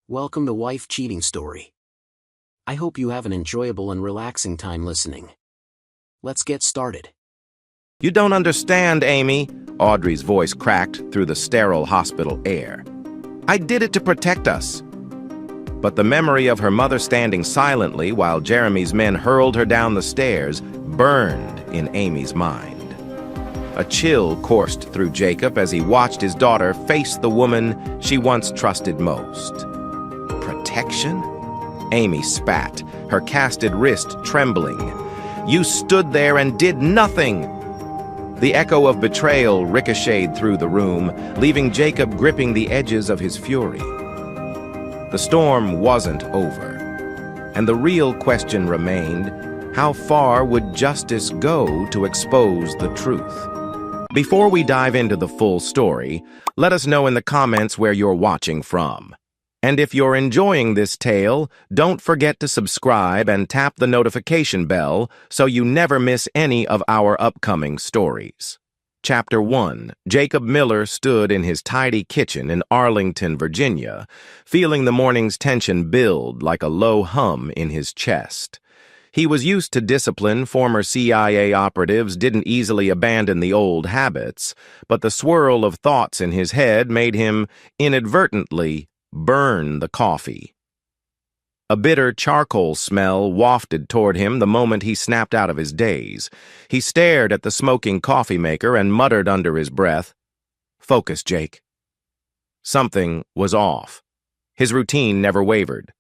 Welcome to Wife Cheating Story. I hope you have an enjoyable and relaxing time listening. Let's get started. You don't understand, Amy, Audrey's voice cracked through the sterile hospital air. I did it to protect us. But the memory of her mother standing silently while Jeremy's men hurled her down the stairs burned in Amy's mind. A chill coursed through Jacob as he watched his daughter face the woman she once trusted most. Protection? Amy spat, her casted wrist trembling. You stood there and did nothing! The echo of betrayal ricocheted through the room, leaving Jacob gripping the edges of his fury. The storm wasn't over, and the real question remained, how far would justice go to expose the truth? Before we dive into the full story, let us know in the comments where you're watching from. And if you're enjoying this tale, don't forget to subscribe and tap the notification bell so you never miss any of our upcoming stories. Chapter 1. Jacob Miller stood in his tidy kitchen in Arlington, Virginia, feeling the morning's tension build like a low hum in his chest. He was used to discipline. Former CIA operatives didn't easily abandon the old habits, but the swirl of thoughts in his head made him inadvertently burn the coffee. A bitter charcoal smell wafted toward him the moment he snapped out of his daze. He stared at the smoking coffee maker and muttered under his breath, "Focus, Jake." Something was off. His routine never wavered.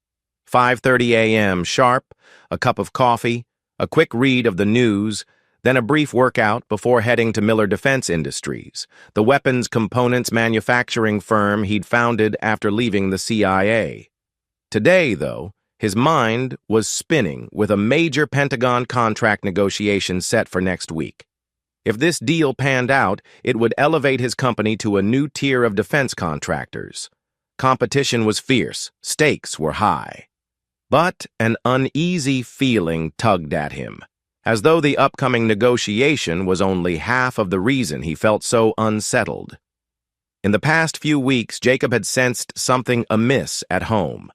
5:30 a.m. sharp, a cup of coffee, a quick read of the news, then a brief workout before heading to Miller Defense Industries, the weapons components manufacturing firm he'd founded after leaving the CIA. Today, though, his mind was spinning with a major Pentagon contract negotiation set for next week. If this deal panned out, it would elevate his company to a new tier of defense contractors. Competition was fierce, stakes were high. But an uneasy feeling tugged at him, as though the upcoming negotiation was only half of the reason he felt so unsettled. In the past few weeks, Jacob had sensed something amiss at home.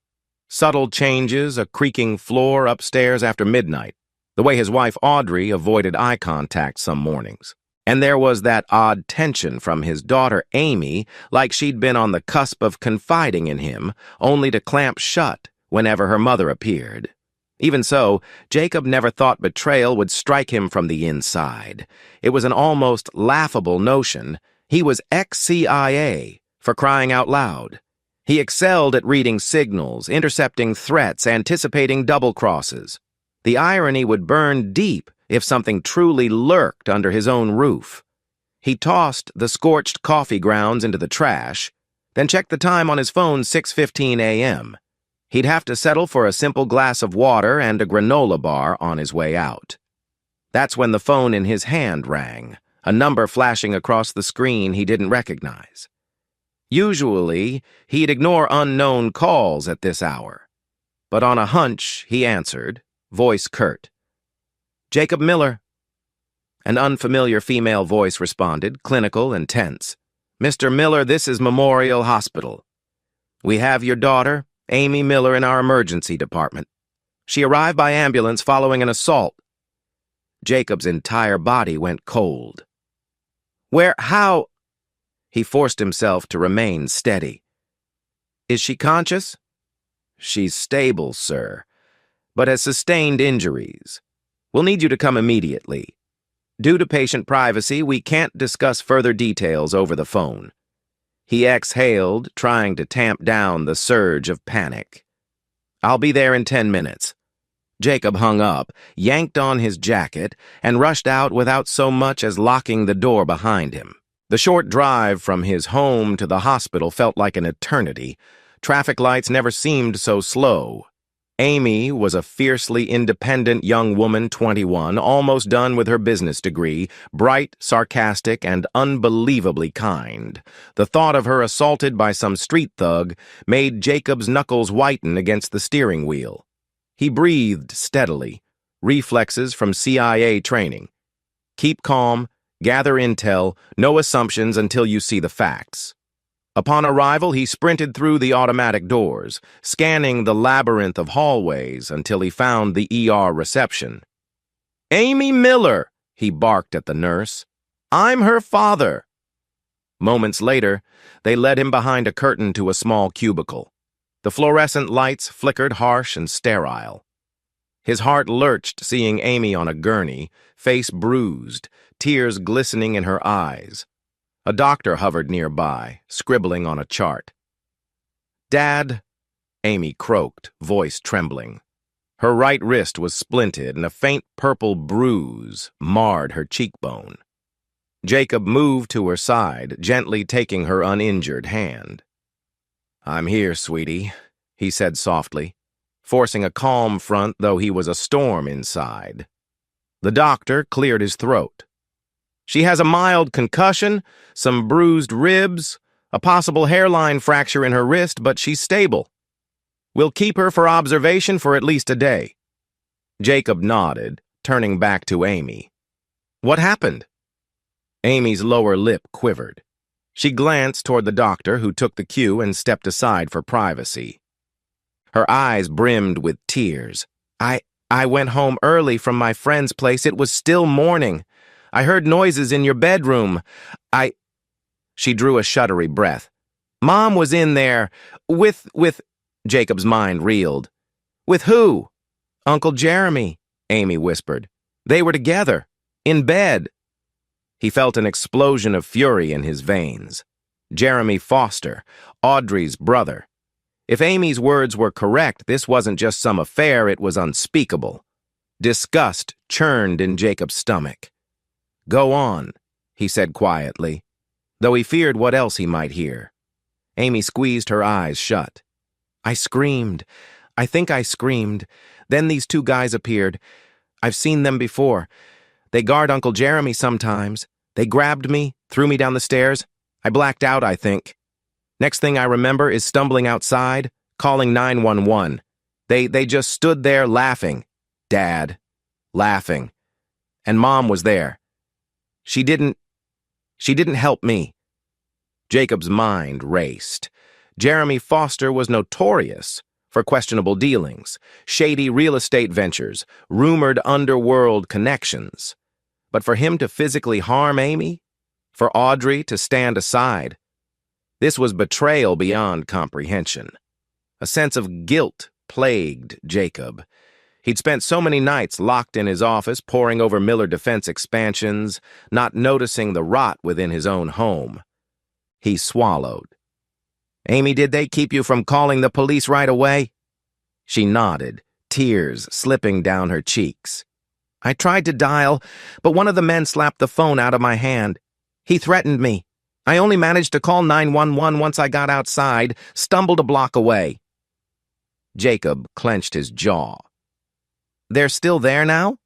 Subtle changes, a creaking floor upstairs after midnight, the way his wife Audrey avoided eye contact some mornings. And there was that odd tension from his daughter Amy, like she'd been on the cusp of confiding in him, only to clamp shut whenever her mother appeared. Even so, Jacob never thought betrayal would strike him from the inside. It was an almost laughable notion. He was ex-CIA, for crying out loud. He excelled at reading signals, intercepting threats, anticipating double-crosses. The irony would burn deep if something truly lurked under his own roof. He tossed the scorched coffee grounds into the trash, then checked the time on his phone. 6:15 a.m. He'd have to settle for a simple glass of water and a granola bar on his way out. That's when the phone in his hand rang, a number flashing across the screen he didn't recognize. Usually, he'd ignore unknown calls at this hour. But on a hunch, he answered, voice curt. "Jacob Miller." An unfamiliar female voice responded, clinical and tense. "Mr. Miller, this is Memorial Hospital. We have your daughter, Amy Miller, in our emergency department. She arrived by ambulance following an assault." Jacob's entire body went cold. "Where? How?" He forced himself to remain steady. "Is she conscious?" "She's stable, sir, but has sustained injuries. We'll need you to come immediately. Due to patient privacy, we can't discuss further details over the phone." He exhaled, trying to tamp down the surge of panic. "I'll be there in 10 minutes. Jacob hung up, yanked on his jacket, and rushed out without so much as locking the door behind him. The short drive from his home to the hospital felt like an eternity. Traffic lights never seemed so slow. Amy was a fiercely independent young woman, 21, almost done with her business degree, bright, sarcastic, and unbelievably kind. The thought of her assaulted by some street thug made Jacob's knuckles whiten against the steering wheel. He breathed steadily, reflexes from CIA training. Keep calm, gather intel, no assumptions until you see the facts. Upon arrival, he sprinted through the automatic doors, scanning the labyrinth of hallways until he found the ER reception. "Amy Miller," he barked at the nurse. "I'm her father." Moments later, they led him behind a curtain to a small cubicle. The fluorescent lights flickered harsh and sterile. His heart lurched seeing Amy on a gurney, face bruised, tears glistening in her eyes. A doctor hovered nearby, scribbling on a chart. "Dad," Amy croaked, voice trembling. Her right wrist was splinted and a faint purple bruise marred her cheekbone. Jacob moved to her side, gently taking her uninjured hand. "I'm here, sweetie," he said softly, forcing a calm front though he was a storm inside. The doctor cleared his throat. "She has a mild concussion, some bruised ribs, a possible hairline fracture in her wrist, but she's stable. We'll keep her for observation for at least a day." Jacob nodded, turning back to Amy. "What happened?" Amy's lower lip quivered. She glanced toward the doctor, who took the cue and stepped aside for privacy. Her eyes brimmed with tears. I went home early from my friend's place. It was still morning. I heard noises in your bedroom. She drew a shuddery breath. Mom was in there with, Jacob's mind reeled. "With who?" "Uncle Jeremy," Amy whispered. "They were together, in bed." He felt an explosion of fury in his veins. Jeremy Foster, Audrey's brother. If Amy's words were correct, this wasn't just some affair, it was unspeakable. Disgust churned in Jacob's stomach. "Go on," he said quietly, though he feared what else he might hear. Amy squeezed her eyes shut. "I screamed. I think I screamed. Then these two guys appeared. I've seen them before. They guard Uncle Jeremy sometimes. They grabbed me, threw me down the stairs. I blacked out, I think. Next thing I remember is stumbling outside, calling 911. They just stood there laughing. Dad. Laughing. And Mom was there. She didn't help me." Jacob's mind raced. Jeremy Foster was notorious for questionable dealings, shady real estate ventures, rumored underworld connections. But for him to physically harm Amy? For Audrey to stand aside? This was betrayal beyond comprehension. A sense of guilt plagued Jacob. He'd spent so many nights locked in his office, poring over Miller Defense expansions, not noticing the rot within his own home. He swallowed. "Amy, did they keep you from calling the police right away?" She nodded, tears slipping down her cheeks. "I tried to dial, but one of the men slapped the phone out of my hand. He threatened me. I only managed to call 911 once I got outside, stumbled a block away." Jacob clenched his jaw. "They're still there now?"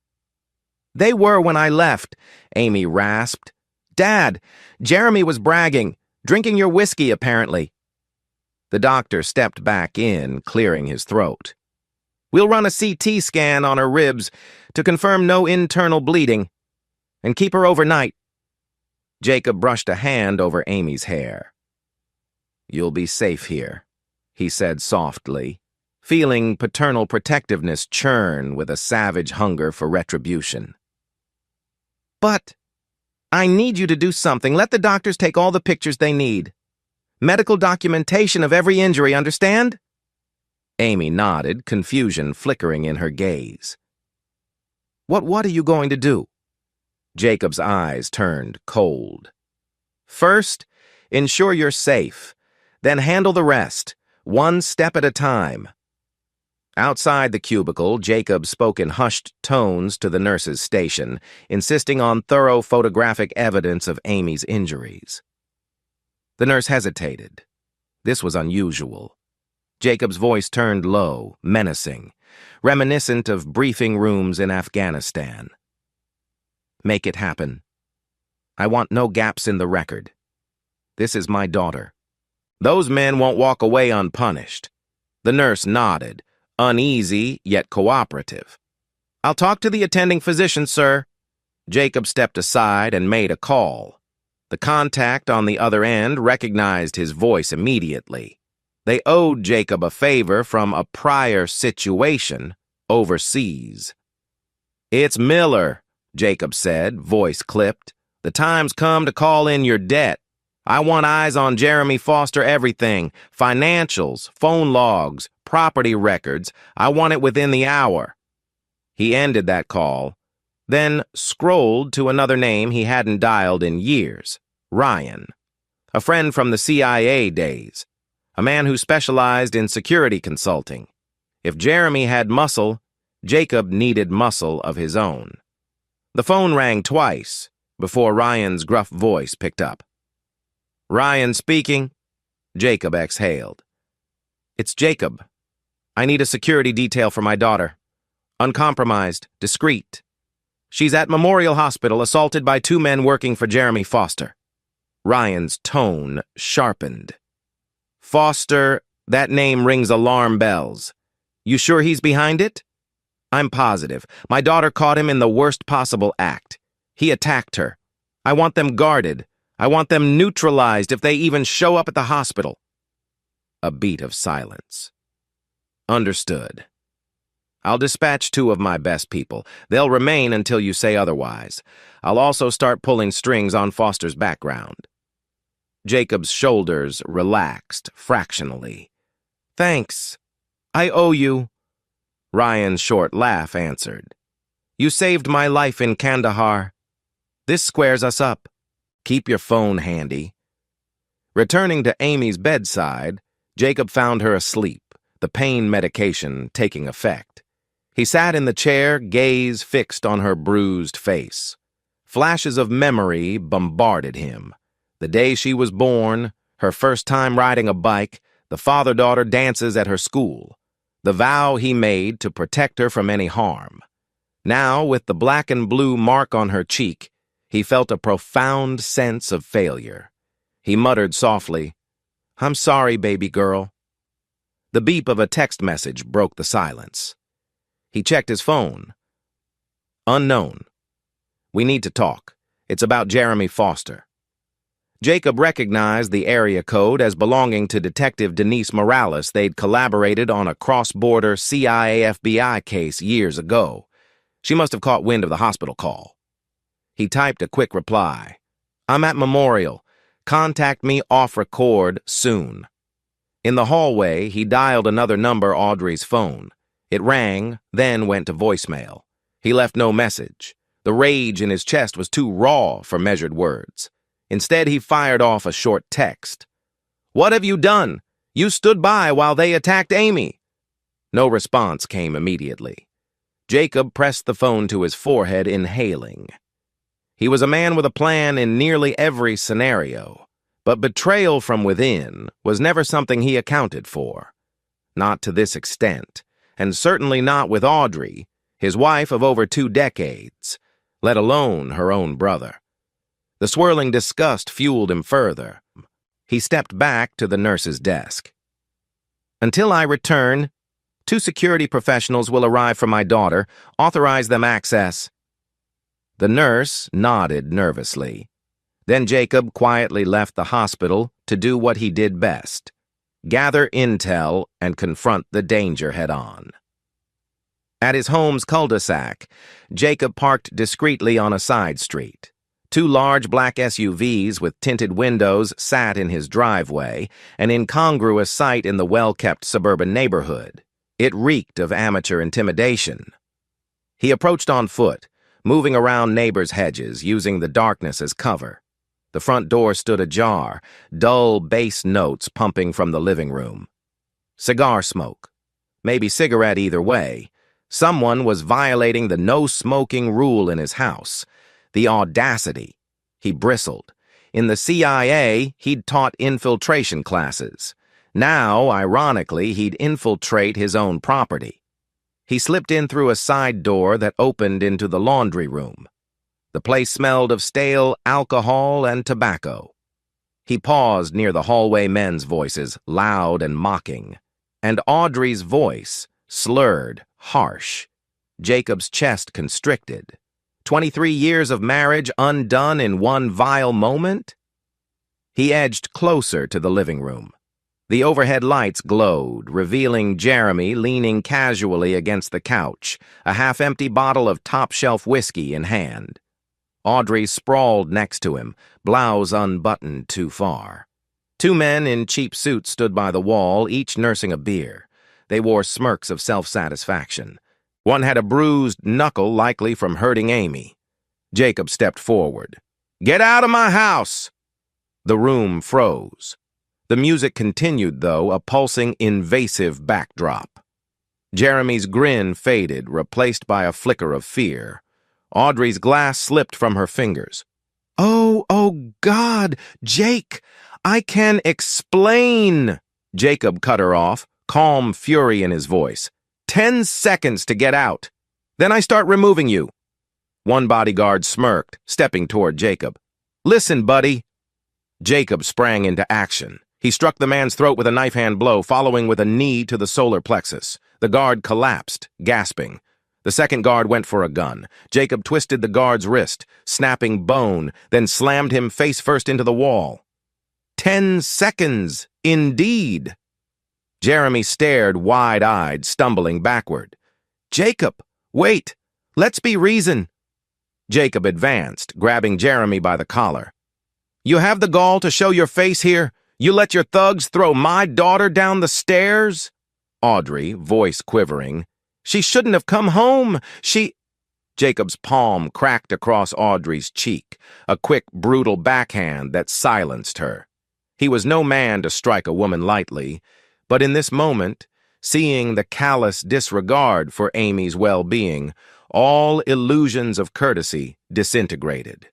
"They were when I left," Amy rasped. "Dad, Jeremy was bragging, drinking your whiskey apparently." The doctor stepped back in, clearing his throat. "We'll run a CT scan on her ribs to confirm no internal bleeding. And keep her overnight." Jacob brushed a hand over Amy's hair. "You'll be safe here," he said softly, feeling paternal protectiveness churn with a savage hunger for retribution. "But I need you to do something. Let the doctors take all the pictures they need. Medical documentation of every injury, understand?" Amy nodded, confusion flickering in her gaze. What are you going to do?" Jacob's eyes turned cold. "First, ensure you're safe. Then handle the rest, one step at a time." Outside the cubicle, Jacob spoke in hushed tones to the nurse's station, insisting on thorough photographic evidence of Amy's injuries. The nurse hesitated. This was unusual. Jacob's voice turned low, menacing, reminiscent of briefing rooms in Afghanistan. "Make it happen. I want no gaps in the record. This is my daughter. Those men won't walk away unpunished." The nurse nodded, uneasy yet cooperative. "I'll talk to the attending physician, sir." Jacob stepped aside and made a call. The contact on the other end recognized his voice immediately. They owed Jacob a favor from a prior situation overseas. "It's Miller," Jacob said, voice clipped. "The time's come to call in your debt. I want eyes on Jeremy Foster everything, financials, phone logs, property records. I want it within the hour." He ended that call, then scrolled to another name he hadn't dialed in years, Ryan, a friend from the CIA days, a man who specialized in security consulting. If Jeremy had muscle, Jacob needed muscle of his own. The phone rang twice before Ryan's gruff voice picked up. "Ryan speaking." Jacob exhaled. "It's Jacob. I need a security detail for my daughter. Uncompromised, discreet. She's at Memorial Hospital, assaulted by 2 men working for Jeremy Foster." Ryan's tone sharpened. "Foster, that name rings alarm bells. You sure he's behind it?" "I'm positive. My daughter caught him in the worst possible act. He attacked her. I want them guarded. I want them neutralized if they even show up at the hospital." A beat of silence. "Understood. I'll dispatch 2 of my best people. They'll remain until you say otherwise. I'll also start pulling strings on Foster's background." Jacob's shoulders relaxed fractionally. "Thanks. I owe you." Ryan's short laugh answered. "You saved my life in Kandahar. This squares us up. Keep your phone handy." Returning to Amy's bedside, Jacob found her asleep, the pain medication taking effect. He sat in the chair, gaze fixed on her bruised face. Flashes of memory bombarded him. The day she was born, her first time riding a bike, the father-daughter dances at her school, the vow he made to protect her from any harm. Now, with the black and blue mark on her cheek, he felt a profound sense of failure. He muttered softly, "I'm sorry, baby girl." The beep of a text message broke the silence. He checked his phone. Unknown. "We need to talk. It's about Jeremy Foster." Jacob recognized the area code as belonging to Detective Denise Morales. They'd collaborated on a cross-border CIA-FBI case years ago. She must have caught wind of the hospital call. He typed a quick reply. "I'm at Memorial. Contact me off record soon." In the hallway, he dialed another number, Audrey's phone. It rang, then went to voicemail. He left no message. The rage in his chest was too raw for measured words. Instead, he fired off a short text. "What have you done? You stood by while they attacked Amy." No response came immediately. Jacob pressed the phone to his forehead, inhaling. He was a man with a plan in nearly every scenario, but betrayal from within was never something he accounted for. Not to this extent, and certainly not with Audrey, his wife of over 2 decades, let alone her own brother. The swirling disgust fueled him further. He stepped back to the nurse's desk. "Until I return, 2 security professionals will arrive for my daughter. Authorize them access." The nurse nodded nervously. Then Jacob quietly left the hospital to do what he did best: gather intel and confront the danger head-on. At his home's cul-de-sac, Jacob parked discreetly on a side street. 2 large black SUVs with tinted windows sat in his driveway, an incongruous sight in the well-kept suburban neighborhood. It reeked of amateur intimidation. He approached on foot, moving around neighbors' hedges, using the darkness as cover. The front door stood ajar, dull bass notes pumping from the living room. Cigar smoke. Maybe cigarette either way. Someone was violating the no-smoking rule in his house. The audacity. He bristled. In the CIA, he'd taught infiltration classes. Now, ironically, he'd infiltrate his own property. He slipped in through a side door that opened into the laundry room. The place smelled of stale alcohol and tobacco. He paused near the hallway men's voices, loud and mocking, and Audrey's voice, slurred, harsh. Jacob's chest constricted. 23 years of marriage undone in one vile moment? He edged closer to the living room. The overhead lights glowed, revealing Jeremy leaning casually against the couch, a half-empty bottle of top-shelf whiskey in hand. Audrey sprawled next to him, blouse unbuttoned too far. Two men in cheap suits stood by the wall, each nursing a beer. They wore smirks of self-satisfaction. One had a bruised knuckle, likely from hurting Amy. Jacob stepped forward. "Get out of my house!" The room froze. The music continued, though, a pulsing, invasive backdrop. Jeremy's grin faded, replaced by a flicker of fear. Audrey's glass slipped from her fingers. Oh, God, Jake, I can explain." Jacob cut her off, calm fury in his voice. 10 seconds to get out. Then I start removing you." One bodyguard smirked, stepping toward Jacob. "Listen, buddy." Jacob sprang into action. He struck the man's throat with a knife-hand blow, following with a knee to the solar plexus. The guard collapsed, gasping. The second guard went for a gun. Jacob twisted the guard's wrist, snapping bone, then slammed him face-first into the wall. 10 seconds, indeed. Jeremy stared wide-eyed, stumbling backward. "Jacob, wait! Let's be reason!" Jacob advanced, grabbing Jeremy by the collar. "You have the gall to show your face here? You let your thugs throw my daughter down the stairs?" Audrey, voice quivering. "She shouldn't have come home. Jacob's palm cracked across Audrey's cheek, a quick, brutal backhand that silenced her. He was no man to strike a woman lightly, but in this moment, seeing the callous disregard for Amy's well-being, all illusions of courtesy disintegrated.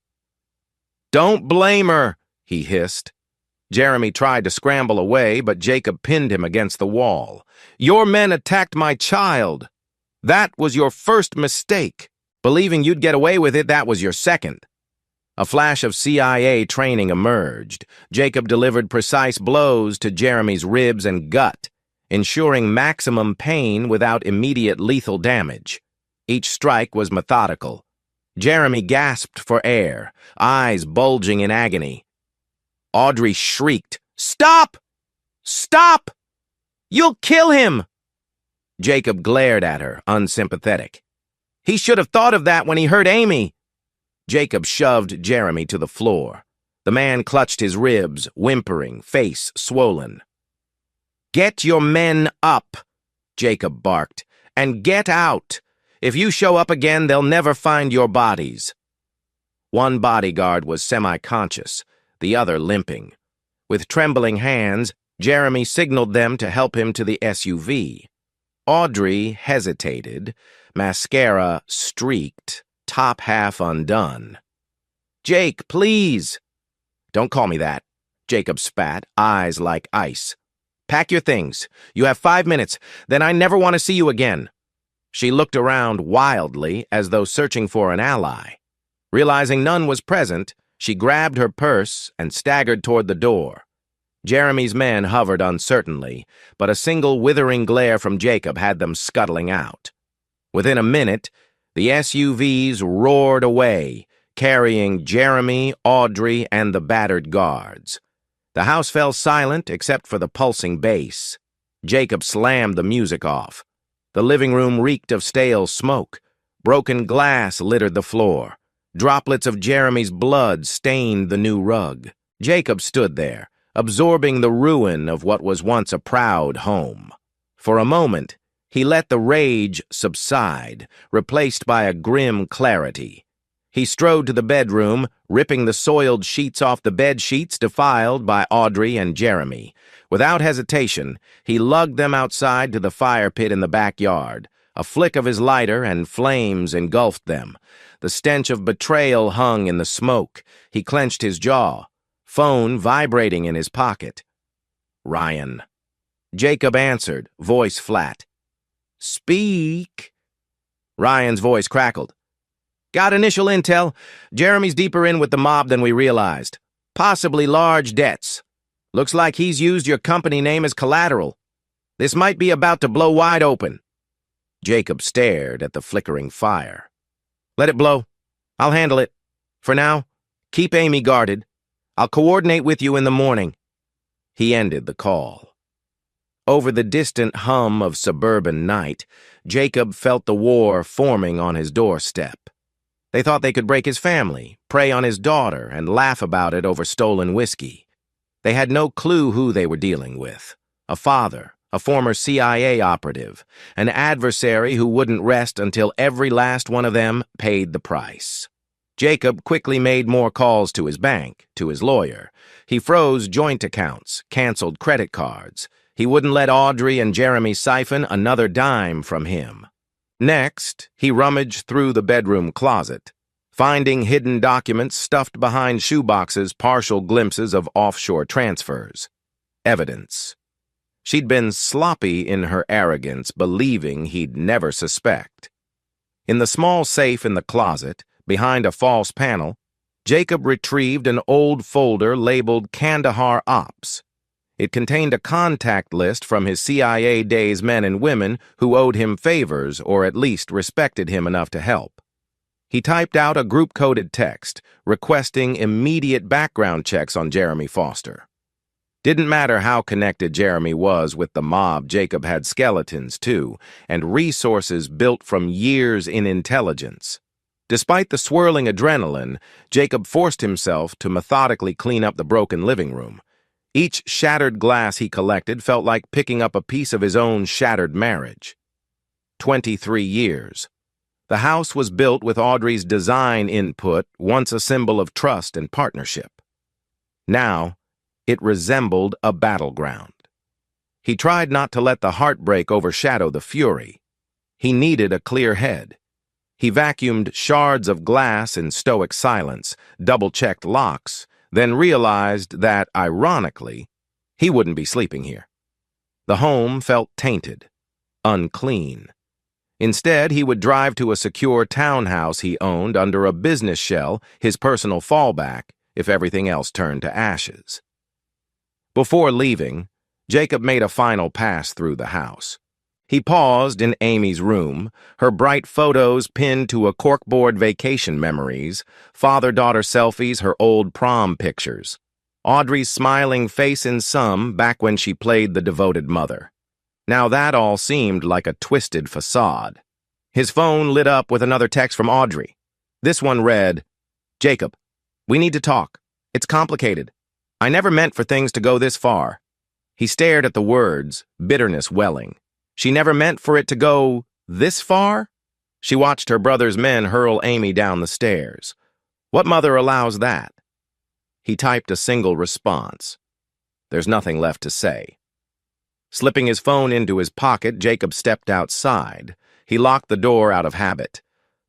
"Don't blame her," he hissed. Jeremy tried to scramble away, but Jacob pinned him against the wall. "Your men attacked my child. That was your first mistake. Believing you'd get away with it, that was your second." A flash of CIA training emerged. Jacob delivered precise blows to Jeremy's ribs and gut, ensuring maximum pain without immediate lethal damage. Each strike was methodical. Jeremy gasped for air, eyes bulging in agony. Audrey shrieked, "Stop! Stop! You'll kill him!" Jacob glared at her, unsympathetic. "He should have thought of that when he hurt Amy." Jacob shoved Jeremy to the floor. The man clutched his ribs, whimpering, face swollen. "Get your men up," Jacob barked, "and get out. If you show up again, they'll never find your bodies." One bodyguard was semi-conscious, the other limping. With trembling hands, Jeremy signaled them to help him to the SUV. Audrey hesitated, mascara streaked, top half undone. "Jake, please." "Don't call me that," Jacob spat, eyes like ice. "Pack your things. You have 5 minutes, then I never want to see you again." She looked around wildly, as though searching for an ally. Realizing none was present, she grabbed her purse and staggered toward the door. Jeremy's men hovered uncertainly, but a single withering glare from Jacob had them scuttling out. Within a minute, the SUVs roared away, carrying Jeremy, Audrey, and the battered guards. The house fell silent except for the pulsing bass. Jacob slammed the music off. The living room reeked of stale smoke. Broken glass littered the floor. Droplets of Jeremy's blood stained the new rug. Jacob stood there, absorbing the ruin of what was once a proud home. For a moment, he let the rage subside, replaced by a grim clarity. He strode to the bedroom, ripping the soiled sheets off the bed sheets defiled by Audrey and Jeremy. Without hesitation, he lugged them outside to the fire pit in the backyard. A flick of his lighter and flames engulfed them. The stench of betrayal hung in the smoke. He clenched his jaw, phone vibrating in his pocket. "Ryan." Jacob answered, voice flat. "Speak." Ryan's voice crackled. "Got initial intel. Jeremy's deeper in with the mob than we realized. Possibly large debts. Looks like he's used your company name as collateral. This might be about to blow wide open." Jacob stared at the flickering fire. "Let it blow. I'll handle it. For now, keep Amy guarded. I'll coordinate with you in the morning." He ended the call. Over the distant hum of suburban night, Jacob felt the war forming on his doorstep. They thought they could break his family, prey on his daughter, and laugh about it over stolen whiskey. They had no clue who they were dealing with. A father, a former CIA operative, an adversary who wouldn't rest until every last one of them paid the price. Jacob quickly made more calls to his bank, to his lawyer. He froze joint accounts, canceled credit cards. He wouldn't let Audrey and Jeremy siphon another dime from him. Next, he rummaged through the bedroom closet, finding hidden documents stuffed behind shoeboxes, partial glimpses of offshore transfers. Evidence. She'd been sloppy in her arrogance, believing he'd never suspect. In the small safe in the closet, behind a false panel, Jacob retrieved an old folder labeled Kandahar Ops. It contained a contact list from his CIA days men and women who owed him favors or at least respected him enough to help. He typed out a group-coded text requesting immediate background checks on Jeremy Foster. Didn't matter how connected Jeremy was with the mob, Jacob had skeletons too, and resources built from years in intelligence. Despite the swirling adrenaline, Jacob forced himself to methodically clean up the broken living room. Each shattered glass he collected felt like picking up a piece of his own shattered marriage. 23 years. The house was built with Audrey's design input, once a symbol of trust and partnership. Now, it resembled a battleground. He tried not to let the heartbreak overshadow the fury. He needed a clear head. He vacuumed shards of glass in stoic silence, double-checked locks, then realized that, ironically, he wouldn't be sleeping here. The home felt tainted, unclean. Instead, he would drive to a secure townhouse he owned under a business shell, his personal fallback, if everything else turned to ashes. Before leaving, Jacob made a final pass through the house. He paused in Amy's room, her bright photos pinned to a corkboard vacation memories, father-daughter selfies, her old prom pictures. Audrey's smiling face in some back when she played the devoted mother. Now that all seemed like a twisted facade. His phone lit up with another text from Audrey. This one read, "Jacob, we need to talk. It's complicated. I never meant for things to go this far." He stared at the words, bitterness welling. She never meant for it to go this far? She watched her brother's men hurl Amy down the stairs. What mother allows that? He typed a single response. There's nothing left to say. Slipping his phone into his pocket, Jacob stepped outside. He locked the door out of habit.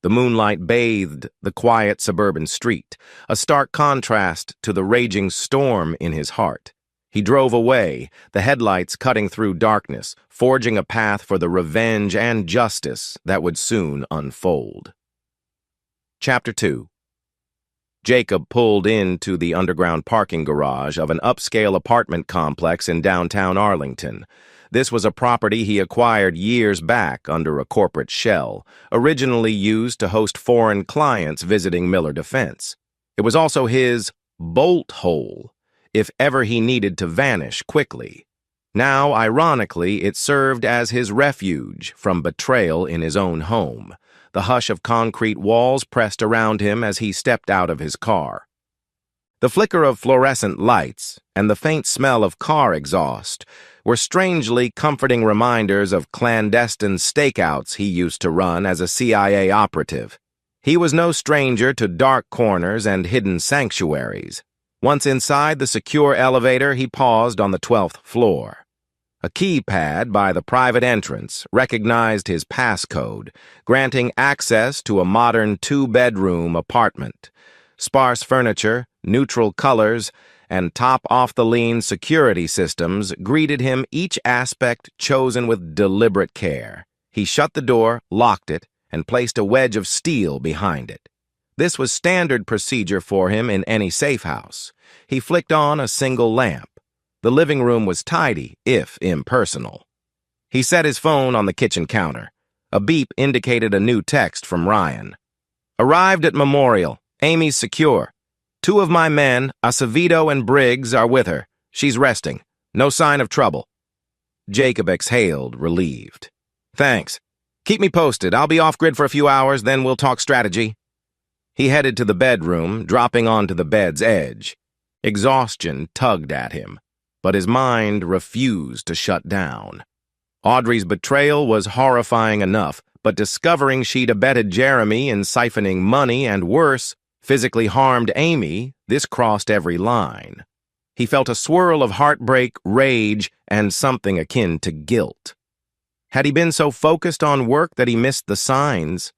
The moonlight bathed the quiet suburban street, a stark contrast to the raging storm in his heart. He drove away, the headlights cutting through darkness, forging a path for the revenge and justice that would soon unfold. Chapter 2. Jacob pulled into the underground parking garage of an upscale apartment complex in downtown Arlington. This was a property he acquired years back under a corporate shell, originally used to host foreign clients visiting Miller Defense. It was also his bolt hole, if ever he needed to vanish quickly. Now, ironically, it served as his refuge from betrayal in his own home, the hush of concrete walls pressed around him as he stepped out of his car. The flicker of fluorescent lights and the faint smell of car exhaust were strangely comforting reminders of clandestine stakeouts he used to run as a CIA operative. He was no stranger to dark corners and hidden sanctuaries. Once inside the secure elevator, he paused on the 12th floor. A keypad by the private entrance recognized his passcode, granting access to a modern two-bedroom apartment. Sparse furniture, neutral colors, and top-off-the-line security systems greeted him, each aspect chosen with deliberate care. He shut the door, locked it, and placed a wedge of steel behind it. This was standard procedure for him in any safe house. He flicked on a single lamp. The living room was tidy, if impersonal. He set his phone on the kitchen counter. A beep indicated a new text from Ryan. Arrived at Memorial. Amy's secure. 2 of my men, Acevedo and Briggs, are with her. She's resting. No sign of trouble. Jacob exhaled, relieved. Thanks. Keep me posted. I'll be off-grid for a few hours, then we'll talk strategy. He headed to the bedroom, dropping onto the bed's edge. Exhaustion tugged at him, but his mind refused to shut down. Audrey's betrayal was horrifying enough, but discovering she'd abetted Jeremy in siphoning money and, worse, physically harmed Amy, this crossed every line. He felt a swirl of heartbreak, rage, and something akin to guilt. Had he been so focused on work that he missed the signs?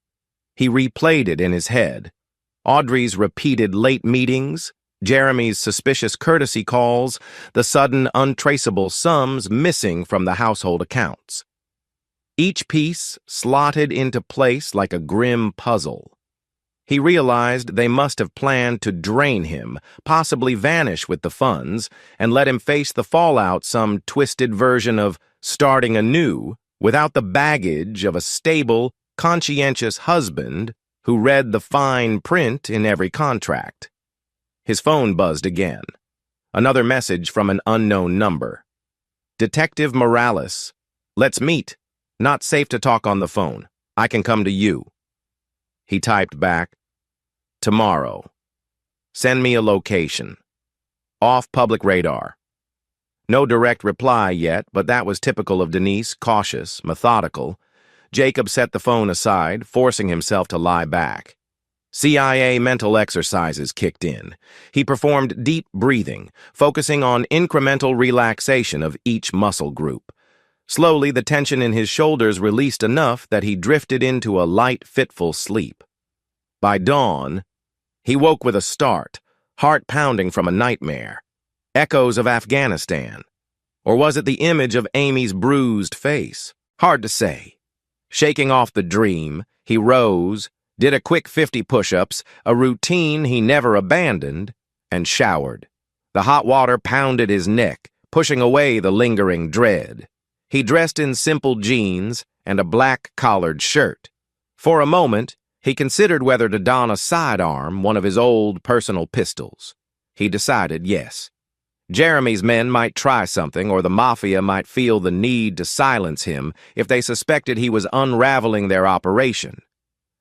He replayed it in his head. Audrey's repeated late meetings, Jeremy's suspicious courtesy calls, the sudden untraceable sums missing from the household accounts. Each piece slotted into place like a grim puzzle. He realized they must have planned to drain him, possibly vanish with the funds, and let him face the fallout, some twisted version of starting anew, without the baggage of a stable, conscientious husband who read the fine print in every contract. His phone buzzed again. Another message from an unknown number. Detective Morales. Let's meet. Not safe to talk on the phone. I can come to you. He typed back, tomorrow. Send me a location. Off public radar. No direct reply yet, but that was typical of Denise, cautious, methodical. Jacob set the phone aside, forcing himself to lie back. CIA mental exercises kicked in. He performed deep breathing, focusing on incremental relaxation of each muscle group. Slowly, the tension in his shoulders released enough that he drifted into a light, fitful sleep. By dawn, he woke with a start, heart pounding from a nightmare. Echoes of Afghanistan. Or was it the image of Amy's bruised face? Hard to say. Shaking off the dream, he rose, did a quick 50 push-ups, a routine he never abandoned, and showered. The hot water pounded his neck, pushing away the lingering dread. He dressed in simple jeans and a black collared shirt. For a moment, he considered whether to don a sidearm, one of his old personal pistols. He decided yes. Jeremy's men might try something, or the mafia might feel the need to silence him if they suspected he was unraveling their operation.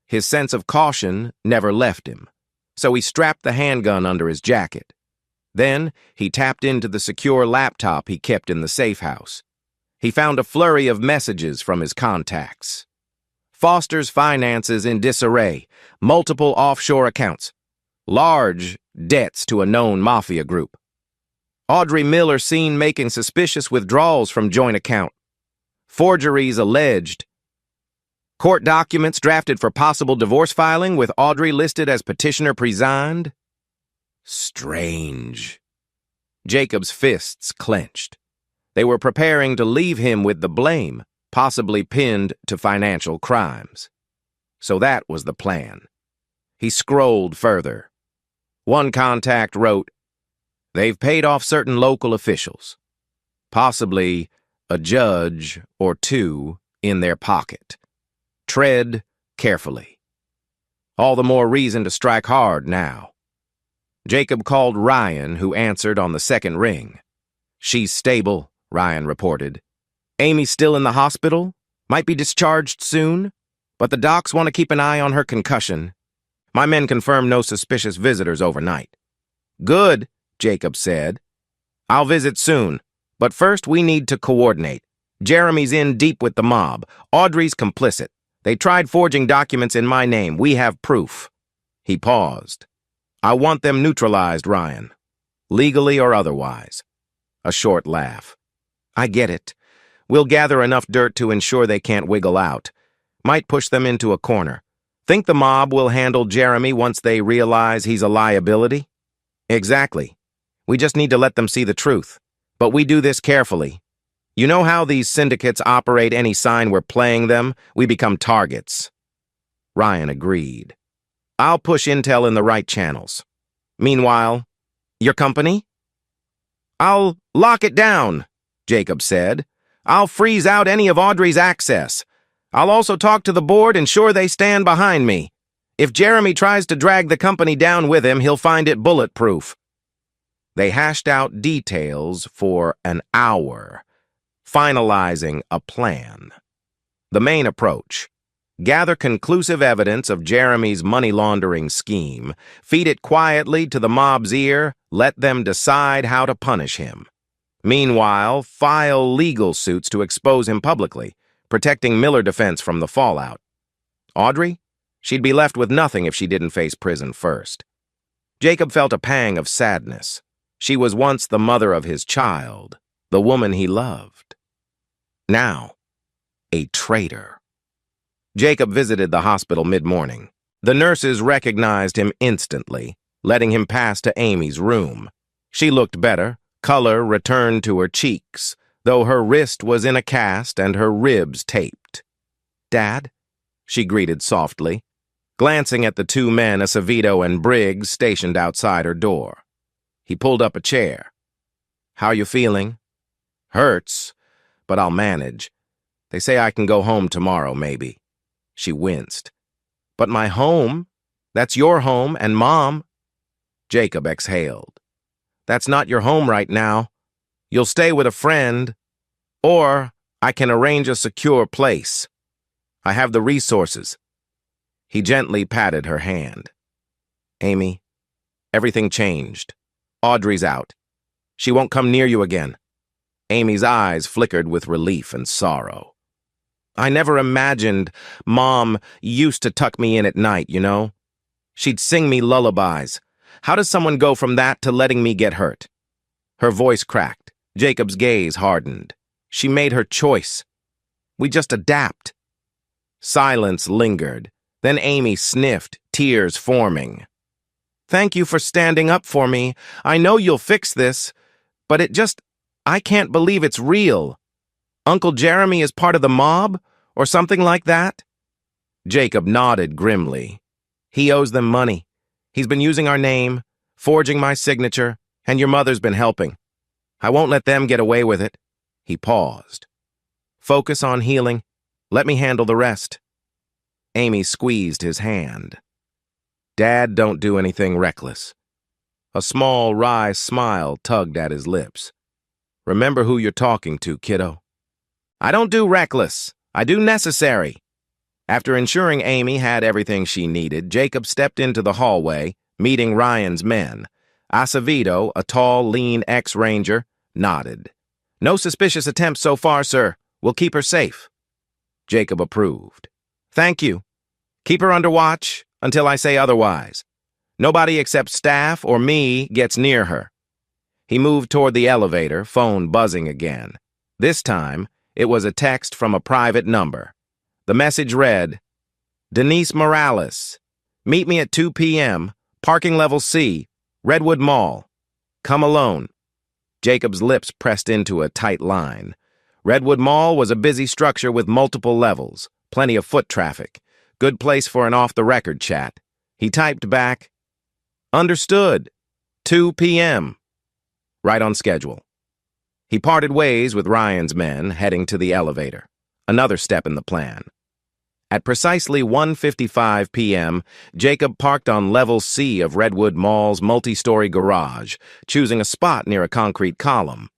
His sense of caution never left him, so he strapped the handgun under his jacket. Then, he tapped into the secure laptop he kept in the safe house. He found a flurry of messages from his contacts. Foster's finances in disarray, multiple offshore accounts, large debts to a known mafia group. Audrey Miller seen making suspicious withdrawals from joint account. Forgeries alleged. Court documents drafted for possible divorce filing with Audrey listed as petitioner presigned. Strange. Jacob's fists clenched. They were preparing to leave him with the blame, possibly pinned to financial crimes. So that was the plan. He scrolled further. One contact wrote, "They've paid off certain local officials, possibly a judge or 2 in their pocket. Tread carefully." All the more reason to strike hard now. Jacob called Ryan, who answered on the second ring. "She's stable," Ryan reported. "Amy's still in the hospital, might be discharged soon, but the docs want to keep an eye on her concussion. My men confirmed no suspicious visitors overnight." "Good," Jacob said. "I'll visit soon, but first we need to coordinate. Jeremy's in deep with the mob. Audrey's complicit. They tried forging documents in my name. We have proof." He paused. "I want them neutralized, Ryan. Legally or otherwise." A short laugh. "I get it. We'll gather enough dirt to ensure they can't wiggle out. Might push them into a corner. Think the mob will handle Jeremy once they realize he's a liability?" "Exactly. We just need to let them see the truth. But we do this carefully. You know how these syndicates operate? Any sign we're playing them, we become targets." Ryan agreed. "I'll push intel in the right channels. Meanwhile, your company?" "I'll lock it down," Jacob said. "I'll freeze out any of Audrey's access. I'll also talk to the board, ensure they stand behind me. If Jeremy tries to drag the company down with him, he'll find it bulletproof. They hashed out details for an hour, finalizing a plan. The main approach: gather conclusive evidence of Jeremy's money laundering scheme, feed it quietly to the mob's ear, let them decide how to punish him. Meanwhile, file legal suits to expose him publicly, protecting Miller Defense from the fallout. Audrey? She'd be left with nothing if she didn't face prison first. Jacob felt a pang of sadness. She was once the mother of his child, the woman he loved. Now, a traitor. Jacob visited the hospital mid-morning. The nurses recognized him instantly, letting him pass to Amy's room. She looked better, color returned to her cheeks, though her wrist was in a cast and her ribs taped. "Dad?" she greeted softly, glancing at the two men, Acevedo and Briggs, stationed outside her door. He pulled up a chair. "How you feeling?" "Hurts, but I'll manage. They say I can go home tomorrow, maybe." She winced. "But my home? That's your home and Mom." Jacob exhaled. "That's not your home right now. You'll stay with a friend, or I can arrange a secure place. I have the resources." He gently patted her hand. "Amy, everything changed. Audrey's out. She won't come near you again." Amy's eyes flickered with relief and sorrow. "I never imagined Mom used to tuck me in at night, you know? She'd sing me lullabies. How does someone go from that to letting me get hurt?" Her voice cracked. Jacob's gaze hardened. "She made her choice. We just adapt." Silence lingered. Then Amy sniffed, tears forming. "Thank you for standing up for me. I know you'll fix this, but I can't believe it's real. Uncle Jeremy is part of the mob, or something like that?" Jacob nodded grimly. "He owes them money. He's been using our name, forging my signature, and your mother's been helping. I won't let them get away with it." He paused. "Focus on healing. Let me handle the rest." Amy squeezed his hand. "Dad don't do anything reckless." A small, wry smile tugged at his lips. "Remember who you're talking to, kiddo." "I don't do reckless. I do necessary." After ensuring Amy had everything she needed, Jacob stepped into the hallway, meeting Ryan's men. Acevedo, a tall, lean ex-ranger, nodded. "No suspicious attempts so far, sir. We'll keep her safe." Jacob approved. "Thank you. Keep her under watch until I say otherwise. Nobody except staff or me gets near her." He moved toward the elevator, phone buzzing again. This time, it was a text from a private number. The message read, "Denise Morales. Meet me at 2 p.m., parking level C, Redwood Mall. Come alone." Jacob's lips pressed into a tight line. Redwood Mall was a busy structure with multiple levels, plenty of foot traffic. Good place for an off-the-record chat. He typed back, "Understood. 2 p.m. Right on schedule." He parted ways with Ryan's men, heading to the elevator. Another step in the plan. At precisely 1:55 p.m., Jacob parked on level C of Redwood Mall's multi-story garage, choosing a spot near a concrete column.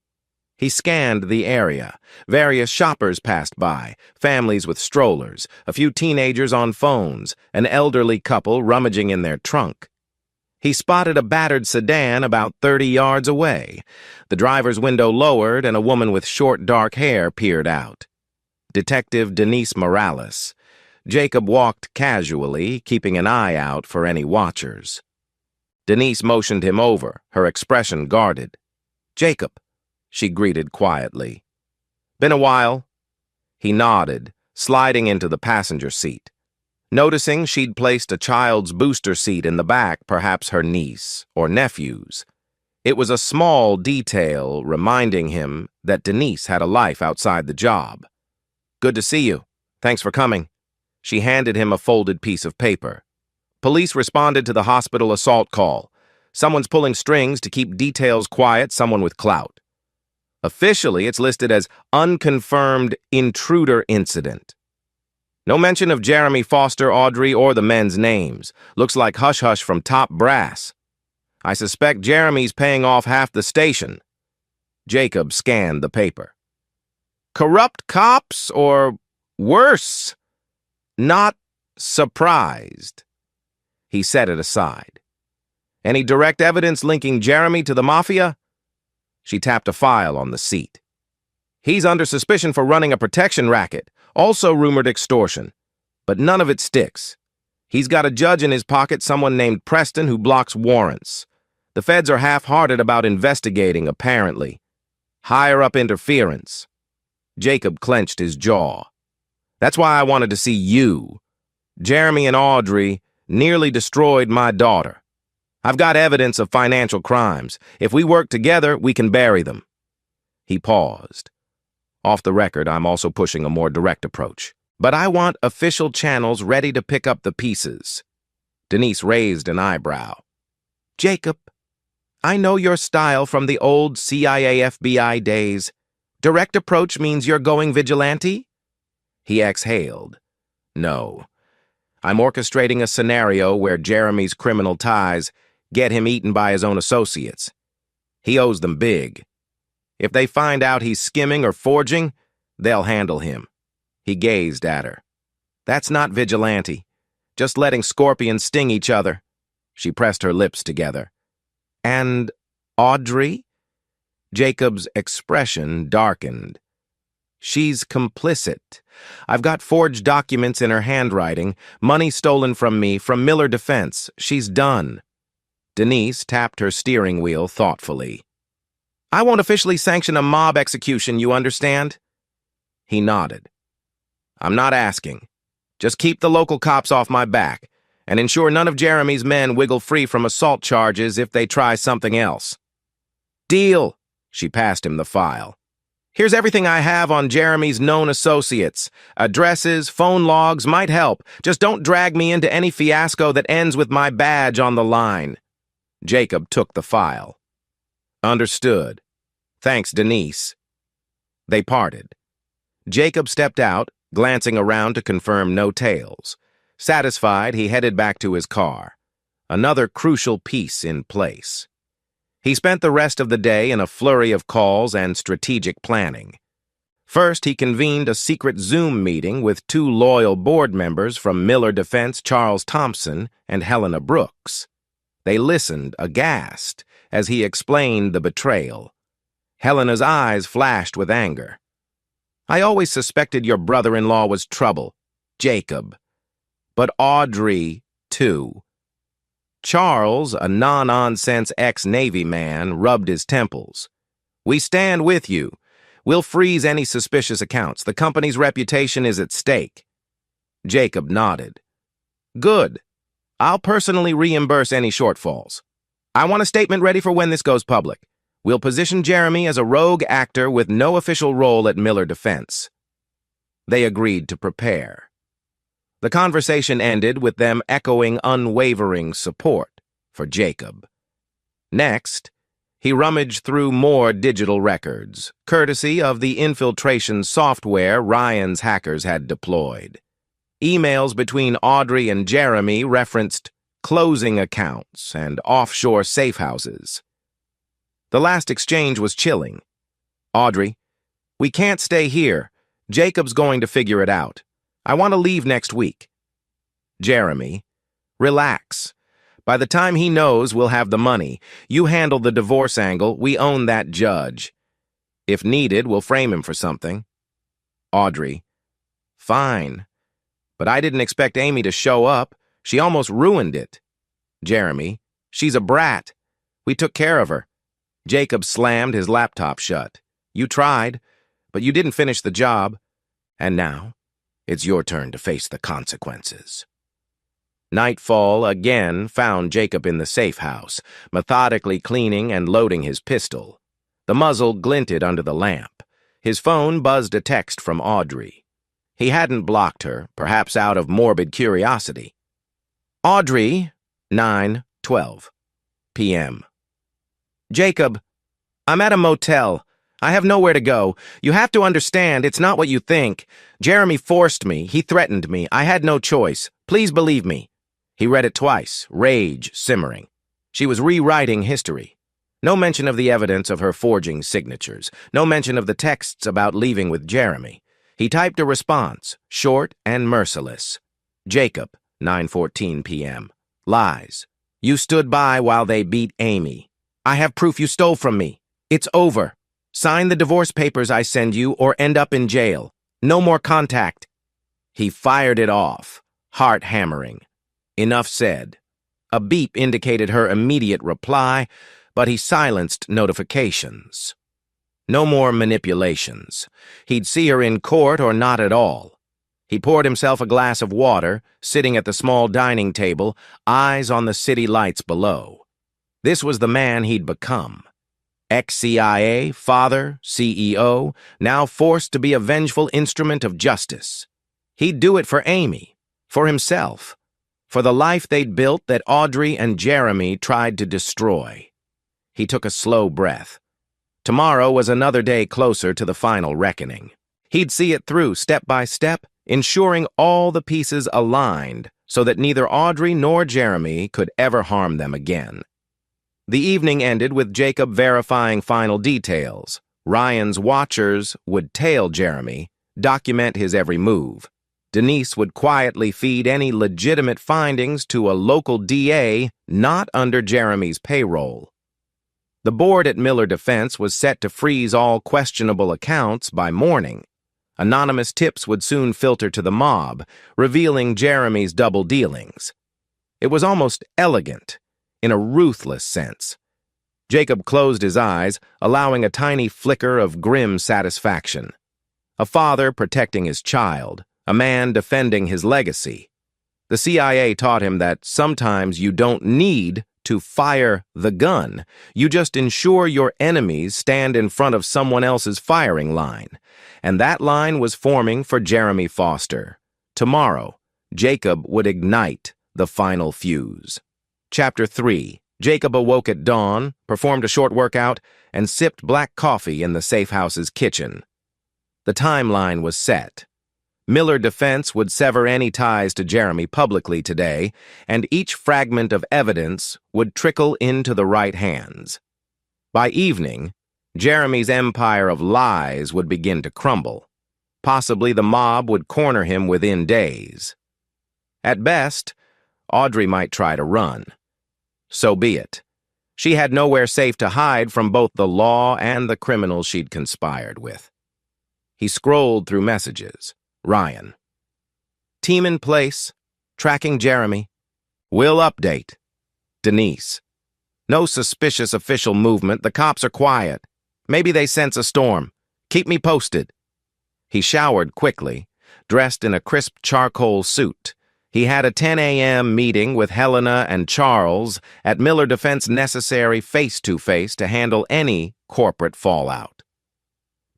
He scanned the area. Various shoppers passed by, families with strollers, a few teenagers on phones, an elderly couple rummaging in their trunk. He spotted a battered sedan about 30 yards away. The driver's window lowered and a woman with short, dark hair peered out. Detective Denise Morales. Jacob walked casually, keeping an eye out for any watchers. Denise motioned him over, her expression guarded. "Jacob," she greeted quietly. "Been a while?" He nodded, sliding into the passenger seat. Noticing she'd placed a child's booster seat in the back, perhaps her niece or nephew's. It was a small detail reminding him that Denise had a life outside the job. "Good to see you. Thanks for coming." She handed him a folded piece of paper. "Police responded to the hospital assault call. Someone's pulling strings to keep details quiet, someone with clout. Officially, it's listed as unconfirmed intruder incident." No mention of Jeremy, Foster, Audrey, or the men's names. Looks like hush-hush from top brass. I suspect Jeremy's paying off half the station. Jacob scanned the paper. Corrupt cops or worse? Not surprised. He set it aside. Any direct evidence linking Jeremy to the mafia? She tapped a file on the seat. He's under suspicion for running a protection racket, also rumored extortion. But none of it sticks. He's got a judge in his pocket, someone named Preston, who blocks warrants. The feds are half-hearted about investigating, apparently. Higher-up interference. Jacob clenched his jaw. That's why I wanted to see you. Jeremy and Audrey nearly destroyed my daughter. I've got evidence of financial crimes. If we work together, we can bury them. He paused. Off the record, I'm also pushing a more direct approach. But I want official channels ready to pick up the pieces. Denise raised an eyebrow. Jacob, I know your style from the old CIA FBI days. Direct approach means you're going vigilante? He exhaled. No. I'm orchestrating a scenario where Jeremy's criminal ties get him eaten by his own associates. He owes them big. If they find out he's skimming or forging, they'll handle him. He gazed at her. That's not vigilante. Just letting scorpions sting each other. She pressed her lips together. And Audrey? Jacob's expression darkened. She's complicit. I've got forged documents in her handwriting, money stolen from me, from Miller Defense. She's done. Denise tapped her steering wheel thoughtfully. I won't officially sanction a mob execution, you understand? He nodded. I'm not asking. Just keep the local cops off my back, and ensure none of Jeremy's men wiggle free from assault charges if they try something else. Deal. She passed him the file. Here's everything I have on Jeremy's known associates. Addresses, phone logs might help. Just don't drag me into any fiasco that ends with my badge on the line. Jacob took the file. Understood. Thanks, Denise. They parted. Jacob stepped out, glancing around to confirm no tails. Satisfied, he headed back to his car. Another crucial piece in place. He spent the rest of the day in a flurry of calls and strategic planning. First, he convened a secret Zoom meeting with two loyal board members from Miller Defense, Charles Thompson and Helena Brooks. They listened, aghast, as he explained the betrayal. Helena's eyes flashed with anger. I always suspected your brother-in-law was trouble, Jacob. But Audrey, too. Charles, a no-nonsense ex-Navy man, rubbed his temples. We stand with you. We'll freeze any suspicious accounts. The company's reputation is at stake. Jacob nodded. Good. I'll personally reimburse any shortfalls. I want a statement ready for when this goes public. We'll position Jeremy as a rogue actor with no official role at Miller Defense. They agreed to prepare. The conversation ended with them echoing unwavering support for Jacob. Next, he rummaged through more digital records, courtesy of the infiltration software Ryan's hackers had deployed. Emails between Audrey and Jeremy referenced closing accounts and offshore safe houses. The last exchange was chilling. Audrey, we can't stay here. Jacob's going to figure it out. I want to leave next week. Jeremy, relax. By the time he knows, we'll have the money. You handle the divorce angle. We own that judge. If needed, we'll frame him for something. Audrey, fine. But I didn't expect Amy to show up. She almost ruined it. Jeremy, she's a brat. We took care of her. Jacob slammed his laptop shut. You tried, but you didn't finish the job. And now, it's your turn to face the consequences. Nightfall again found Jacob in the safe house, methodically cleaning and loading his pistol. The muzzle glinted under the lamp. His phone buzzed a text from Audrey. He hadn't blocked her, perhaps out of morbid curiosity. Audrey, 9:12 p.m. Jacob, I'm at a motel. I have nowhere to go. You have to understand, it's not what you think. Jeremy forced me. He threatened me. I had no choice. Please believe me. He read it twice, rage simmering. She was rewriting history. No mention of the evidence of her forging signatures. No mention of the texts about leaving with Jeremy. He typed a response, short and merciless. Jacob, 9:14 p.m. Lies. You stood by while they beat Amy. I have proof you stole from me. It's over. Sign the divorce papers I send you or end up in jail. No more contact. He fired it off, heart hammering. Enough said. A beep indicated her immediate reply, but he silenced notifications. No more manipulations. He'd see her in court or not at all. He poured himself a glass of water, sitting at the small dining table, eyes on the city lights below. This was the man he'd become. Ex-CIA, father, CEO, now forced to be a vengeful instrument of justice. He'd do it for Amy, for himself, for the life they'd built that Audrey and Jeremy tried to destroy. He took a slow breath. Tomorrow was another day closer to the final reckoning. He'd see it through step by step, ensuring all the pieces aligned so that neither Audrey nor Jeremy could ever harm them again. The evening ended with Jacob verifying final details. Ryan's watchers would tail Jeremy, document his every move. Denise would quietly feed any legitimate findings to a local DA not under Jeremy's payroll. The board at Miller Defense was set to freeze all questionable accounts by morning. Anonymous tips would soon filter to the mob, revealing Jeremy's double dealings. It was almost elegant, in a ruthless sense. Jacob closed his eyes, allowing a tiny flicker of grim satisfaction. A father protecting his child, a man defending his legacy. The CIA taught him that sometimes you don't need to fire the gun. You just ensure your enemies stand in front of someone else's firing line. And that line was forming for Jeremy Foster. Tomorrow, Jacob would ignite the final fuse. Chapter 3. Jacob awoke at dawn, performed a short workout, and sipped black coffee in the safe house's kitchen. The timeline was set. Miller Defense would sever any ties to Jeremy publicly today, and each fragment of evidence would trickle into the right hands. By evening, Jeremy's empire of lies would begin to crumble. Possibly the mob would corner him within days. At best, Audrey might try to run. So be it. She had nowhere safe to hide from both the law and the criminals she'd conspired with. He scrolled through messages. Ryan. Team in place. Tracking Jeremy. Will update. Denise. No suspicious official movement. The cops are quiet. Maybe they sense a storm. Keep me posted. He showered quickly, dressed in a crisp charcoal suit. He had a 10 a.m. meeting with Helena and Charles at Miller Defense necessary face-to-face to handle any corporate fallout.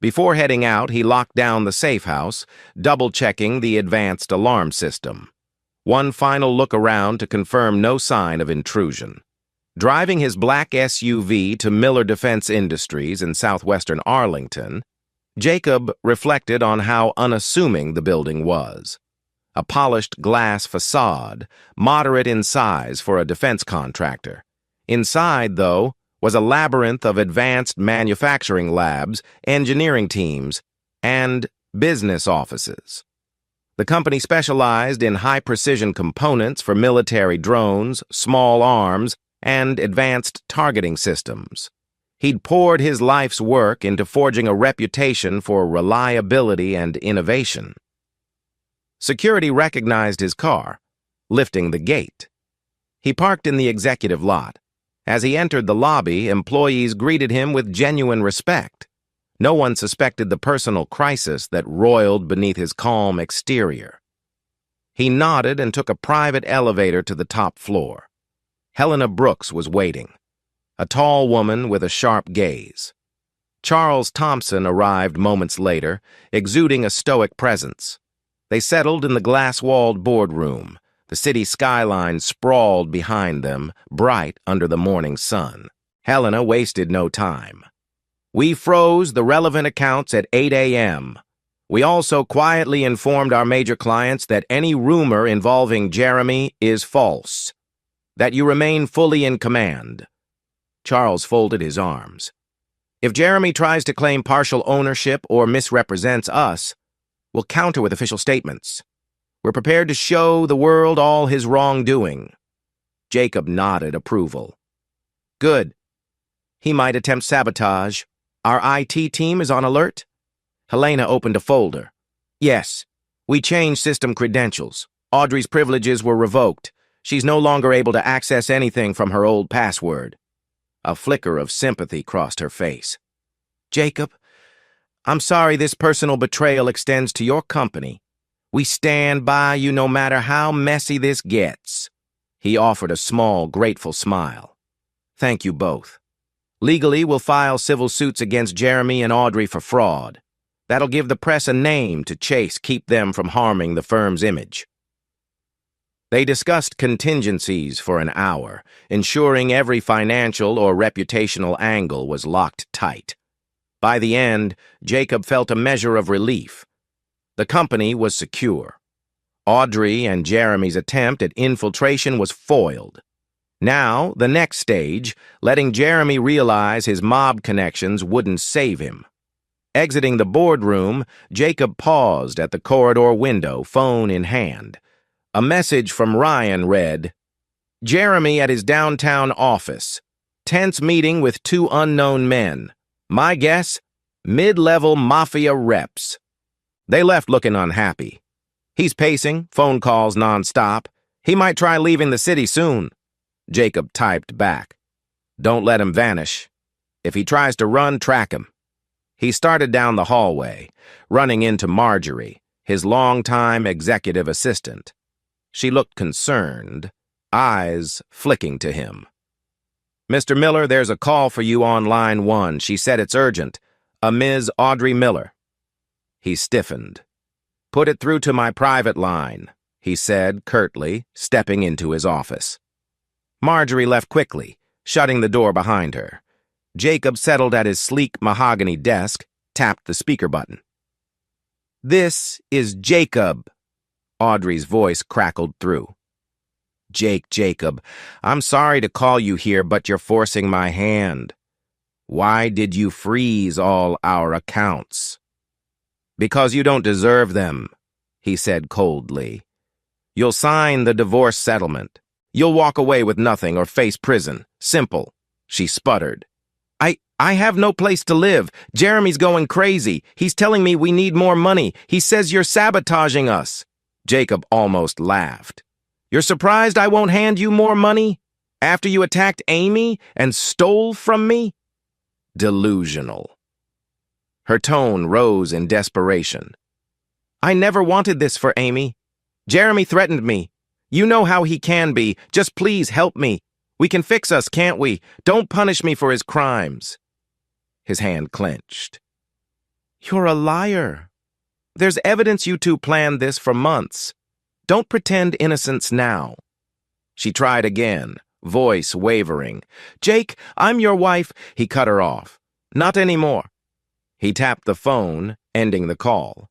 Before heading out, he locked down the safe house, double-checking the advanced alarm system. One final look around to confirm no sign of intrusion. Driving his black SUV to Miller Defense Industries in southwestern Arlington, Jacob reflected on how unassuming the building was. A polished glass facade, moderate in size for a defense contractor. Inside, though, was a labyrinth of advanced manufacturing labs, engineering teams, and business offices. The company specialized in high-precision components for military drones, small arms, and advanced targeting systems. He'd poured his life's work into forging a reputation for reliability and innovation. Security recognized his car, lifting the gate. He parked in the executive lot. As he entered the lobby, employees greeted him with genuine respect. No one suspected the personal crisis that roiled beneath his calm exterior. He nodded and took a private elevator to the top floor. Helena Brooks was waiting, a tall woman with a sharp gaze. Charles Thompson arrived moments later, exuding a stoic presence. They settled in the glass-walled boardroom. The city skyline sprawled behind them, bright under the morning sun. Helena wasted no time. We froze the relevant accounts at 8 a.m. We also quietly informed our major clients that any rumor involving Jeremy is false, that you remain fully in command. Charles folded his arms. If Jeremy tries to claim partial ownership or misrepresents us, we'll counter with official statements. We're prepared to show the world all his wrongdoing. Jacob nodded approval. Good. He might attempt sabotage. Our IT team is on alert. Helena opened a folder. Yes, we changed system credentials. Audrey's privileges were revoked. She's no longer able to access anything from her old password. A flicker of sympathy crossed her face. Jacob, I'm sorry this personal betrayal extends to your company. We stand by you no matter how messy this gets. He offered a small, grateful smile. Thank you both. Legally, we'll file civil suits against Jeremy and Audrey for fraud. That'll give the press a name to chase, keep them from harming the firm's image. They discussed contingencies for an hour, ensuring every financial or reputational angle was locked tight. By the end, Jacob felt a measure of relief. The company was secure. Audrey and Jeremy's attempt at infiltration was foiled. Now, the next stage, letting Jeremy realize his mob connections wouldn't save him. Exiting the boardroom, Jacob paused at the corridor window, phone in hand. A message from Ryan read, Jeremy at his downtown office. Tense meeting with two unknown men. My guess, mid-level mafia reps. They left looking unhappy. He's pacing, phone calls nonstop. He might try leaving the city soon. Jacob typed back. Don't let him vanish. If he tries to run, track him. He started down the hallway, running into Marjorie, his longtime executive assistant. She looked concerned, eyes flicking to him. Mr. Miller, there's a call for you on line 1. She said it's urgent. A Ms. Audrey Miller. He stiffened. Put it through to my private line, he said curtly, stepping into his office. Marjorie left quickly, shutting the door behind her. Jacob settled at his sleek mahogany desk, tapped the speaker button. This is Jacob. Audrey's voice crackled through. Jacob, I'm sorry to call you here, but you're forcing my hand. Why did you freeze all our accounts? Because you don't deserve them, he said coldly. You'll sign the divorce settlement. You'll walk away with nothing or face prison. Simple, she sputtered. I have no place to live. Jeremy's going crazy. He's telling me we need more money. He says you're sabotaging us. Jacob almost laughed. You're surprised I won't hand you more money? After you attacked Amy and stole from me? Delusional. Her tone rose in desperation. I never wanted this for Amy. Jeremy threatened me. You know how he can be. Just please help me. We can fix us, can't we? Don't punish me for his crimes. His hand clenched. You're a liar. There's evidence you two planned this for months. Don't pretend innocence now. She tried again, voice wavering. Jake, I'm your wife. He cut her off. Not anymore. He tapped the phone, ending the call.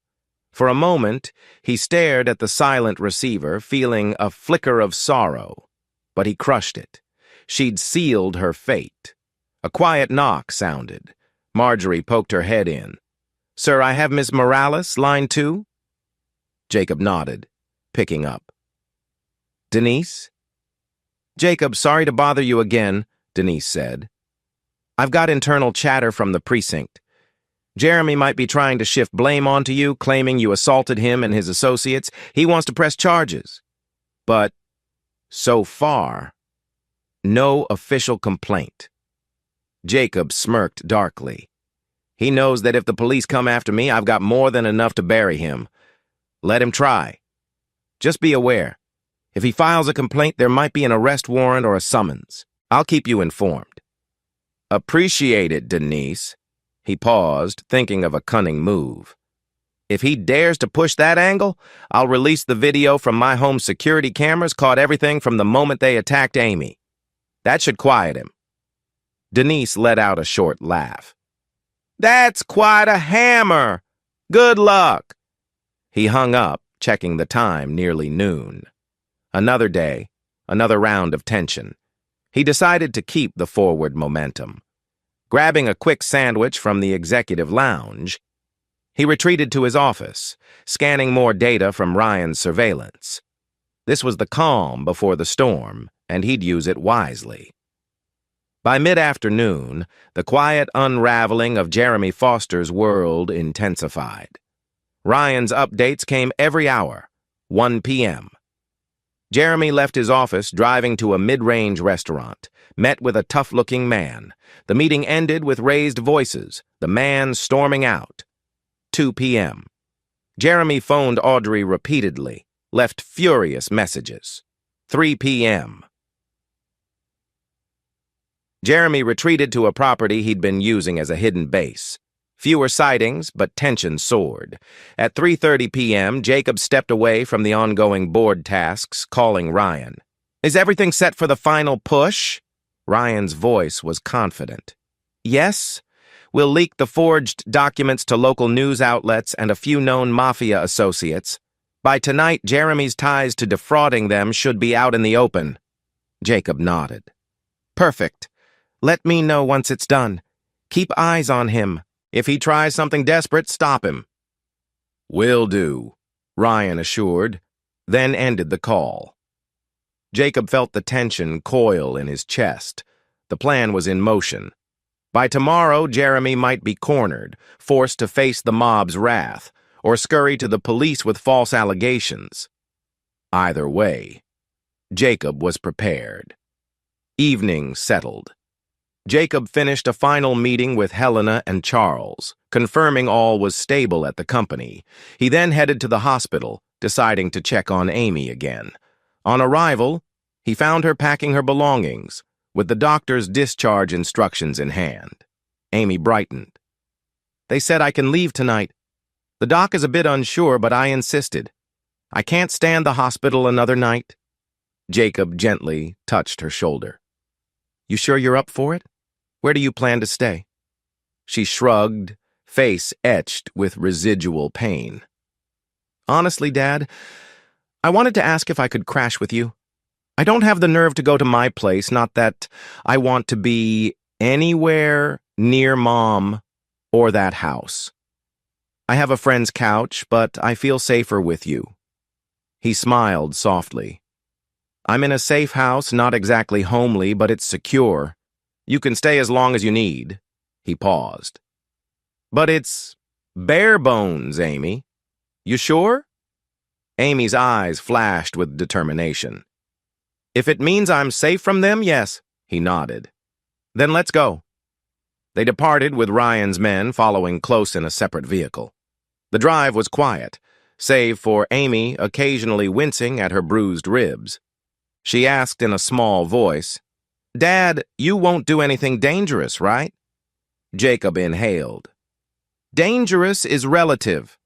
For a moment, he stared at the silent receiver, feeling a flicker of sorrow. But he crushed it. She'd sealed her fate. A quiet knock sounded. Marjorie poked her head in. Sir, I have Miss Morales, line 2? Jacob nodded, picking up. Denise? Jacob, sorry to bother you again, Denise said. I've got internal chatter from the precinct. Jeremy might be trying to shift blame onto you, claiming you assaulted him and his associates. He wants to press charges. But, so far, no official complaint. Jacob smirked darkly. He knows that if the police come after me, I've got more than enough to bury him. Let him try. Just be aware. If he files a complaint, there might be an arrest warrant or a summons. I'll keep you informed. Appreciate it, Denise. He paused, thinking of a cunning move. If he dares to push that angle, I'll release the video from my home security cameras caught everything from the moment they attacked Amy. That should quiet him. Denise let out a short laugh. That's quite a hammer. Good luck. He hung up, checking the time, nearly noon. Another day, another round of tension. He decided to keep the forward momentum. Grabbing a quick sandwich from the executive lounge, he retreated to his office, scanning more data from Ryan's surveillance. This was the calm before the storm, and he'd use it wisely. By mid-afternoon, the quiet unraveling of Jeremy Foster's world intensified. Ryan's updates came every hour, 1 p.m. Jeremy left his office driving to a mid-range restaurant, met with a tough-looking man. The meeting ended with raised voices, the man storming out. 2 p.m. Jeremy phoned Audrey repeatedly, left furious messages. 3 p.m. Jeremy retreated to a property he'd been using as a hidden base. Fewer sightings, but tension soared. At 3:30 p.m., Jacob stepped away from the ongoing board tasks, calling Ryan. "Is everything set for the final push?" Ryan's voice was confident. "Yes. We'll leak the forged documents to local news outlets and a few known mafia associates. By tonight, Jeremy's ties to defrauding them should be out in the open." Jacob nodded. "Perfect. Let me know once it's done. Keep eyes on him. If he tries something desperate, stop him." "Will do," Ryan assured, then ended the call. Jacob felt the tension coil in his chest. The plan was in motion. By tomorrow, Jeremy might be cornered, forced to face the mob's wrath, or scurry to the police with false allegations. Either way, Jacob was prepared. Evening settled. Jacob finished a final meeting with Helena and Charles, confirming all was stable at the company. He then headed to the hospital, deciding to check on Amy again. On arrival, he found her packing her belongings, with the doctor's discharge instructions in hand. Amy brightened. "They said I can leave tonight. The doc is a bit unsure, but I insisted. I can't stand the hospital another night." Jacob gently touched her shoulder. "You sure you're up for it? Where do you plan to stay?" She shrugged, face etched with residual pain. "Honestly, Dad, I wanted to ask if I could crash with you. I don't have the nerve to go to my place, not that I want to be anywhere near Mom or that house. I have a friend's couch, but I feel safer with you." He smiled softly. "I'm in a safe house, not exactly homely, but it's secure. You can stay as long as you need." He paused. "But it's bare bones, Amy. You sure?" Amy's eyes flashed with determination. "If it means I'm safe from them, yes," he nodded. "Then let's go." They departed with Ryan's men following close in a separate vehicle. The drive was quiet, save for Amy occasionally wincing at her bruised ribs. She asked in a small voice, "Dad, you won't do anything dangerous, right?" Jacob inhaled. "Dangerous is relative.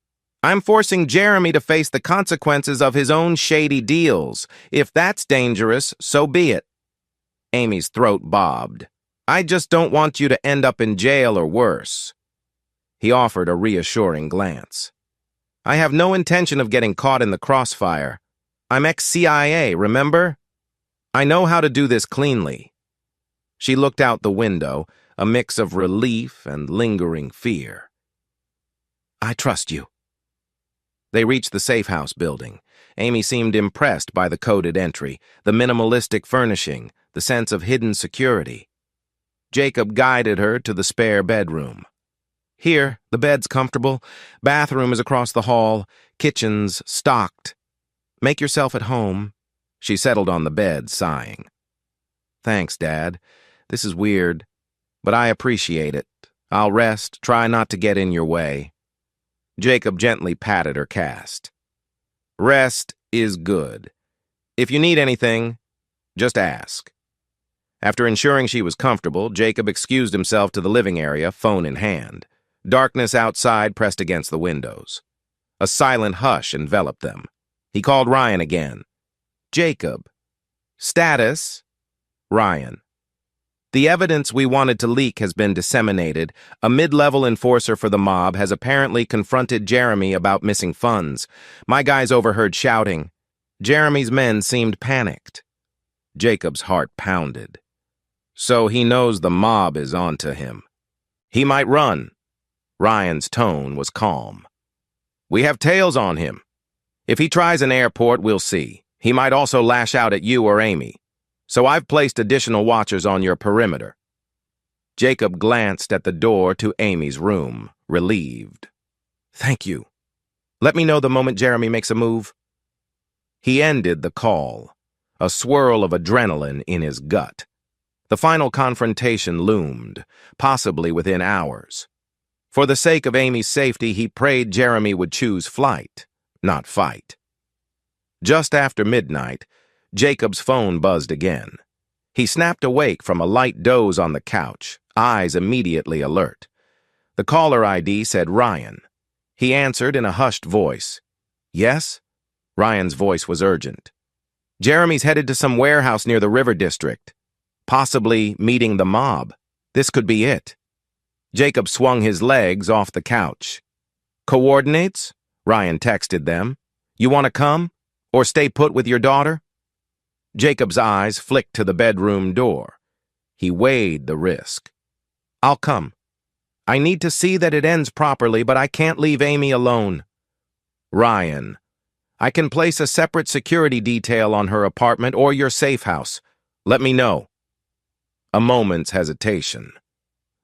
I'm forcing Jeremy to face the consequences of his own shady deals. If that's dangerous, so be it." Amy's throat bobbed. "I just don't want you to end up in jail or worse." He offered a reassuring glance. "I have no intention of getting caught in the crossfire. I'm ex-CIA, remember? I know how to do this cleanly." She looked out the window, a mix of relief and lingering fear. "I trust you." They reached the safe house building. Amy seemed impressed by the coded entry, the minimalistic furnishing, the sense of hidden security. Jacob guided her to the spare bedroom. "Here, the bed's comfortable. Bathroom is across the hall. Kitchen's stocked. Make yourself at home." She settled on the bed, sighing. "Thanks, Dad. This is weird, but I appreciate it. I'll rest, try not to get in your way." Jacob gently patted her cast. "Rest is good. If you need anything, just ask." After ensuring she was comfortable, Jacob excused himself to the living area, phone in hand. Darkness outside pressed against the windows. A silent hush enveloped them. He called Ryan again. "Jacob." "Status?" "Ryan." The evidence we wanted to leak has been disseminated. A mid-level enforcer for the mob has apparently confronted Jeremy about missing funds. My guys overheard shouting. Jeremy's men seemed panicked. Jacob's heart pounded. So he knows the mob is onto him. He might run. Ryan's tone was calm. We have tails on him. If he tries an airport, we'll see. He might also lash out at you or Amy. So I've placed additional watchers on your perimeter. Jacob glanced at the door to Amy's room, relieved. Thank you. Let me know the moment Jeremy makes a move. He ended the call, a swirl of adrenaline in his gut. The final confrontation loomed, possibly within hours. For the sake of Amy's safety, he prayed Jeremy would choose flight, not fight. Just after midnight, Jacob's phone buzzed again. He snapped awake from a light doze on the couch, eyes immediately alert. The caller ID said Ryan. He answered in a hushed voice. Yes? Ryan's voice was urgent. Jeremy's headed to some warehouse near the River District. Possibly meeting the mob. This could be it. Jacob swung his legs off the couch. Coordinates? Ryan texted them. You want to come? Or stay put with your daughter? Jacob's eyes flicked to the bedroom door. He weighed the risk. I'll come. I need to see that it ends properly, but I can't leave Amy alone. Ryan, I can place a separate security detail on her apartment or your safe house. Let me know. A moment's hesitation.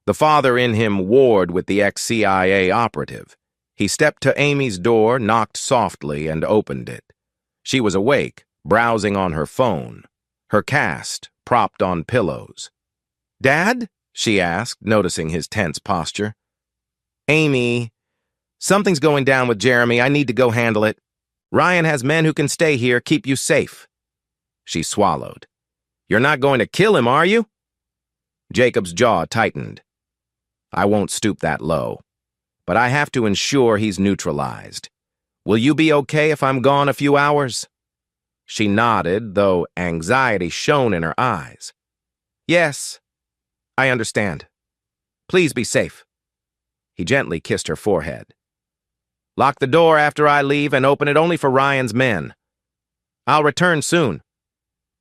The father in him warred with the ex-CIA operative. He stepped to Amy's door, knocked softly, and opened it. She was awake, browsing on her phone, her cast propped on pillows. Dad? She asked, noticing his tense posture. Amy, something's going down with Jeremy. I need to go handle it. Ryan has men who can stay here, keep you safe. She swallowed. You're not going to kill him, are you? Jacob's jaw tightened. I won't stoop that low, but I have to ensure he's neutralized. Will you be okay if I'm gone a few hours? She nodded, though anxiety shone in her eyes. Yes, I understand. Please be safe. He gently kissed her forehead. Lock the door after I leave and open it only for Ryan's men. I'll return soon.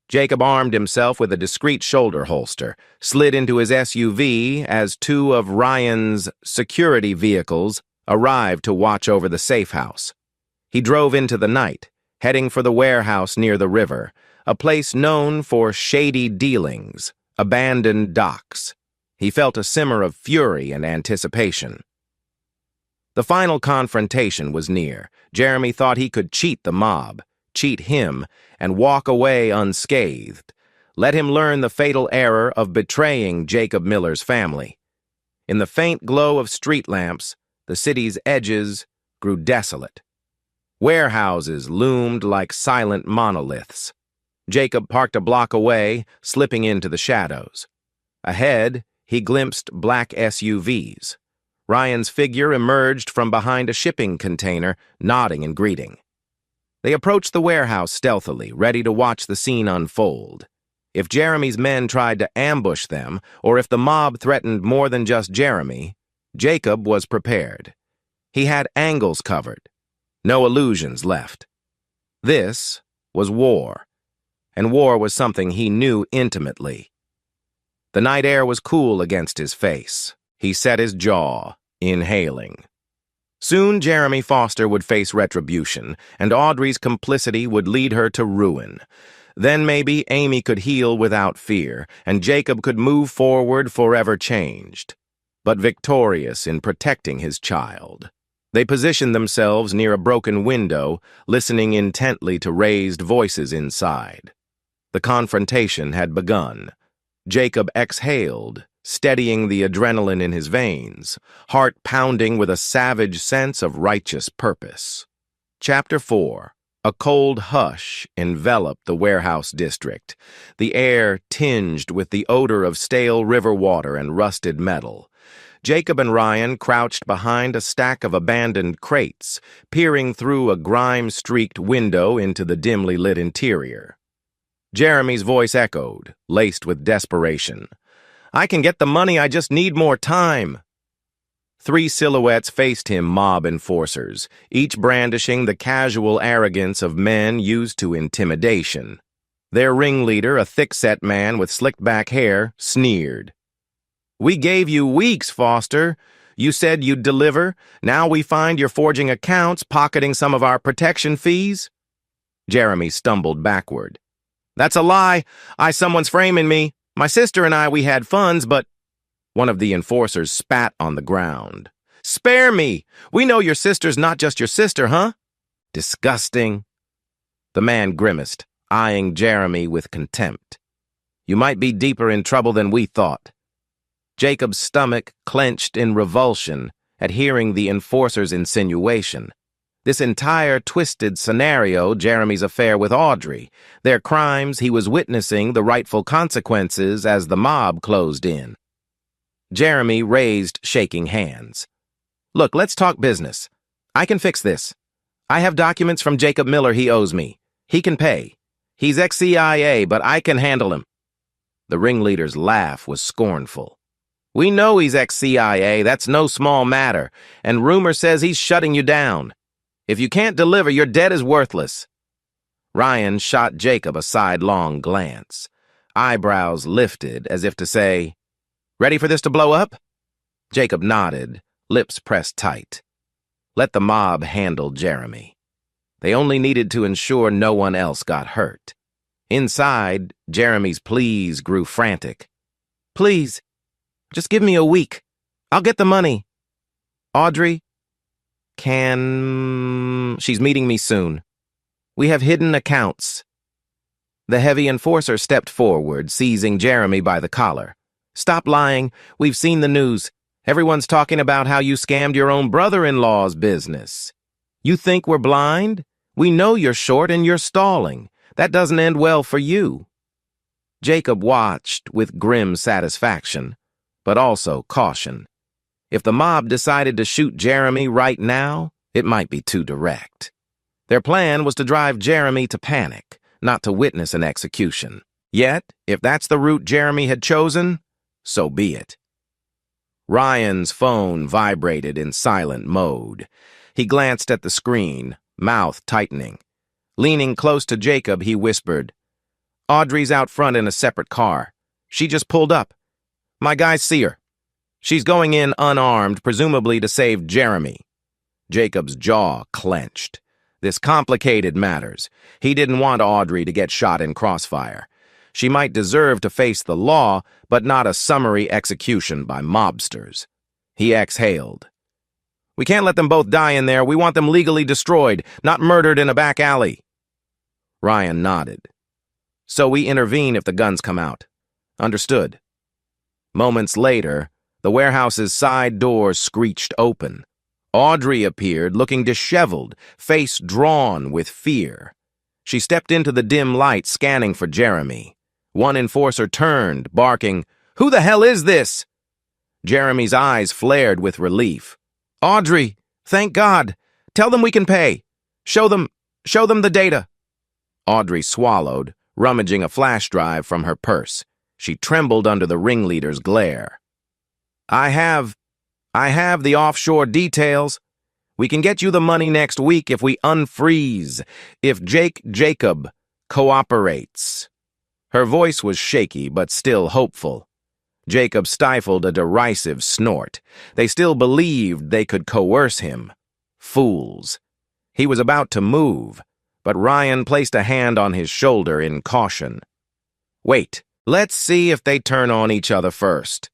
Jacob armed himself with a discreet shoulder holster, slid into his SUV as two of Ryan's security vehicles arrived to watch over the safe house. He drove into the night, heading for the warehouse near the river, a place known for shady dealings, abandoned docks. He felt a simmer of fury and anticipation. The final confrontation was near. Jeremy thought he could cheat the mob, cheat him, and walk away unscathed. Let him learn the fatal error of betraying Jacob Miller's family. In the faint glow of street lamps, the city's edges grew desolate. Warehouses loomed like silent monoliths. Jacob parked a block away, slipping into the shadows. Ahead, he glimpsed black SUVs. Ryan's figure emerged from behind a shipping container, nodding in greeting. They approached the warehouse stealthily, ready to watch the scene unfold. If Jeremy's men tried to ambush them, or if the mob threatened more than just Jeremy, Jacob was prepared. He had angles covered. No illusions left. This was war, and war was something he knew intimately. The night air was cool against his face. He set his jaw, inhaling. Soon Jeremy Foster would face retribution, and Audrey's complicity would lead her to ruin. Then maybe Amy could heal without fear, and Jacob could move forward forever changed, but victorious in protecting his child. They positioned themselves near a broken window, listening intently to raised voices inside. The confrontation had begun. Jacob exhaled, steadying the adrenaline in his veins, heart pounding with a savage sense of righteous purpose. Chapter 4. A cold hush enveloped the warehouse district, the air tinged with the odor of stale river water and rusted metal. Jacob and Ryan crouched behind a stack of abandoned crates, peering through a grime-streaked window into the dimly lit interior. Jeremy's voice echoed, laced with desperation. I can get the money, I just need more time. 3 silhouettes faced him, mob enforcers, each brandishing the casual arrogance of men used to intimidation. Their ringleader, a thick-set man with slicked-back hair, sneered. "We gave you weeks, Foster. You said you'd deliver. Now we find you're forging accounts, pocketing some of our protection fees." Jeremy stumbled backward. "That's a lie. Someone's framing me. My sister and we had funds, but—" One of the enforcers spat on the ground. "Spare me! We know your sister's not just your sister, huh?" "Disgusting." The man grimaced, eyeing Jeremy with contempt. "You might be deeper in trouble than we thought." Jacob's stomach clenched in revulsion at hearing the enforcer's insinuation. This entire twisted scenario, Jeremy's affair with Audrey, their crimes, he was witnessing the rightful consequences as the mob closed in. Jeremy raised shaking hands. "Look, let's talk business. I can fix this. I have documents from Jacob Miller he owes me. He can pay. He's ex-CIA, but I can handle him." The ringleader's laugh was scornful. "We know he's ex-CIA, that's no small matter, and rumor says he's shutting you down. If you can't deliver, your debt is worthless." Ryan shot Jacob a sidelong glance, eyebrows lifted as if to say, "Ready for this to blow up?" Jacob nodded, lips pressed tight. Let the mob handle Jeremy. They only needed to ensure no one else got hurt. Inside, Jeremy's pleas grew frantic. "Please, just give me a week. I'll get the money. Audrey she's meeting me soon. We have hidden accounts." The heavy enforcer stepped forward, seizing Jeremy by the collar. "Stop lying. We've seen the news. Everyone's talking about how you scammed your own brother-in-law's business. You think we're blind? We know you're short and you're stalling. That doesn't end well for you." Jacob watched with grim satisfaction, but also caution. If the mob decided to shoot Jeremy right now, it might be too direct. Their plan was to drive Jeremy to panic, not to witness an execution. Yet, if that's the route Jeremy had chosen, so be it. Ryan's phone vibrated in silent mode. He glanced at the screen, mouth tightening. Leaning close to Jacob, he whispered, "Audrey's out front in a separate car. She just pulled up. My guys see her. She's going in unarmed, presumably to save Jeremy." Jacob's jaw clenched. This complicated matters. He didn't want Audrey to get shot in crossfire. She might deserve to face the law, but not a summary execution by mobsters. He exhaled. "We can't let them both die in there. We want them legally destroyed, not murdered in a back alley." Ryan nodded. "So we intervene if the guns come out." "Understood." Moments later, the warehouse's side door screeched open. Audrey appeared, looking disheveled, face drawn with fear. She stepped into the dim light, scanning for Jeremy. One enforcer turned, barking, "Who the hell is this?" Jeremy's eyes flared with relief. "Audrey, thank God. Tell them we can pay. Show them the data." Audrey swallowed, rummaging a flash drive from her purse. She trembled under the ringleader's glare. I have the offshore details. We can get you the money next week if we unfreeze, if Jacob cooperates." Her voice was shaky, but still hopeful. Jacob stifled a derisive snort. They still believed they could coerce him. Fools. He was about to move, but Ryan placed a hand on his shoulder in caution. "Wait, let's see if they turn on each other first."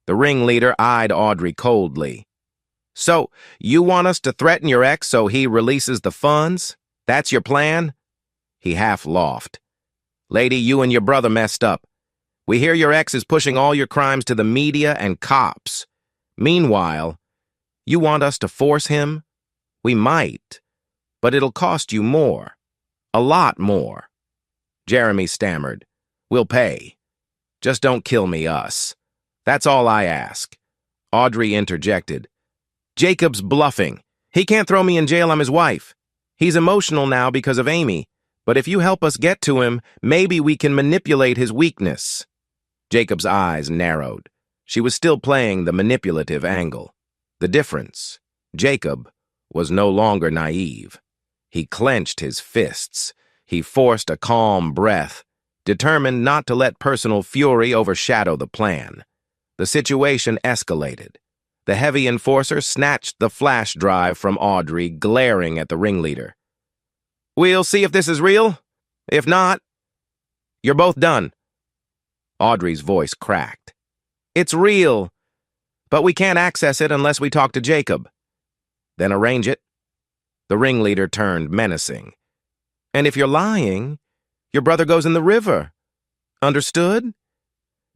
The ringleader eyed Audrey coldly. "So, you want us to threaten your ex so he releases the funds? That's your plan?" He half laughed. "Lady, you and your brother messed up. We hear your ex is pushing all your crimes to the media and cops. Meanwhile, you want us to force him? We might, but it'll cost you more. A lot more." Jeremy stammered. "We'll pay. Just don't kill me, us. That's all I ask." Audrey interjected. "Jacob's bluffing. He can't throw me in jail, I'm his wife. He's emotional now because of Amy, but if you help us get to him, maybe we can manipulate his weakness." Jacob's eyes narrowed. She was still playing the manipulative angle. The difference, Jacob was no longer naive. He clenched his fists. He forced a calm breath, determined not to let personal fury overshadow the plan. The situation escalated. The heavy enforcer snatched the flash drive from Audrey, glaring at the ringleader. "We'll see if this is real. If not, you're both done." Audrey's voice cracked. "It's real, but we can't access it unless we talk to Jacob." "Then arrange it." The ringleader turned menacing. "And if you're lying, your brother goes in the river. Understood?"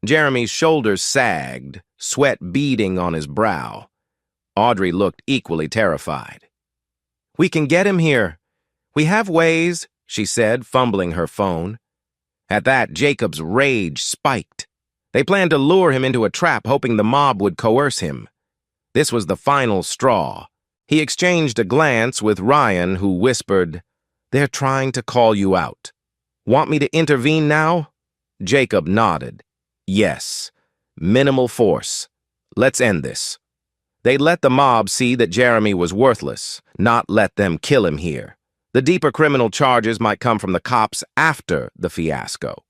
Jeremy's shoulders sagged, sweat beading on his brow. Audrey looked equally terrified. "We can get him here. We have ways," she said, fumbling her phone. At that, Jacob's rage spiked. They planned to lure him into a trap, hoping the mob would coerce him. This was the final straw. He exchanged a glance with Ryan, who whispered, "They're trying to call you out. Want me to intervene now?" Jacob nodded. "Yes. Minimal force. Let's end this." They'd let the mob see that Jeremy was worthless, not let them kill him here. The deeper criminal charges might come from the cops after the fiasco.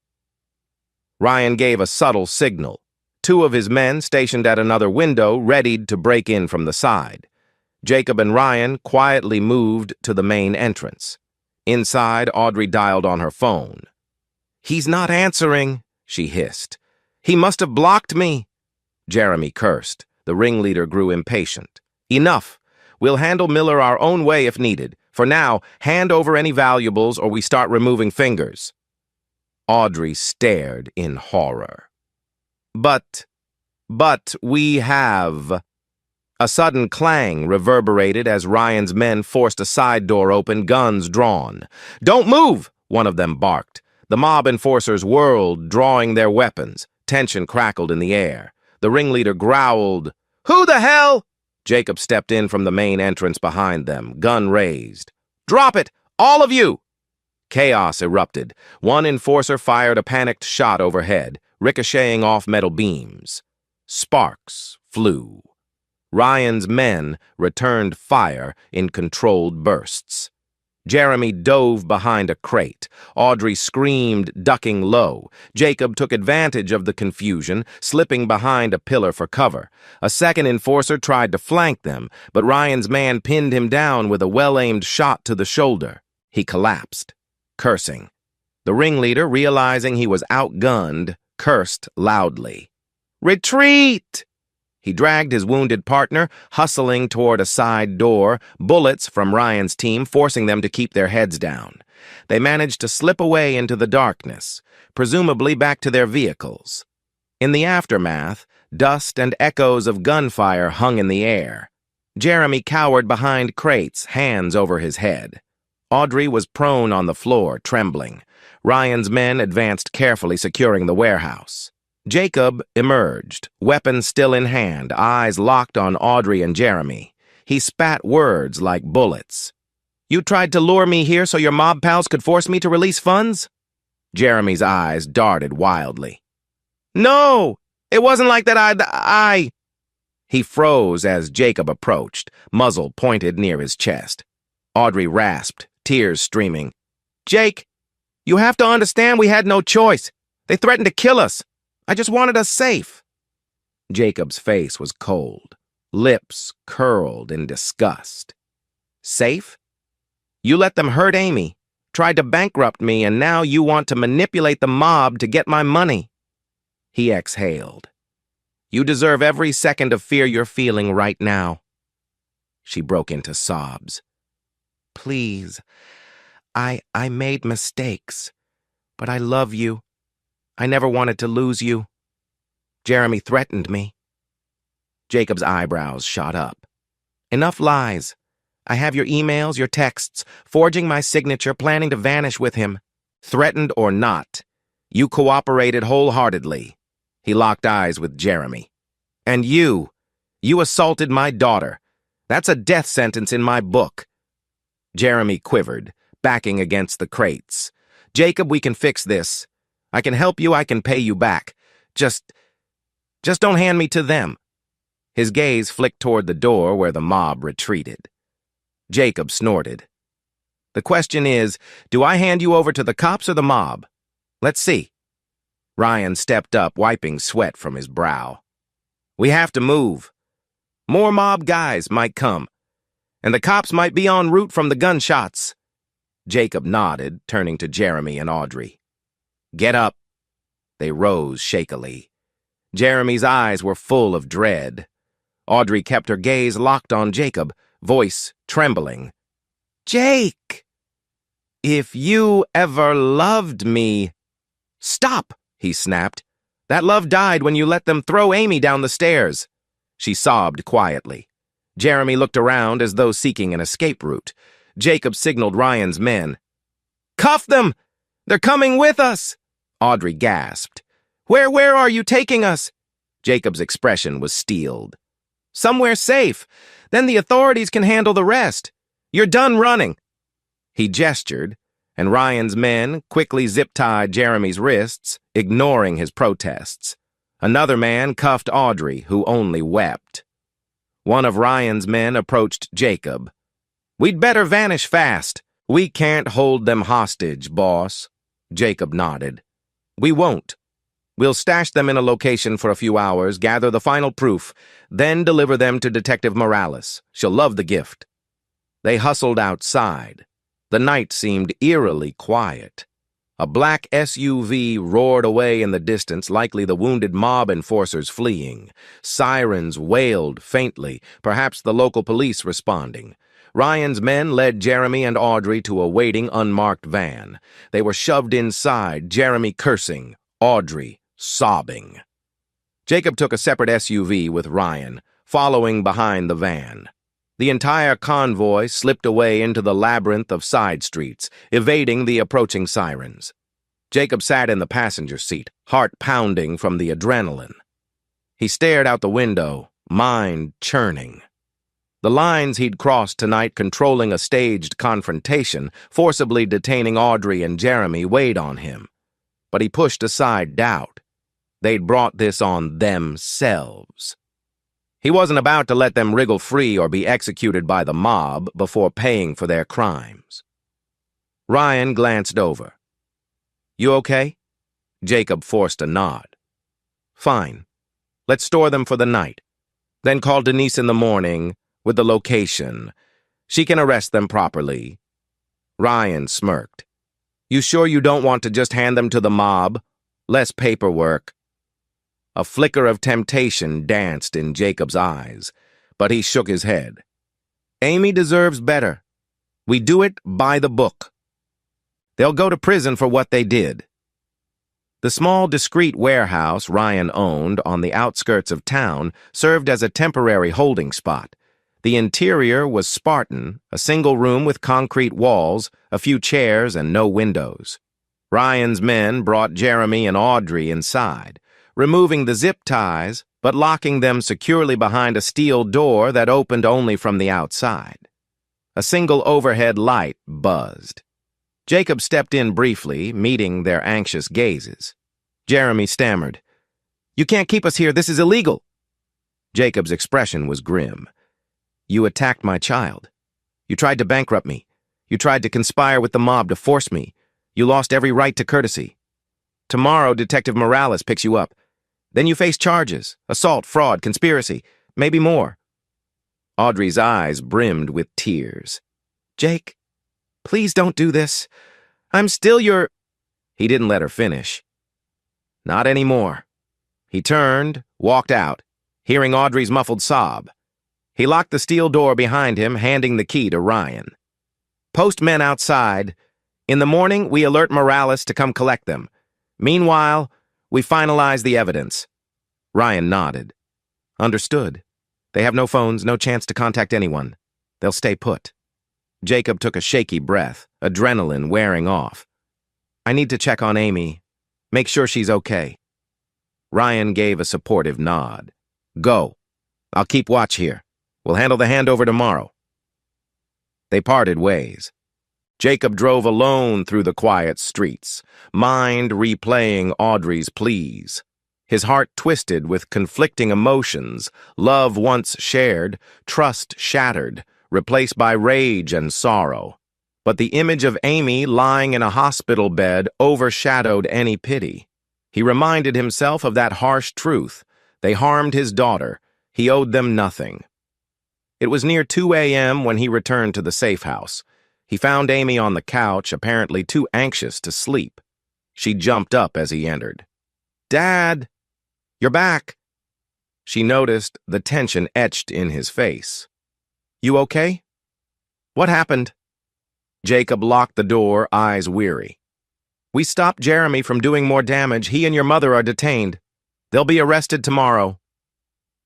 Ryan gave a subtle signal. Two of his men, stationed at another window, readied to break in from the side. Jacob and Ryan quietly moved to the main entrance. Inside, Audrey dialed on her phone. "He's not answering," she hissed. "He must have blocked me." Jeremy cursed. The ringleader grew impatient. "Enough. We'll handle Miller our own way if needed. For now, hand over any valuables or we start removing fingers." Audrey stared in horror. But we have..." A sudden clang reverberated as Ryan's men forced a side door open, guns drawn. "Don't move!" one of them barked. The mob enforcers whirled, drawing their weapons. Tension crackled in the air. The ringleader growled, "Who the hell?" Jacob stepped in from the main entrance behind them, gun raised. "Drop it! All of you!" Chaos erupted. One enforcer fired a panicked shot overhead, ricocheting off metal beams. Sparks flew. Ryan's men returned fire in controlled bursts. Jeremy dove behind a crate. Audrey screamed, ducking low. Jacob took advantage of the confusion, slipping behind a pillar for cover. A second enforcer tried to flank them, but Ryan's man pinned him down with a well-aimed shot to the shoulder. He collapsed, cursing. The ringleader, realizing he was outgunned, cursed loudly. "Retreat!" He dragged his wounded partner, hustling toward a side door, bullets from Ryan's team forcing them to keep their heads down. They managed to slip away into the darkness, presumably back to their vehicles. In the aftermath, dust and echoes of gunfire hung in the air. Jeremy cowered behind crates, hands over his head. Audrey was prone on the floor, trembling. Ryan's men advanced carefully, securing the warehouse. Jacob emerged, weapon still in hand, eyes locked on Audrey and Jeremy. He spat words like bullets. "You tried to lure me here so your mob pals could force me to release funds?" Jeremy's eyes darted wildly. "No! It wasn't like that. I... He froze as Jacob approached, muzzle pointed near his chest. Audrey rasped, tears streaming. "Jake, you have to understand we had no choice. They threatened to kill us. I just wanted us safe." Jacob's face was cold, lips curled in disgust. "Safe? You let them hurt Amy, tried to bankrupt me, and now you want to manipulate the mob to get my money." He exhaled. "You deserve every second of fear you're feeling right now." She broke into sobs. "Please, I made mistakes, but I love you. I never wanted to lose you. Jeremy threatened me." Jacob's eyebrows shot up. "Enough lies. I have your emails, your texts, forging my signature, planning to vanish with him. Threatened or not, you cooperated wholeheartedly." He locked eyes with Jeremy. "And you assaulted my daughter. That's a death sentence in my book." Jeremy quivered, backing against the crates. "Jacob, we can fix this. I can help you, I can pay you back. Just don't hand me to them." His gaze flicked toward the door where the mob retreated. Jacob snorted. "The question is, do I hand you over to the cops or the mob? Let's see." Ryan stepped up, wiping sweat from his brow. "We have to move. More mob guys might come, and the cops might be en route from the gunshots." Jacob nodded, turning to Jeremy and Audrey. "Get up." They rose shakily. Jeremy's eyes were full of dread. Audrey kept her gaze locked on Jacob, voice trembling. "Jake! If you ever loved me—" "Stop!" he snapped. "That love died when you let them throw Amy down the stairs." She sobbed quietly. Jeremy looked around as though seeking an escape route. Jacob signaled Ryan's men. "Cuff them! They're coming with us!" Audrey gasped. Where are you taking us?" Jacob's expression was steeled. "Somewhere safe. Then the authorities can handle the rest. You're done running." He gestured, and Ryan's men quickly zip-tied Jeremy's wrists, ignoring his protests. Another man cuffed Audrey, who only wept. One of Ryan's men approached Jacob. "We'd better vanish fast." "We can't hold them hostage, boss." Jacob nodded. "We won't. We'll stash them in a location for a few hours, gather the final proof, then deliver them to Detective Morales. She'll love the gift." They hustled outside. The night seemed eerily quiet. A black SUV roared away in the distance, likely the wounded mob enforcers fleeing. Sirens wailed faintly, perhaps the local police responding. Ryan's men led Jeremy and Audrey to a waiting, unmarked van. They were shoved inside, Jeremy cursing, Audrey sobbing. Jacob took a separate SUV with Ryan, following behind the van. The entire convoy slipped away into the labyrinth of side streets, evading the approaching sirens. Jacob sat in the passenger seat, heart pounding from the adrenaline. He stared out the window, mind churning. The lines he'd crossed tonight, controlling a staged confrontation, forcibly detaining Audrey and Jeremy, weighed on him. But he pushed aside doubt. They'd brought this on themselves. He wasn't about to let them wriggle free or be executed by the mob before paying for their crimes. Ryan glanced over. "You okay?" Jacob forced a nod. "Fine. Let's store them for the night. Then call Denise in the morning with the location. She can arrest them properly." Ryan smirked. "You sure you don't want to just hand them to the mob? Less paperwork." A flicker of temptation danced in Jacob's eyes, but he shook his head. "Amy deserves better. We do it by the book. They'll go to prison for what they did." The small, discreet warehouse Ryan owned on the outskirts of town served as a temporary holding spot. The interior was Spartan, a single room with concrete walls, a few chairs, and no windows. Ryan's men brought Jeremy and Audrey inside, removing the zip ties, but locking them securely behind a steel door that opened only from the outside. A single overhead light buzzed. Jacob stepped in briefly, meeting their anxious gazes. Jeremy stammered, "You can't keep us here. This is illegal." Jacob's expression was grim. "You attacked my child. You tried to bankrupt me. You tried to conspire with the mob to force me. You lost every right to courtesy. Tomorrow, Detective Morales picks you up. Then you face charges, assault, fraud, conspiracy, maybe more." Audrey's eyes brimmed with tears. "Jake, please don't do this. I'm still your—" He didn't let her finish. "Not anymore." He turned, walked out, hearing Audrey's muffled sob. He locked the steel door behind him, handing the key to Ryan. "Post men outside. In the morning, we alert Morales to come collect them. Meanwhile, we finalize the evidence." Ryan nodded. "Understood. They have no phones, no chance to contact anyone. They'll stay put." Jacob took a shaky breath, adrenaline wearing off. "I need to check on Amy. Make sure she's okay." Ryan gave a supportive nod. "Go. I'll keep watch here. We'll handle the handover tomorrow." They parted ways. Jacob drove alone through the quiet streets, mind replaying Audrey's pleas. His heart twisted with conflicting emotions, love once shared, trust shattered, replaced by rage and sorrow. But the image of Amy lying in a hospital bed overshadowed any pity. He reminded himself of that harsh truth. They harmed his daughter. He owed them nothing. It was near 2 a.m. when he returned to the safe house. He found Amy on the couch, apparently too anxious to sleep. She jumped up as he entered. "Dad, you're back." She noticed the tension etched in his face. "You okay? What happened?" Jacob locked the door, eyes weary. "We stopped Jeremy from doing more damage. He and your mother are detained. They'll be arrested tomorrow."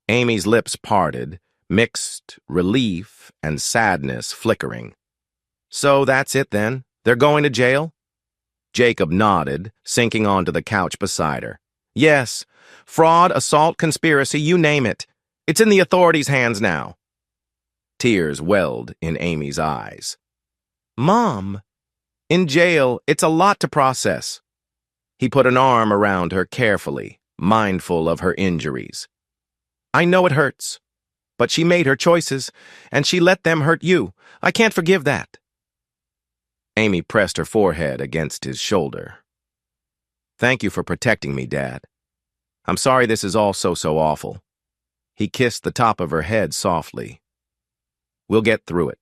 Amy's lips parted, mixed relief and sadness flickering. "So that's it then? They're going to jail?" Jacob nodded, sinking onto the couch beside her. "Yes. Fraud, assault, conspiracy, you name it. It's in the authorities' hands now." Tears welled in Amy's eyes. "Mom, in jail, it's a lot to process." He put an arm around her carefully, mindful of her injuries. "I know it hurts, but she made her choices, and she let them hurt you. I can't forgive that." Amy pressed her forehead against his shoulder. "Thank you for protecting me, Dad. I'm sorry this is all so awful." He kissed the top of her head softly. "We'll get through it.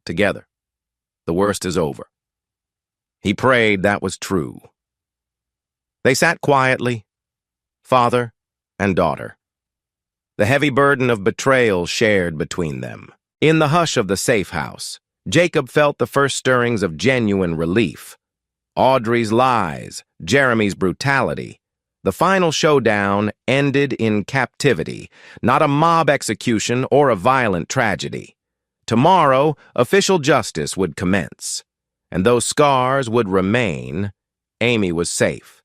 Together. The worst is over." He prayed that was true. They sat quietly, father and daughter. The heavy burden of betrayal shared between them. In the hush of the safe house, Jacob felt the first stirrings of genuine relief. Audrey's lies, Jeremy's brutality. The final showdown ended in captivity, not a mob execution or a violent tragedy. Tomorrow, official justice would commence. And though scars would remain, Amy was safe,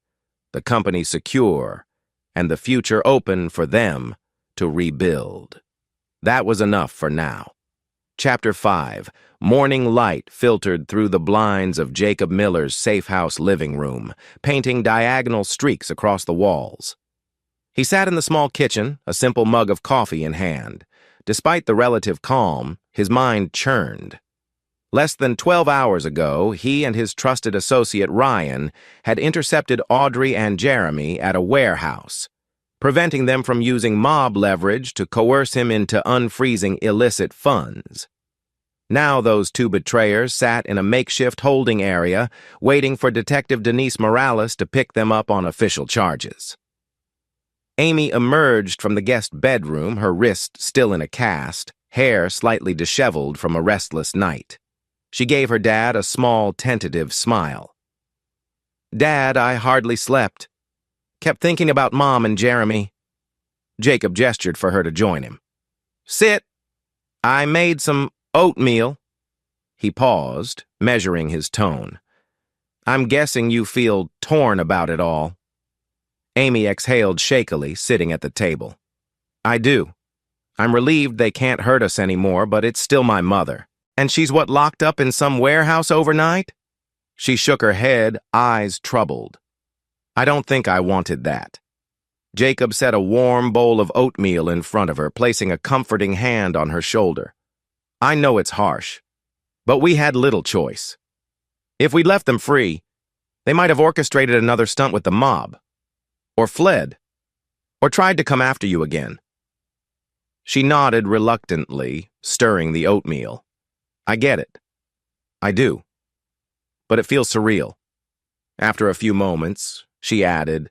the company secure, and the future open for them to rebuild. That was enough for now. Chapter 5. Morning light filtered through the blinds of Jacob Miller's safe house living room, painting diagonal streaks across the walls. He sat in the small kitchen, a simple mug of coffee in hand. Despite the relative calm, his mind churned. Less than 12 hours ago, he and his trusted associate Ryan had intercepted Audrey and Jeremy at a warehouse, preventing them from using mob leverage to coerce him into unfreezing illicit funds. Now those two betrayers sat in a makeshift holding area, waiting for Detective Denise Morales to pick them up on official charges. Amy emerged from the guest bedroom, her wrist still in a cast, hair slightly disheveled from a restless night. She gave her dad a small, tentative smile. "Dad, I hardly slept. Kept thinking about Mom and Jeremy." Jacob gestured for her to join him. "Sit. I made some oatmeal." He paused, measuring his tone. "I'm guessing you feel torn about it all." Amy exhaled shakily, sitting at the table. "I do. I'm relieved they can't hurt us anymore, but it's still my mother. And she's what, locked up in some warehouse overnight?" She shook her head, eyes troubled. "I don't think I wanted that." Jacob set a warm bowl of oatmeal in front of her, placing a comforting hand on her shoulder. "I know it's harsh, but we had little choice. If we'd left them free, they might have orchestrated another stunt with the mob, or fled, or tried to come after you again." She nodded reluctantly, stirring the oatmeal. "I get it. I do. But it feels surreal." After a few moments, she added,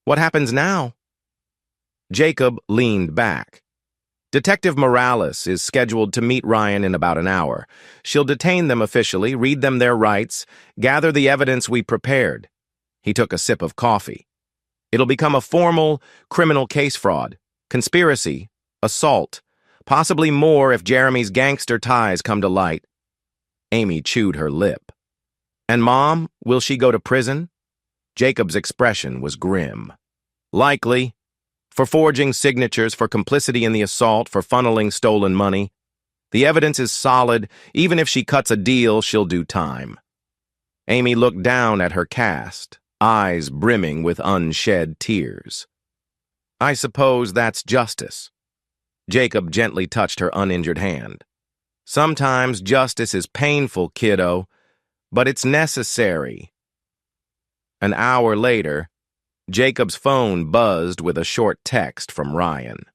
"What happens now?" Jacob leaned back. "Detective Morales is scheduled to meet Ryan in about an hour. She'll detain them officially, read them their rights, gather the evidence we prepared." He took a sip of coffee. "It'll become a formal criminal case: fraud, conspiracy, assault, possibly more if Jeremy's gangster ties come to light." Amy chewed her lip. "And Mom, will she go to prison?" Jacob's expression was grim. "Likely. For forging signatures, for complicity in the assault, for funneling stolen money. The evidence is solid. Even if she cuts a deal, she'll do time." Amy looked down at her cast, eyes brimming with unshed tears. "I suppose that's justice." Jacob gently touched her uninjured hand. "Sometimes justice is painful, kiddo, but it's necessary." An hour later, Jacob's phone buzzed with a short text from Ryan.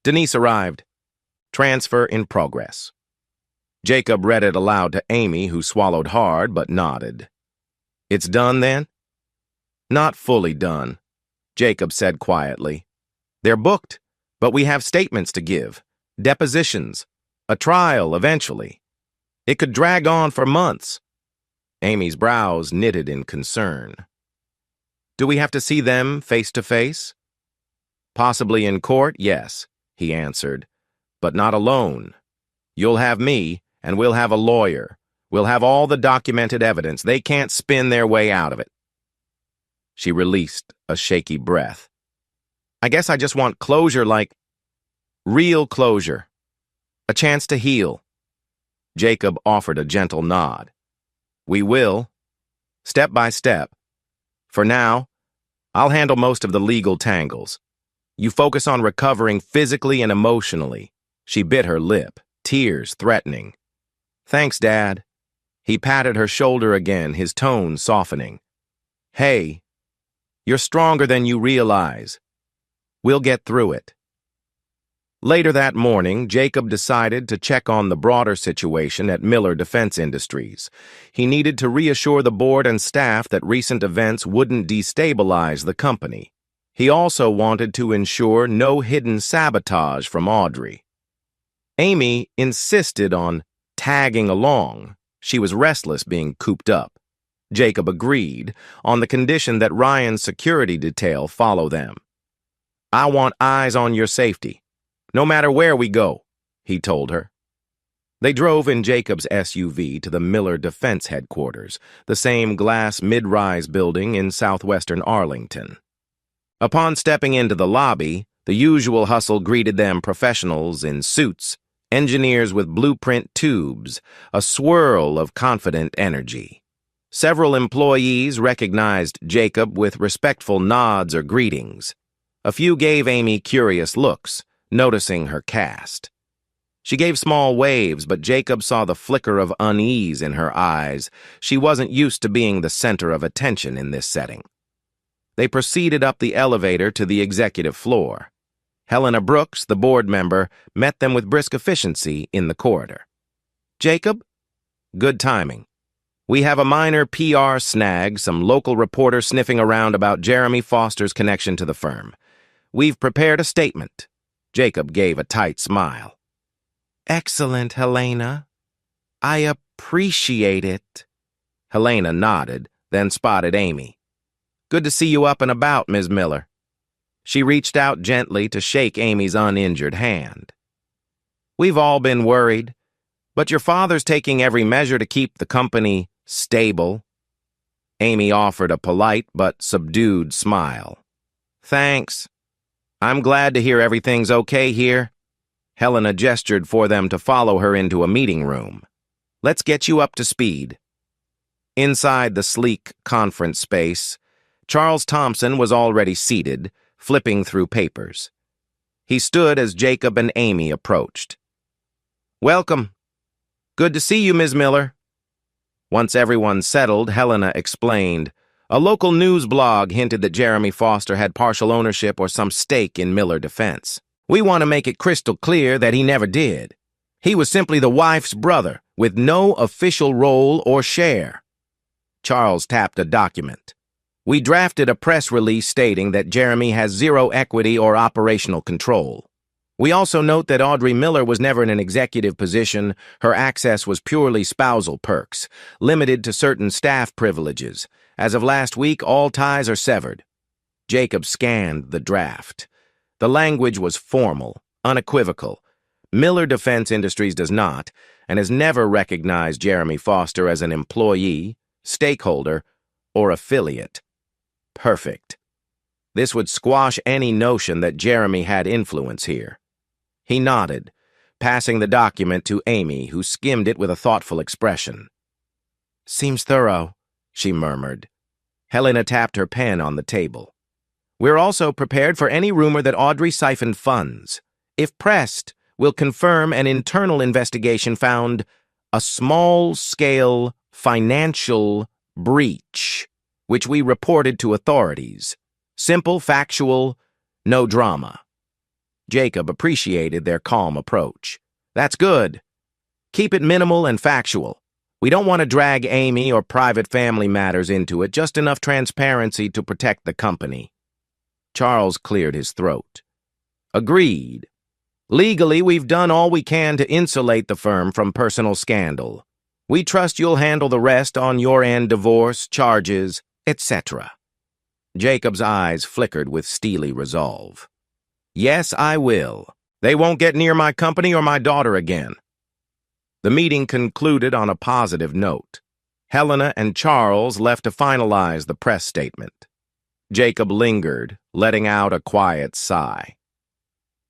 "Denise arrived. Transfer in progress." Jacob read it aloud to Amy, who swallowed hard but nodded. "It's done then?" "Not fully done," Jacob said quietly. "They're booked, but we have statements to give, depositions, a trial eventually. It could drag on for months." Amy's brows knitted in concern. "Do we have to see them face to face?" "Possibly in court, yes," he answered, "but not alone. You'll have me, and we'll have a lawyer. We'll have all the documented evidence. They can't spin their way out of it." She released a shaky breath. "I guess I just want closure, like real closure. A chance to heal." Jacob offered a gentle nod. "We will, step by step. For now, I'll handle most of the legal tangles. You focus on recovering physically and emotionally." She bit her lip, tears threatening. "Thanks, Dad." He patted her shoulder again, his tone softening. "Hey, you're stronger than you realize. We'll get through it." Later that morning, Jacob decided to check on the broader situation at Miller Defense Industries. He needed to reassure the board and staff that recent events wouldn't destabilize the company. He also wanted to ensure no hidden sabotage from Audrey. Amy insisted on tagging along. She was restless being cooped up. Jacob agreed, on the condition that Ryan's security detail follow them. "I want eyes on your safety, no matter where we go," he told her. They drove in Jacob's SUV to the Miller Defense Headquarters, the same glass mid-rise building in southwestern Arlington. Upon stepping into the lobby, the usual hustle greeted them: professionals in suits, engineers with blueprint tubes, a swirl of confident energy. Several employees recognized Jacob with respectful nods or greetings. A few gave Amy curious looks, noticing her cast. She gave small waves, but Jacob saw the flicker of unease in her eyes. She wasn't used to being the center of attention in this setting. They proceeded up the elevator to the executive floor. Helena Brooks, the board member, met them with brisk efficiency in the corridor. "Jacob? Good timing. We have a minor PR snag, some local reporter sniffing around about Jeremy Foster's connection to the firm. We've prepared a statement." Jacob gave a tight smile. "Excellent, Helena. I appreciate it." Helena nodded, then spotted Amy. "Good to see you up and about, Ms. Miller." She reached out gently to shake Amy's uninjured hand. "We've all been worried, but your father's taking every measure to keep the company stable." Amy offered a polite but subdued smile. "Thanks. I'm glad to hear everything's okay here." Helena gestured for them to follow her into a meeting room. "Let's get you up to speed." Inside the sleek conference space, Charles Thompson was already seated, flipping through papers. He stood as Jacob and Amy approached. "Welcome. Good to see you, Ms. Miller." Once everyone settled, Helena explained. "A local news blog hinted that Jeremy Foster had partial ownership or some stake in Miller Defense. We want to make it crystal clear that he never did. He was simply the wife's brother, with no official role or share." Charles tapped a document. "We drafted a press release stating that Jeremy has zero equity or operational control. We also note that Audrey Miller was never in an executive position. Her access was purely spousal perks, limited to certain staff privileges. As of last week, all ties are severed." Jacob scanned the draft. The language was formal, unequivocal. Miller Defense Industries does not, and has never recognized Jeremy Foster as an employee, stakeholder, or affiliate. Perfect. This would squash any notion that Jeremy had influence here. He nodded, passing the document to Amy, who skimmed it with a thoughtful expression. "Seems thorough," she murmured. Helena tapped her pen on the table. We're also prepared for any rumor that Audrey siphoned funds. If pressed, we'll confirm an internal investigation found a small-scale financial breach, which we reported to authorities. Simple, factual, no drama. Jacob appreciated their calm approach. That's good. Keep it minimal and factual. We don't want to drag Amy or private family matters into it, just enough transparency to protect the company. Charles cleared his throat. Agreed. Legally, we've done all we can to insulate the firm from personal scandal. We trust you'll handle the rest on your end, divorce, charges, etc. Jacob's eyes flickered with steely resolve. Yes, I will. They won't get near my company or my daughter again. The meeting concluded on a positive note. Helena and Charles left to finalize the press statement. Jacob lingered, letting out a quiet sigh.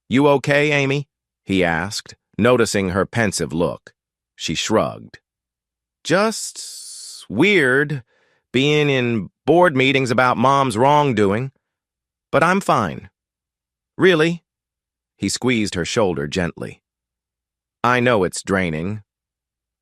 You okay, Amy? He asked, noticing her pensive look. She shrugged. Just weird, being in board meetings about Mom's wrongdoing. But I'm fine. Really? He squeezed her shoulder gently. I know it's draining.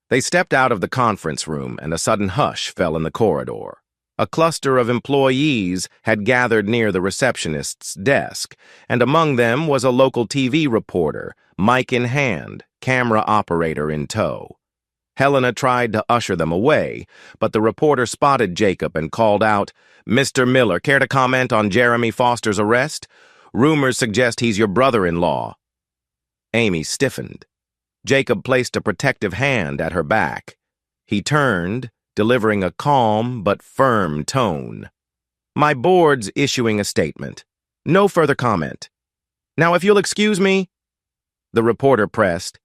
They stepped out of the conference room, and a sudden hush fell in the corridor. A cluster of employees had gathered near the receptionist's desk, and among them was a local TV reporter, mic in hand, camera operator in tow. Helena tried to usher them away, but the reporter spotted Jacob and called out, Mr. Miller, care to comment on Jeremy Foster's arrest? Rumors suggest he's your brother-in-law. Amy stiffened. Jacob placed a protective hand at her back. He turned, delivering a calm but firm tone. My board's issuing a statement. No further comment. Now, if you'll excuse me, the reporter pressed,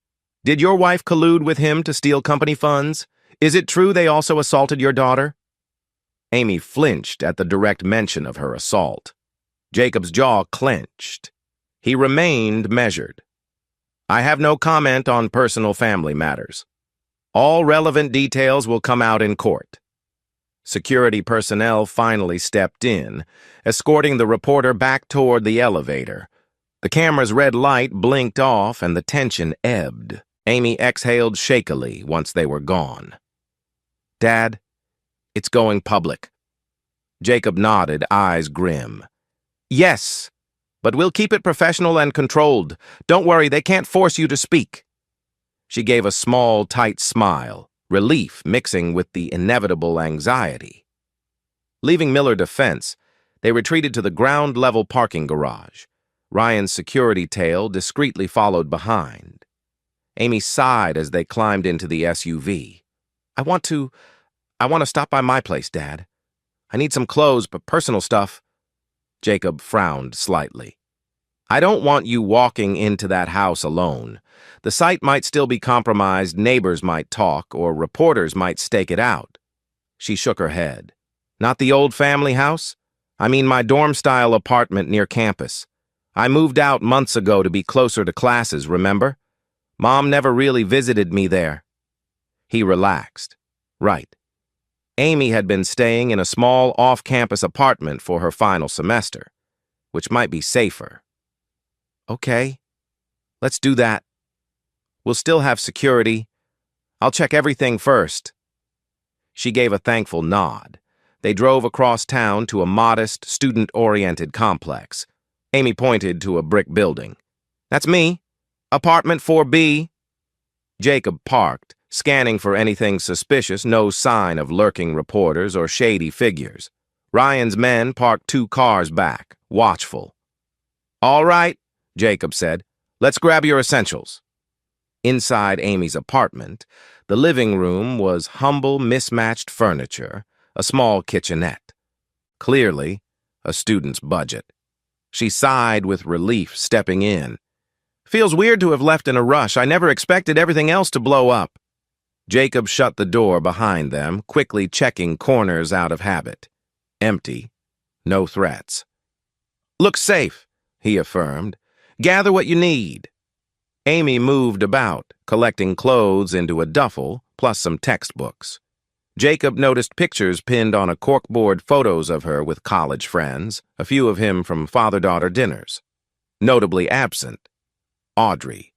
did your wife collude with him to steal company funds? Is it true they also assaulted your daughter? Amy flinched at the direct mention of her assault. Jacob's jaw clenched. He remained measured. I have no comment on personal family matters. All relevant details will come out in court. Security personnel finally stepped in, escorting the reporter back toward the elevator. The camera's red light blinked off and the tension ebbed. Amy exhaled shakily once they were gone. Dad, it's going public. Jacob nodded, eyes grim. Yes, but we'll keep it professional and controlled. Don't worry, they can't force you to speak. She gave a small, tight smile, relief mixing with the inevitable anxiety. Leaving Miller Defense, they retreated to the ground-level parking garage. Ryan's security tail discreetly followed behind. Amy sighed as they climbed into the SUV. I want to stop by my place, Dad. I need some clothes, but personal stuff. Jacob frowned slightly. I don't want you walking into that house alone. The site might still be compromised, neighbors might talk, or reporters might stake it out. She shook her head. Not the old family house? I mean my dorm-style apartment near campus. I moved out months ago to be closer to classes, remember? Mom never really visited me there. He relaxed. Right. Amy had been staying in a small off-campus apartment for her final semester, which might be safer. Okay, let's do that. We'll still have security. I'll check everything first. She gave a thankful nod. They drove across town to a modest, student-oriented complex. Amy pointed to a brick building. That's me. Apartment 4B. Jacob parked, scanning for anything suspicious, no sign of lurking reporters or shady figures. Ryan's men parked 2 cars back, watchful. All right, Jacob said. Let's grab your essentials. Inside Amy's apartment, the living room was humble, mismatched furniture, a small kitchenette. Clearly, a student's budget. She sighed with relief, stepping in. Feels weird to have left in a rush. I never expected everything else to blow up. Jacob shut the door behind them, quickly checking corners out of habit. Empty. No threats. Looks safe, he affirmed. Gather what you need. Amy moved about, collecting clothes into a duffel, plus some textbooks. Jacob noticed pictures pinned on a corkboard, photos of her with college friends, a few of him from father-daughter dinners. Notably absent, Audrey.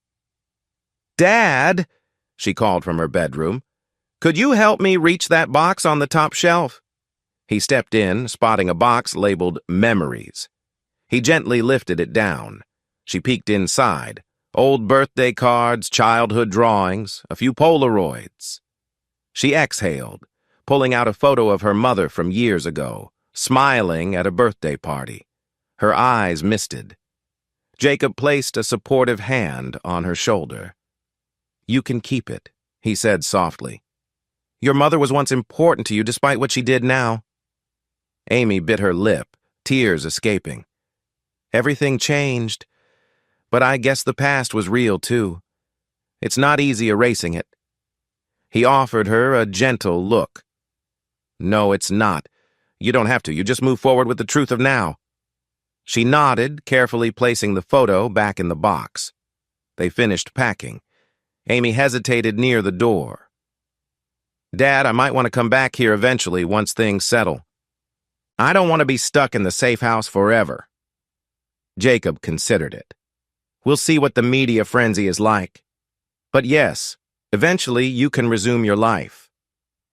"Dad," she called from her bedroom, "could you help me reach that box on the top shelf?" He stepped in, spotting a box labeled Memories. He gently lifted it down. She peeked inside. Old birthday cards, childhood drawings, a few Polaroids. She exhaled, pulling out a photo of her mother from years ago, smiling at a birthday party. Her eyes misted. Jacob placed a supportive hand on her shoulder. "You can keep it," he said softly. "Your mother was once important to you despite what she did now." Amy bit her lip, tears escaping. "Everything changed, but I guess the past was real too. It's not easy erasing it." He offered her a gentle look. "No, it's not. You don't have to. You just move forward with the truth of now." She nodded, carefully placing the photo back in the box. They finished packing. Amy hesitated near the door. "Dad, I might want to come back here eventually once things settle. I don't want to be stuck in the safe house forever." Jacob considered it. "We'll see what the media frenzy is like. But yes, eventually you can resume your life.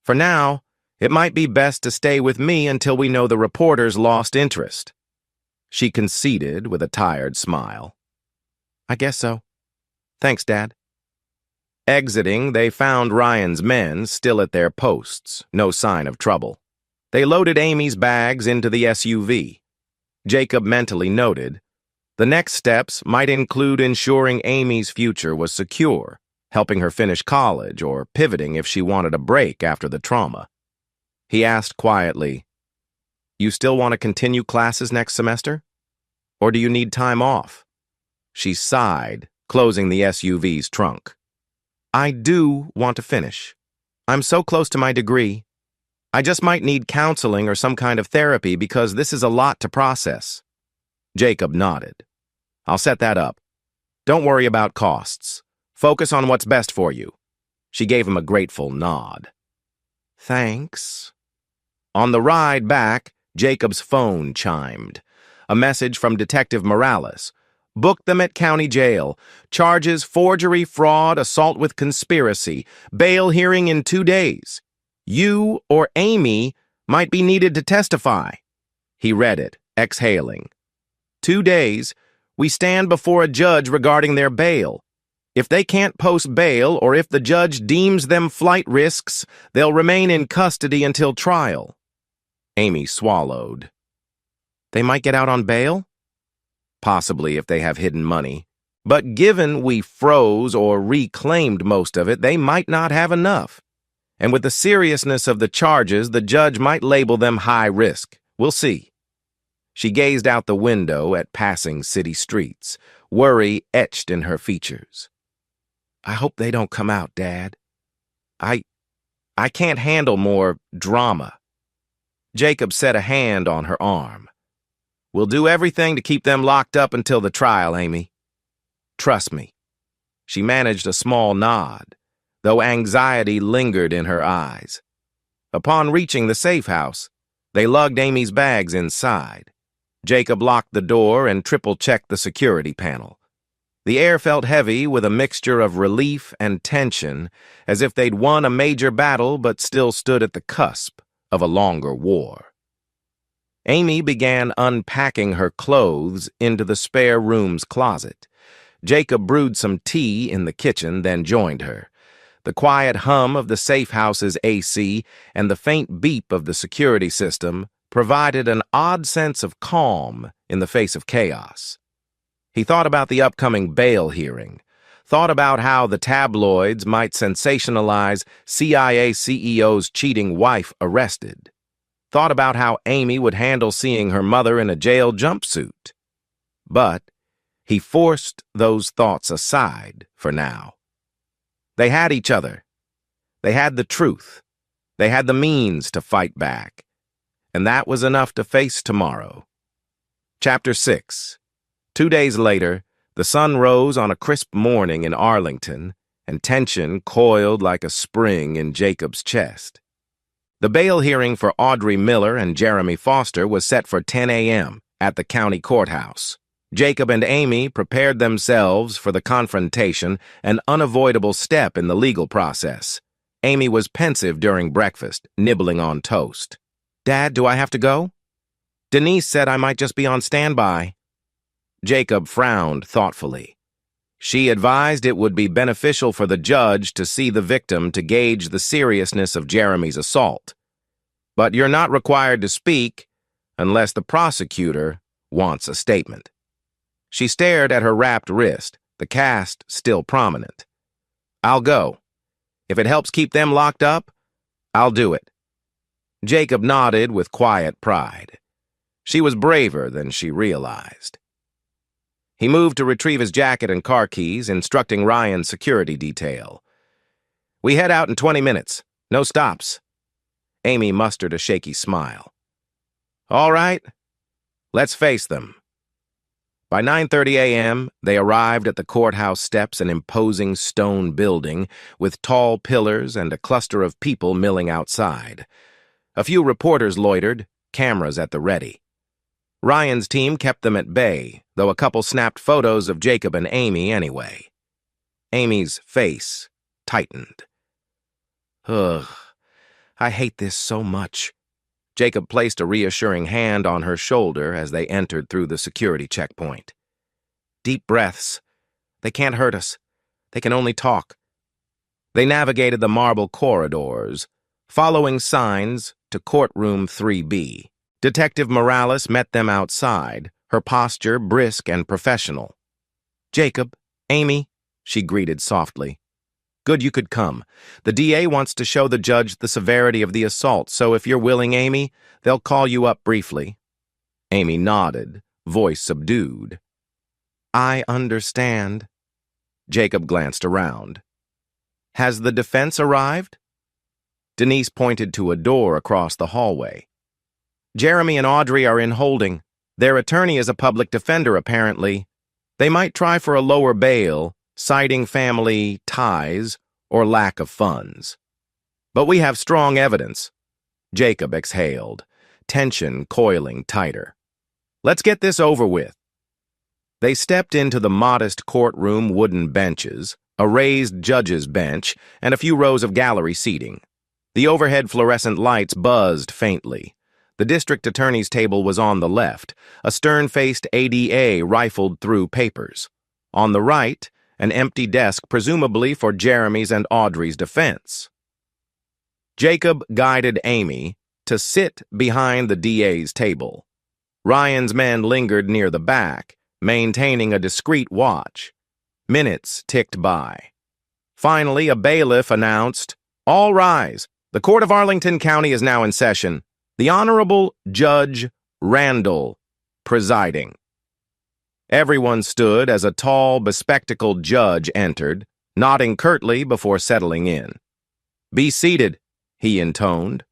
For now, it might be best to stay with me until we know the reporters lost interest." She conceded with a tired smile. "I guess so. Thanks, Dad." Exiting, they found Ryan's men still at their posts, no sign of trouble. They loaded Amy's bags into the SUV. Jacob mentally noted, the next steps might include ensuring Amy's future was secure, helping her finish college or pivoting if she wanted a break after the trauma. He asked quietly, "You still want to continue classes next semester? Or do you need time off?" She sighed, closing the SUV's trunk. "I do want to finish. I'm so close to my degree. I just might need counseling or some kind of therapy because this is a lot to process." Jacob nodded. "I'll set that up. Don't worry about costs. Focus on what's best for you." She gave him a grateful nod. "Thanks." On the ride back, Jacob's phone chimed. A message from Detective Morales. "Book them at county jail. Charges forgery, fraud, assault with conspiracy. Bail hearing in 2 days. You or Amy might be needed to testify." He read it, exhaling. 2 days, we stand before a judge regarding their bail. If they can't post bail or if the judge deems them flight risks, they'll remain in custody until trial." Amy swallowed. "They might get out on bail?" "Possibly if they have hidden money. But given we froze or reclaimed most of it, they might not have enough. And with the seriousness of the charges, the judge might label them high risk. We'll see." She gazed out the window at passing city streets, worry etched in her features. "I hope they don't come out, Dad. I can't handle more drama." Jacob set a hand on her arm. "We'll do everything to keep them locked up until the trial, Amy. Trust me." She managed a small nod, though anxiety lingered in her eyes. Upon reaching the safe house, they lugged Amy's bags inside. Jacob locked the door and triple-checked the security panel. The air felt heavy with a mixture of relief and tension, as if they'd won a major battle but still stood at the cusp of a longer war. Amy began unpacking her clothes into the spare room's closet. Jacob brewed some tea in the kitchen, then joined her. The quiet hum of the safe house's AC and the faint beep of the security system provided an odd sense of calm in the face of chaos. He thought about the upcoming bail hearing, thought about how the tabloids might sensationalize CIA CEO's cheating wife arrested, thought about how Amy would handle seeing her mother in a jail jumpsuit. But he forced those thoughts aside for now. They had each other. They had the truth. They had the means to fight back. And that was enough to face tomorrow. Chapter 6. 2 days later, the sun rose on a crisp morning in Arlington, and tension coiled like a spring in Jacob's chest. The bail hearing for Audrey Miller and Jeremy Foster was set for 10 a.m. at the county courthouse. Jacob and Amy prepared themselves for the confrontation, an unavoidable step in the legal process. Amy was pensive during breakfast, nibbling on toast. "Dad, do I have to go?" "Denise said I might just be on standby." Jacob frowned thoughtfully. She advised it would be beneficial for the judge to see the victim to gauge the seriousness of Jeremy's assault. "But you're not required to speak unless the prosecutor wants a statement." She stared at her wrapped wrist, the cast still prominent. "I'll go. If it helps keep them locked up, I'll do it." Jacob nodded with quiet pride. She was braver than she realized. He moved to retrieve his jacket and car keys, instructing Ryan's security detail. "We head out in 20 minutes. No stops." Amy mustered a shaky smile. "All right, let's face them." By 9:30 a.m., they arrived at the courthouse steps, an imposing stone building with tall pillars and a cluster of people milling outside. A few reporters loitered, cameras at the ready. Ryan's team kept them at bay, though a couple snapped photos of Jacob and Amy anyway. Amy's face tightened. "Ugh, I hate this so much." Jacob placed a reassuring hand on her shoulder as they entered through the security checkpoint. "Deep breaths. They can't hurt us. They can only talk." They navigated the marble corridors, following signs to courtroom 3B. Detective Morales met them outside, her posture brisk and professional. "Jacob, Amy," she greeted softly. "Good you could come. The DA wants to show the judge the severity of the assault, so if you're willing, Amy, they'll call you up briefly." Amy nodded, voice subdued. "I understand." Jacob glanced around. "Has the defense arrived?" Denise pointed to a door across the hallway. "Jeremy and Audrey are in holding. Their attorney is a public defender, apparently. They might try for a lower bail, citing family ties or lack of funds. But we have strong evidence." Jacob exhaled, tension coiling tighter. "Let's get this over with." They stepped into the modest courtroom wooden benches, a raised judge's bench, and a few rows of gallery seating. The overhead fluorescent lights buzzed faintly. The district attorney's table was on the left. A stern-faced ADA rifled through papers. On the right, an empty desk presumably for Jeremy's and Audrey's defense. Jacob guided Amy to sit behind the DA's table. Ryan's men lingered near the back, maintaining a discreet watch. Minutes ticked by. Finally, a bailiff announced, "All rise. The Court of Arlington County is now in session. The Honorable Judge Randall presiding." Everyone stood as a tall, bespectacled judge entered, nodding curtly before settling in. "Be seated," he intoned.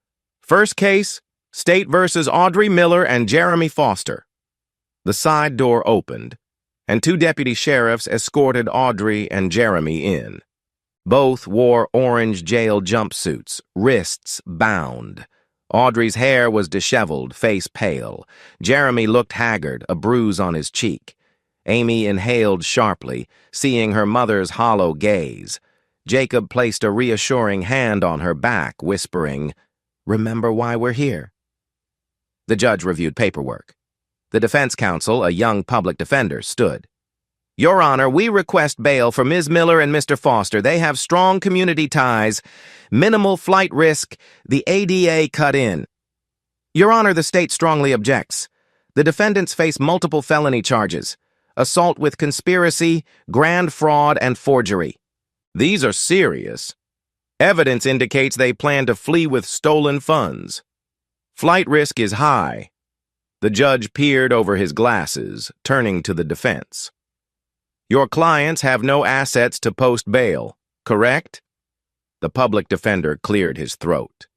"First case, State versus Audrey Miller and Jeremy Foster." The side door opened, and two deputy sheriffs escorted Audrey and Jeremy in. Both wore orange jail jumpsuits, wrists bound. Audrey's hair was disheveled, face pale. Jeremy looked haggard, a bruise on his cheek. Amy inhaled sharply, seeing her mother's hollow gaze. Jacob placed a reassuring hand on her back, whispering, "Remember why we're here." The judge reviewed paperwork. The defense counsel, a young public defender, stood. "Your Honor, we request bail for Ms. Miller and Mr. Foster. They have strong community ties, minimal flight risk. The ADA cut in." "Your Honor, the state strongly objects. The defendants face multiple felony charges: assault with conspiracy, grand fraud, and forgery." "These are serious. Evidence indicates they plan to flee with stolen funds. Flight risk is high." The judge peered over his glasses, turning to the defense. "Your clients have no assets to post bail, correct?" The public defender cleared his throat.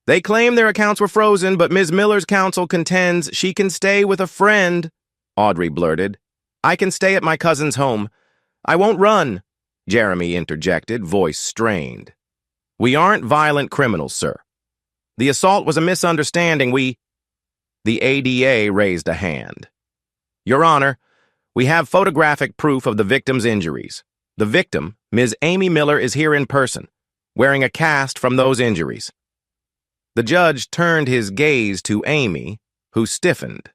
"They claim their accounts were frozen, but Ms. Miller's counsel contends she can stay with a friend," Audrey blurted. "I can stay at my cousin's home. I won't run," Jeremy interjected, voice strained. "We aren't violent criminals, sir." The assault was a misunderstanding. The ADA raised a hand. Your Honor, we have photographic proof of the victim's injuries. The victim, Ms. Amy Miller, is here in person, wearing a cast from those injuries. The judge turned his gaze to Amy, who stiffened.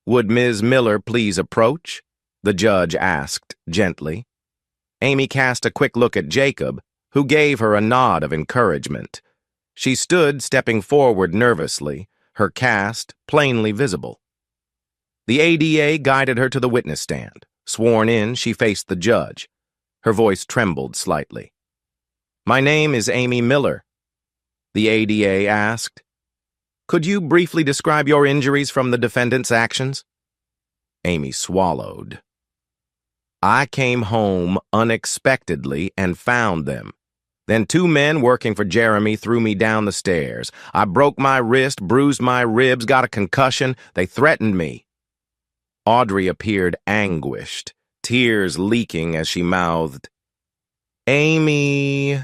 Would Ms. Miller please approach? The judge asked gently. Amy cast a quick look at Jacob, who gave her a nod of encouragement. She stood, stepping forward nervously, her cast plainly visible. The ADA guided her to the witness stand. Sworn in, she faced the judge. Her voice trembled slightly. My name is Amy Miller, the ADA asked. Could you briefly describe your injuries from the defendant's actions? Amy swallowed. I came home unexpectedly and found them. Then 2 men working for Jeremy threw me down the stairs. I broke my wrist, bruised my ribs, got a concussion. They threatened me. Audrey appeared anguished, tears leaking as she mouthed, Amy,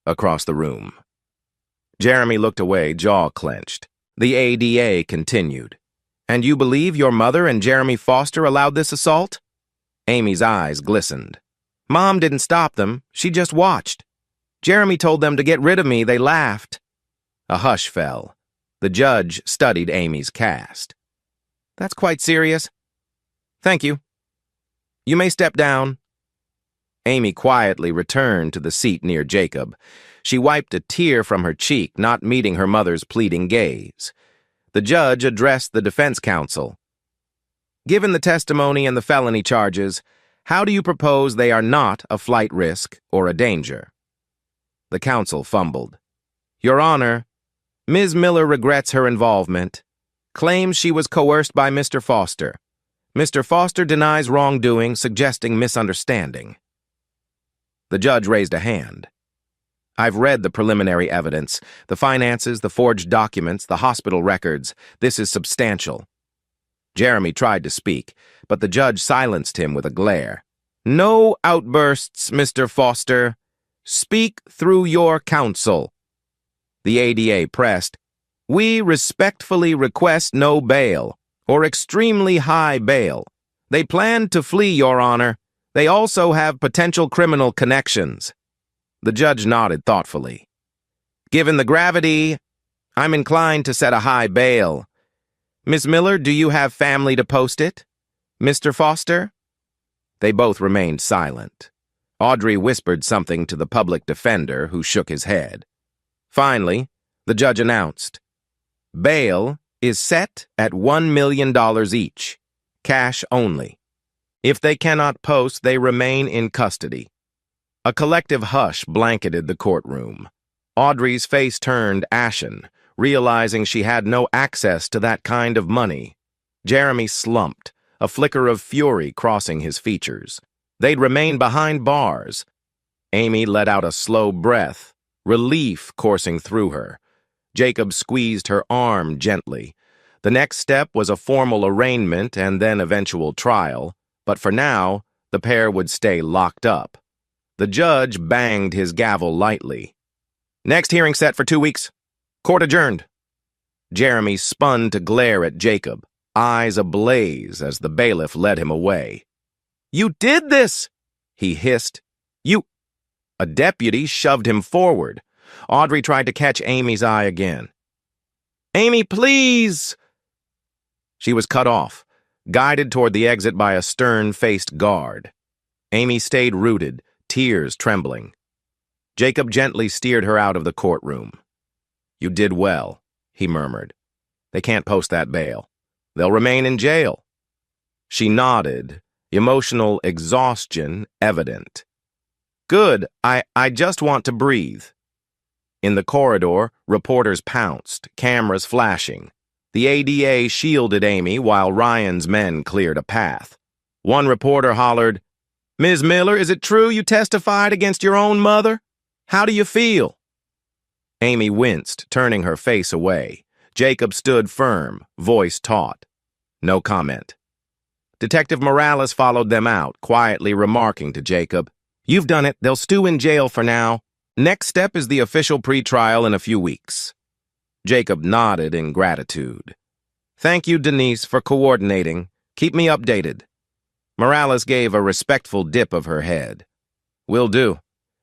across the room. Jeremy looked away, jaw clenched. The ADA continued. And you believe your mother and Jeremy Foster allowed this assault? Amy's eyes glistened. Mom didn't stop them. She just watched. Jeremy told them to get rid of me. They laughed. A hush fell. The judge studied Amy's cast. That's quite serious. Thank you. You may step down. Amy quietly returned to the seat near Jacob. She wiped a tear from her cheek, not meeting her mother's pleading gaze. The judge addressed the defense counsel. Given the testimony and the felony charges, how do you propose they are not a flight risk or a danger? The counsel fumbled. Your Honor, Ms. Miller regrets her involvement, claims she was coerced by Mr. Foster. Mr. Foster denies wrongdoing, suggesting misunderstanding. The judge raised a hand. I've read the preliminary evidence, the finances, the forged documents, the hospital records. This is substantial. Jeremy tried to speak, but the judge silenced him with a glare. No outbursts, Mr. Foster. Speak through your counsel. The ADA pressed. We respectfully request no bail, or extremely high bail. They plan to flee, Your Honor. They also have potential criminal connections. The judge nodded thoughtfully. Given the gravity, I'm inclined to set a high bail. Miss Miller, do you have family to post it? Mr. Foster? They both remained silent. Audrey whispered something to the public defender, who shook his head. Finally, the judge announced, bail is set at $1 million each, cash only. If they cannot post, they remain in custody. A collective hush blanketed the courtroom. Audrey's face turned ashen, realizing she had no access to that kind of money. Jeremy slumped, a flicker of fury crossing his features. They'd remain behind bars. Amy let out a slow breath, relief coursing through her. Jacob squeezed her arm gently. The next step was a formal arraignment and then eventual trial, but for now, the pair would stay locked up. The judge banged his gavel lightly. Next hearing set for 2 weeks. Court adjourned. Jeremy spun to glare at Jacob, eyes ablaze as the bailiff led him away. You did this! He hissed. You... A deputy shoved him forward. Audrey tried to catch Amy's eye again. Amy, please! She was cut off, guided toward the exit by a stern-faced guard. Amy stayed rooted, tears trembling. Jacob gently steered her out of the courtroom. You did well, he murmured. They can't post that bail. They'll remain in jail. She nodded, emotional exhaustion evident. Good, I just want to breathe. In the corridor, reporters pounced, cameras flashing. The ADA shielded Amy while Ryan's men cleared a path. One reporter hollered, Ms. Miller, is it true you testified against your own mother? How do you feel? Amy winced, turning her face away. Jacob stood firm, voice taut. No comment. Detective Morales followed them out, quietly remarking to Jacob, You've done it. They'll stew in jail for now. Next step is the official pre-trial in a few weeks. Jacob nodded in gratitude. Thank you, Denise, for coordinating. Keep me updated. Morales gave a respectful dip of her head. Will do.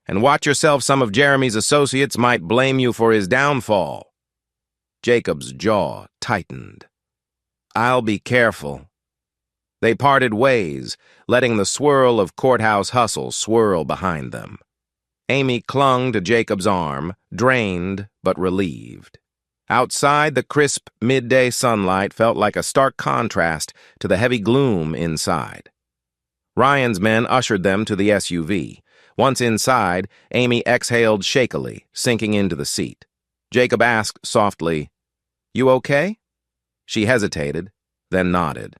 And watch yourself, some of Jeremy's associates might blame you for his downfall. Jacob's jaw tightened. I'll be careful. They parted ways, letting the swirl of courthouse hustle swirl behind them. Amy clung to Jacob's arm, drained but relieved. Outside, the crisp midday sunlight felt like a stark contrast to the heavy gloom inside. Ryan's men ushered them to the SUV. Once inside, Amy exhaled shakily, sinking into the seat. Jacob asked softly, "You okay?" She hesitated, then nodded.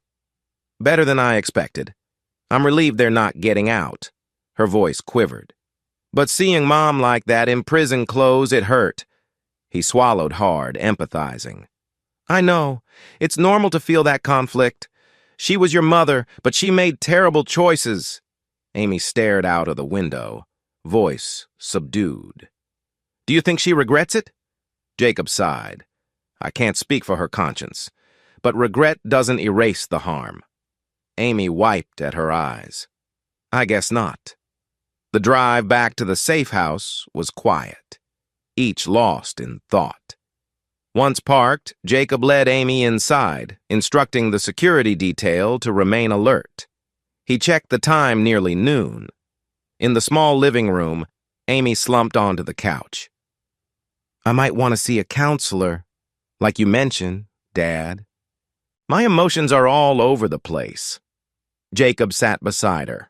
Better than I expected. I'm relieved they're not getting out. Her voice quivered. But seeing Mom like that in prison clothes, it hurt. He swallowed hard, empathizing. I know. It's normal to feel that conflict. She was your mother, but she made terrible choices. Amy stared out of the window, voice subdued. Do you think she regrets it? Jacob sighed. I can't speak for her conscience, but regret doesn't erase the harm. Amy wiped at her eyes. I guess not. The drive back to the safe house was quiet, each lost in thought. Once parked, Jacob led Amy inside, instructing the security detail to remain alert. He checked the time, nearly noon. In the small living room, Amy slumped onto the couch. I might want to see a counselor, like you mentioned, Dad. My emotions are all over the place. Jacob sat beside her.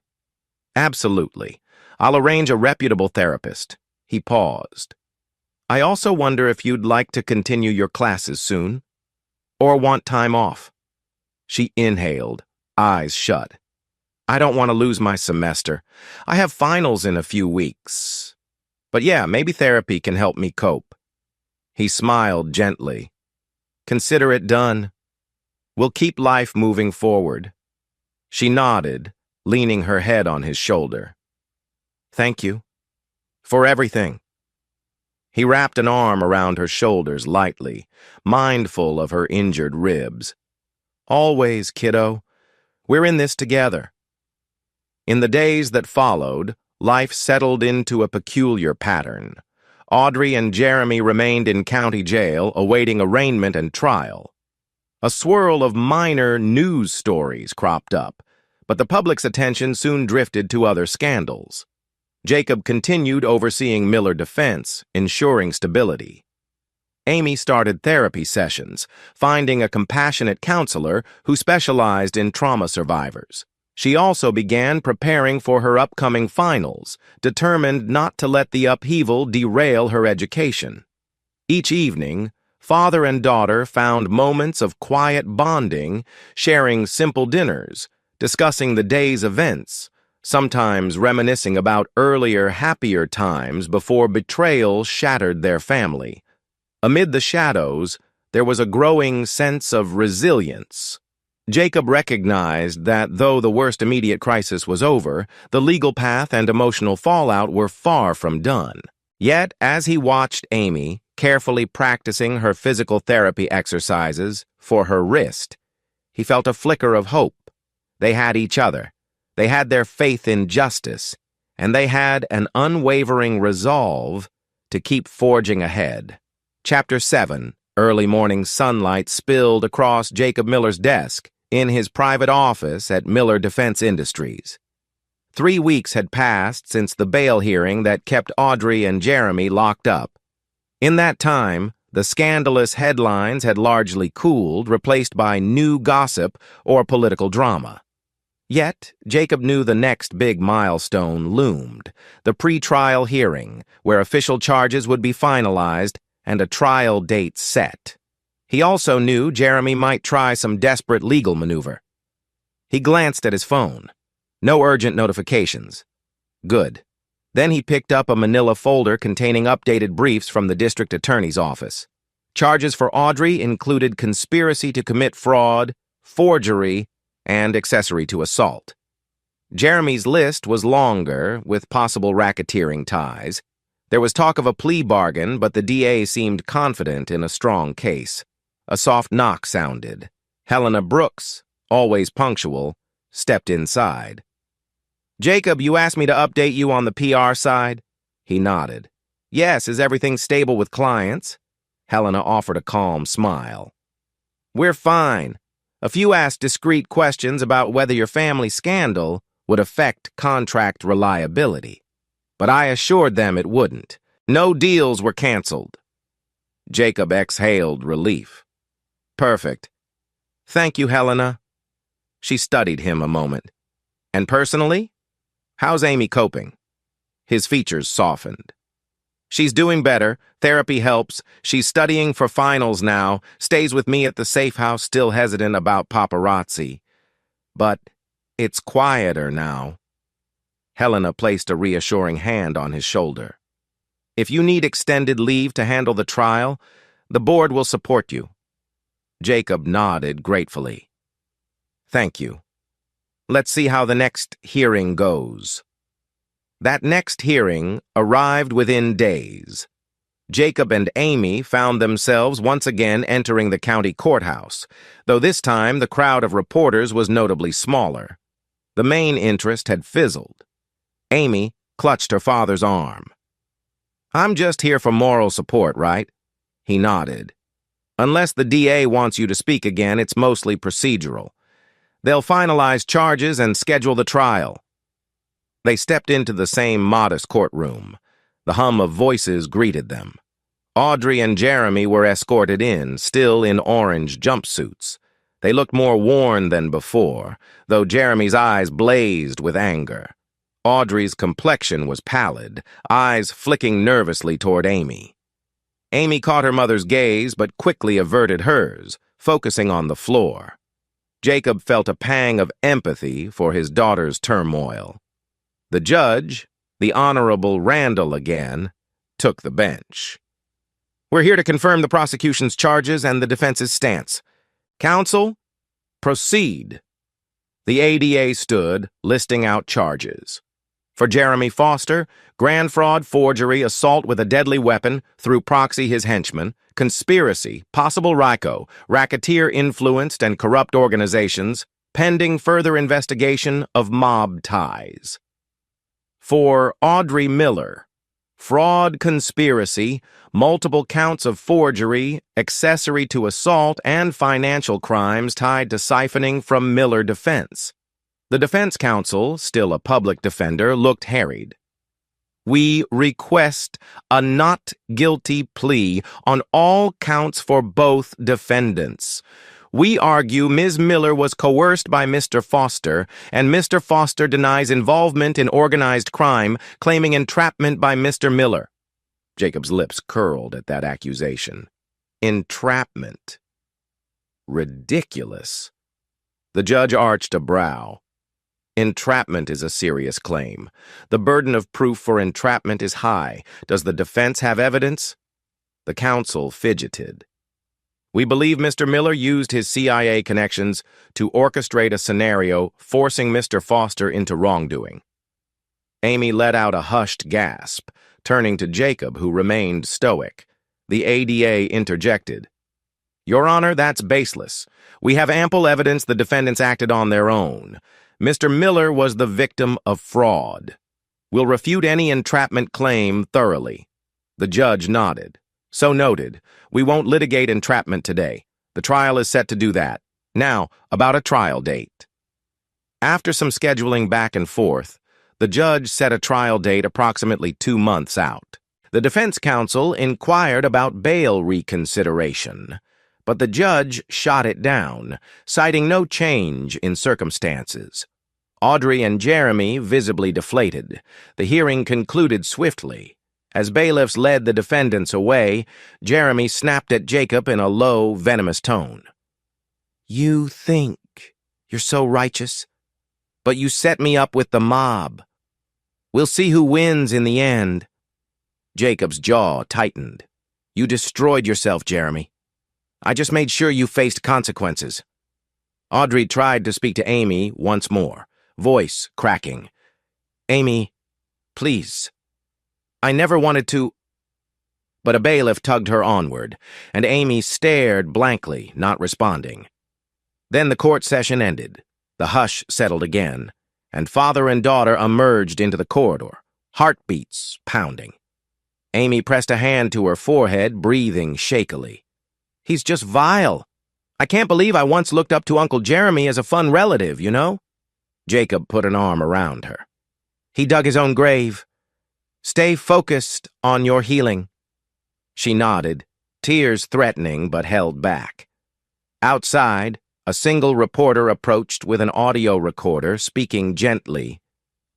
Absolutely. I'll arrange a reputable therapist. He paused. I also wonder if you'd like to continue your classes soon, or want time off. She inhaled, eyes shut. I don't want to lose my semester. I have finals in a few weeks. But yeah, maybe therapy can help me cope. He smiled gently. Consider it done. We'll keep life moving forward. She nodded, leaning her head on his shoulder. Thank you. For everything. He wrapped an arm around her shoulders lightly, mindful of her injured ribs. Always, kiddo. We're in this together. In the days that followed, life settled into a peculiar pattern. Audrey and Jeremy remained in county jail, awaiting arraignment and trial. A swirl of minor news stories cropped up, but the public's attention soon drifted to other scandals. Jacob continued overseeing Miller Defense, ensuring stability. Amy started therapy sessions, finding a compassionate counselor who specialized in trauma survivors. She also began preparing for her upcoming finals, determined not to let the upheaval derail her education. Each evening, father and daughter found moments of quiet bonding, sharing simple dinners, discussing the day's events, sometimes reminiscing about earlier, happier times before betrayal shattered their family. Amid the shadows, there was a growing sense of resilience. Jacob recognized that though the worst immediate crisis was over, the legal path and emotional fallout were far from done. Yet, as he watched Amy carefully practicing her physical therapy exercises for her wrist, he felt a flicker of hope. They had each other. They had their faith in justice, and they had an unwavering resolve to keep forging ahead. Chapter 7. Early morning sunlight spilled across Jacob Miller's desk in his private office at Miller Defense Industries. 3 weeks had passed since the bail hearing that kept Audrey and Jeremy locked up. In that time, the scandalous headlines had largely cooled, replaced by new gossip or political drama. Yet, Jacob knew the next big milestone loomed, the pre-trial hearing, where official charges would be finalized and a trial date set. He also knew Jeremy might try some desperate legal maneuver. He glanced at his phone. No urgent notifications. Good. Then he picked up a manila folder containing updated briefs from the district attorney's office. Charges for Audrey included conspiracy to commit fraud, forgery, and accessory to assault. Jeremy's list was longer, with possible racketeering ties. There was talk of a plea bargain, but the DA seemed confident in a strong case. A soft knock sounded. Helena Brooks, always punctual, stepped inside. "Jacob, you asked me to update you on the PR side?" He nodded. "Yes, is everything stable with clients?" Helena offered a calm smile. "We're fine. A few asked discreet questions about whether your family scandal would affect contract reliability. But I assured them it wouldn't. No deals were canceled." Jacob exhaled relief. "Perfect. Thank you, Helena." She studied him a moment. "And personally? How's Amy coping?" His features softened. "She's doing better. Therapy helps. She's studying for finals now. Stays with me at the safe house, still hesitant about paparazzi. But it's quieter now." Helena placed a reassuring hand on his shoulder. "If you need extended leave to handle the trial, the board will support you." Jacob nodded gratefully. "Thank you. Let's see how the next hearing goes." That next hearing arrived within days. Jacob and Amy found themselves once again entering the county courthouse, though this time the crowd of reporters was notably smaller. The main interest had fizzled. Amy clutched her father's arm. "I'm just here for moral support, right?" He nodded. "Unless the DA wants you to speak again, it's mostly procedural. They'll finalize charges and schedule the trial." They stepped into the same modest courtroom. The hum of voices greeted them. Audrey and Jeremy were escorted in, still in orange jumpsuits. They looked more worn than before, though Jeremy's eyes blazed with anger. Audrey's complexion was pallid, eyes flicking nervously toward Amy. Amy caught her mother's gaze but quickly averted hers, focusing on the floor. Jacob felt a pang of empathy for his daughter's turmoil. The judge, the Honorable Randall again, took the bench. "We're here to confirm the prosecution's charges and the defense's stance. Counsel, proceed." The ADA stood, listing out charges. For Jeremy Foster, grand fraud, forgery, assault with a deadly weapon, through proxy his henchman, conspiracy, possible RICO, racketeer influenced and corrupt organizations, pending further investigation of mob ties. For Audrey Miller, fraud, conspiracy, multiple counts of forgery, accessory to assault, and financial crimes tied to siphoning from Miller defense. The defense counsel, still a public defender, looked harried. "We request a not guilty plea on all counts for both defendants. We argue Ms. Miller was coerced by Mr. Foster, and Mr. Foster denies involvement in organized crime, claiming entrapment by Mr. Miller." Jacob's lips curled at that accusation. Entrapment. Ridiculous. The judge arched a brow. Entrapment is a serious claim. The burden of proof for entrapment is high. Does the defense have evidence? The counsel fidgeted. "We believe Mr. Miller used his CIA connections to orchestrate a scenario forcing Mr. Foster into wrongdoing." Amy let out a hushed gasp, turning to Jacob, who remained stoic. The ADA interjected. "Your Honor, that's baseless. We have ample evidence the defendants acted on their own. Mr. Miller was the victim of fraud. We'll refute any entrapment claim thoroughly." The judge nodded. "So noted. We won't litigate entrapment today. The trial is set to do that. Now, about a trial date." After some scheduling back and forth, the judge set a trial date approximately 2 months out. The defense counsel inquired about bail reconsideration, but the judge shot it down, citing no change in circumstances. Audrey and Jeremy visibly deflated. The hearing concluded swiftly. As bailiffs led the defendants away, Jeremy snapped at Jacob in a low, venomous tone. "You think you're so righteous, but you set me up with the mob. We'll see who wins in the end." Jacob's jaw tightened. "You destroyed yourself, Jeremy. I just made sure you faced consequences." Audrey tried to speak to Amy once more, voice cracking. "Amy, please. I never wanted to—" But a bailiff tugged her onward, and Amy stared blankly, not responding. Then the court session ended. The hush settled again, and father and daughter emerged into the corridor, heartbeats pounding. Amy pressed a hand to her forehead, breathing shakily. "He's just vile. I can't believe I once looked up to Uncle Jeremy as a fun relative, you know?" Jacob put an arm around her. "He dug his own grave. Stay focused on your healing." She nodded, tears threatening but held back. Outside, a single reporter approached with an audio recorder, speaking gently.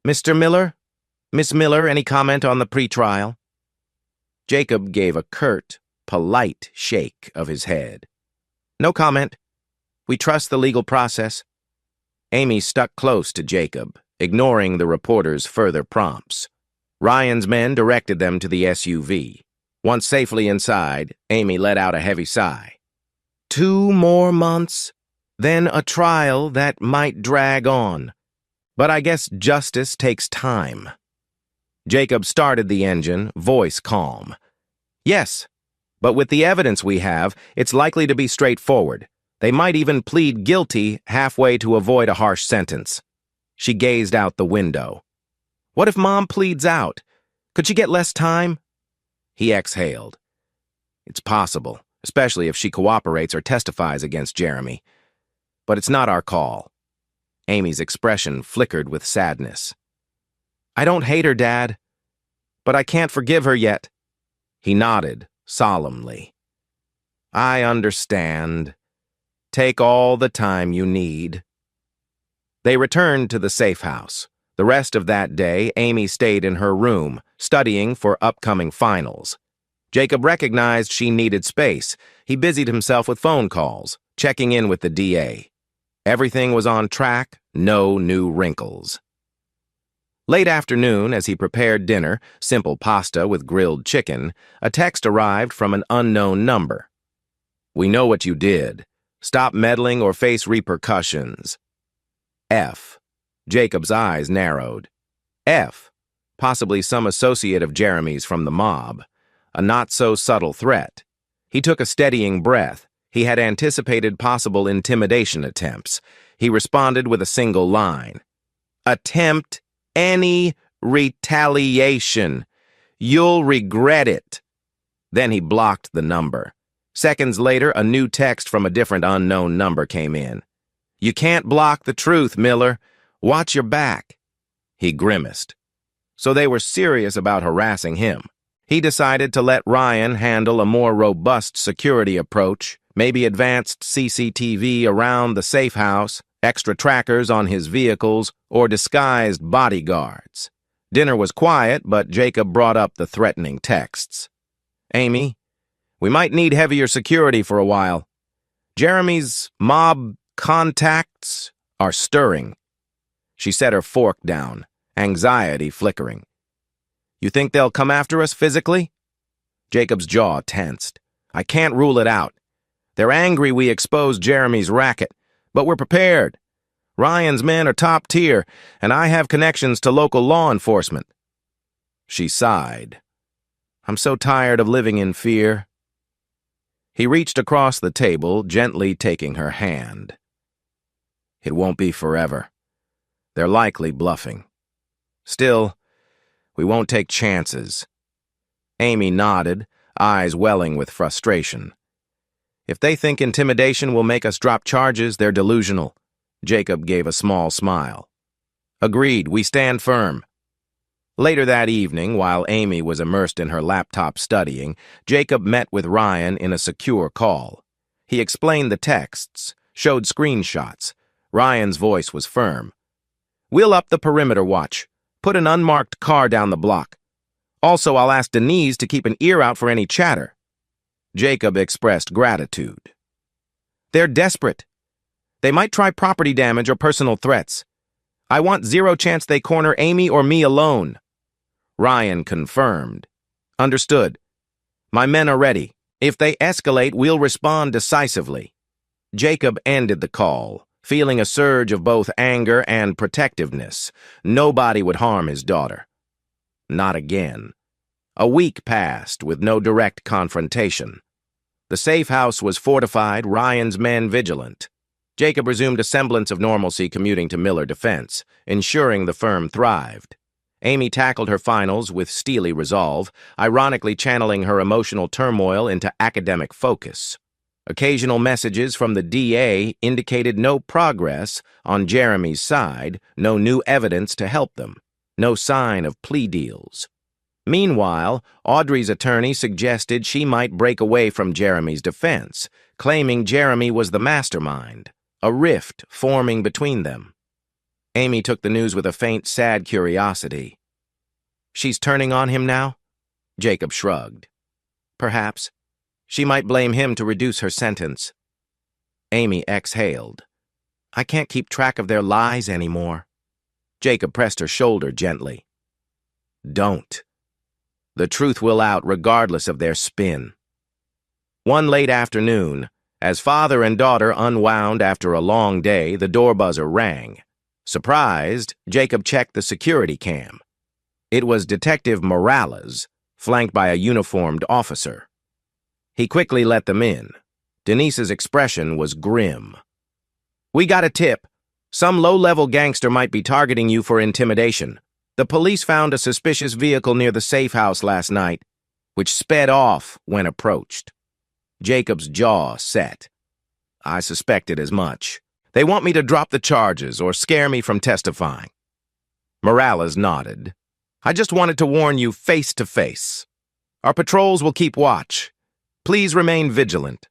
"Mr. Miller? Miss Miller, any comment on the pretrial?" Jacob gave a curt, polite shake of his head. "No comment. We trust the legal process." Amy stuck close to Jacob, ignoring the reporter's further prompts. Ryan's men directed them to the SUV. Once safely inside, Amy let out a heavy sigh. 2 more months, then a trial that might drag on. But I guess justice takes time. Jacob started the engine, voice calm. "Yes, but with the evidence we have, it's likely to be straightforward. They might even plead guilty halfway to avoid a harsh sentence." She gazed out the window. "What if Mom pleads out? Could she get less time?" He exhaled. "It's possible, especially if she cooperates or testifies against Jeremy. But it's not our call." Amy's expression flickered with sadness. "I don't hate her, Dad, but I can't forgive her yet." He nodded solemnly. "I understand. Take all the time you need." They returned to the safe house. The rest of that day, Amy stayed in her room, studying for upcoming finals. Jacob recognized she needed space. He busied himself with phone calls, checking in with the DA. Everything was on track, no new wrinkles. Late afternoon, as he prepared dinner, simple pasta with grilled chicken, a text arrived from an unknown number. "We know what you did. Stop meddling or face repercussions. F." Jacob's eyes narrowed. F. Possibly some associate of Jeremy's from the mob. A not-so-subtle threat. He took a steadying breath. He had anticipated possible intimidation attempts. He responded with a single line. "Attempt any retaliation. You'll regret it." Then he blocked the number. Seconds later, a new text from a different unknown number came in. "You can't block the truth, Miller. Watch your back." He grimaced. So they were serious about harassing him. He decided to let Ryan handle a more robust security approach, maybe advanced CCTV around the safe house, extra trackers on his vehicles, or disguised bodyguards. Dinner was quiet, but Jacob brought up the threatening texts. "Amy, we might need heavier security for a while. Jeremy's mob contacts are stirring." She set her fork down, anxiety flickering. "You think they'll come after us physically?" Jacob's jaw tensed. "I can't rule it out. They're angry we exposed Jeremy's racket, but we're prepared. Ryan's men are top tier, and I have connections to local law enforcement." She sighed. "I'm so tired of living in fear." He reached across the table, gently taking her hand. "It won't be forever. They're likely bluffing. Still, we won't take chances." Amy nodded, eyes welling with frustration. "If they think intimidation will make us drop charges, they're delusional." Jacob gave a small smile. "Agreed, we stand firm." Later that evening, while Amy was immersed in her laptop studying, Jacob met with Ryan in a secure call. He explained the texts, showed screenshots. Ryan's voice was firm. "We'll up the perimeter watch. Put an unmarked car down the block. Also, I'll ask Denise to keep an ear out for any chatter." Jacob expressed gratitude. "They're desperate. They might try property damage or personal threats. I want zero chance they corner Amy or me alone." Ryan confirmed. "Understood. My men are ready. If they escalate, we'll respond decisively." Jacob ended the call, feeling a surge of both anger and protectiveness. Nobody would harm his daughter. Not again. A week passed with no direct confrontation. The safe house was fortified, Ryan's men vigilant. Jacob resumed a semblance of normalcy commuting to Miller Defense, ensuring the firm thrived. Amy tackled her finals with steely resolve, ironically channeling her emotional turmoil into academic focus. Occasional messages from the DA indicated no progress on Jeremy's side, no new evidence to help them, no sign of plea deals. Meanwhile, Audrey's attorney suggested she might break away from Jeremy's defense, claiming Jeremy was the mastermind, a rift forming between them. Amy took the news with a faint, sad curiosity. She's turning on him now? Jacob shrugged. Perhaps. She might blame him to reduce her sentence. Amy exhaled. I can't keep track of their lies anymore. Jacob pressed her shoulder gently. Don't. The truth will out regardless of their spin. One late afternoon, as father and daughter unwound after a long day, the door buzzer rang. Surprised, Jacob checked the security cam. It was Detective Morales, flanked by a uniformed officer. He quickly let them in. Denise's expression was grim. We got a tip. Some low-level gangster might be targeting you for intimidation. The police found a suspicious vehicle near the safe house last night, which sped off when approached. Jacob's jaw set. I suspected as much. They want me to drop the charges or scare me from testifying. Morales nodded. I just wanted to warn you face to face. Our patrols will keep watch. Please remain vigilant.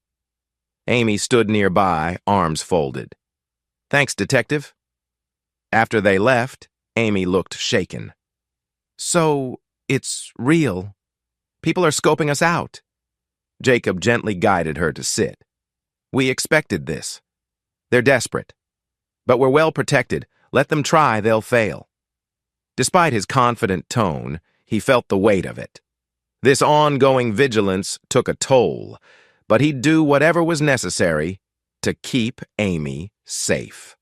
Amy stood nearby, arms folded. Thanks, Detective. After they left, Amy looked shaken. So, it's real. People are scoping us out. Jacob gently guided her to sit. We expected this. They're desperate. But we're well protected. Let them try, they'll fail. Despite his confident tone, he felt the weight of it. This ongoing vigilance took a toll, but he'd do whatever was necessary to keep Amy safe.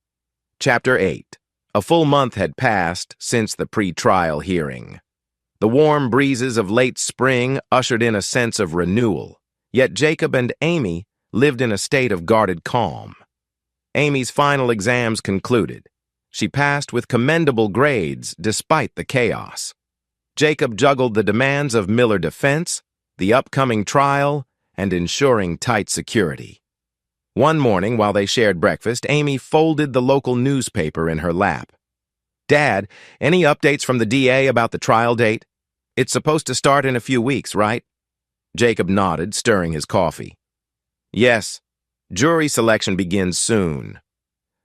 Chapter 8. A full month had passed since the pre-trial hearing. The warm breezes of late spring ushered in a sense of renewal, yet Jacob and Amy lived in a state of guarded calm. Amy's final exams concluded. She passed with commendable grades despite the chaos. Jacob juggled the demands of Miller Defense, the upcoming trial, and ensuring tight security. One morning, while they shared breakfast, Amy folded the local newspaper in her lap. Dad, any updates from the DA about the trial date? It's supposed to start in a few weeks, right? Jacob nodded, stirring his coffee. Yes, jury selection begins soon.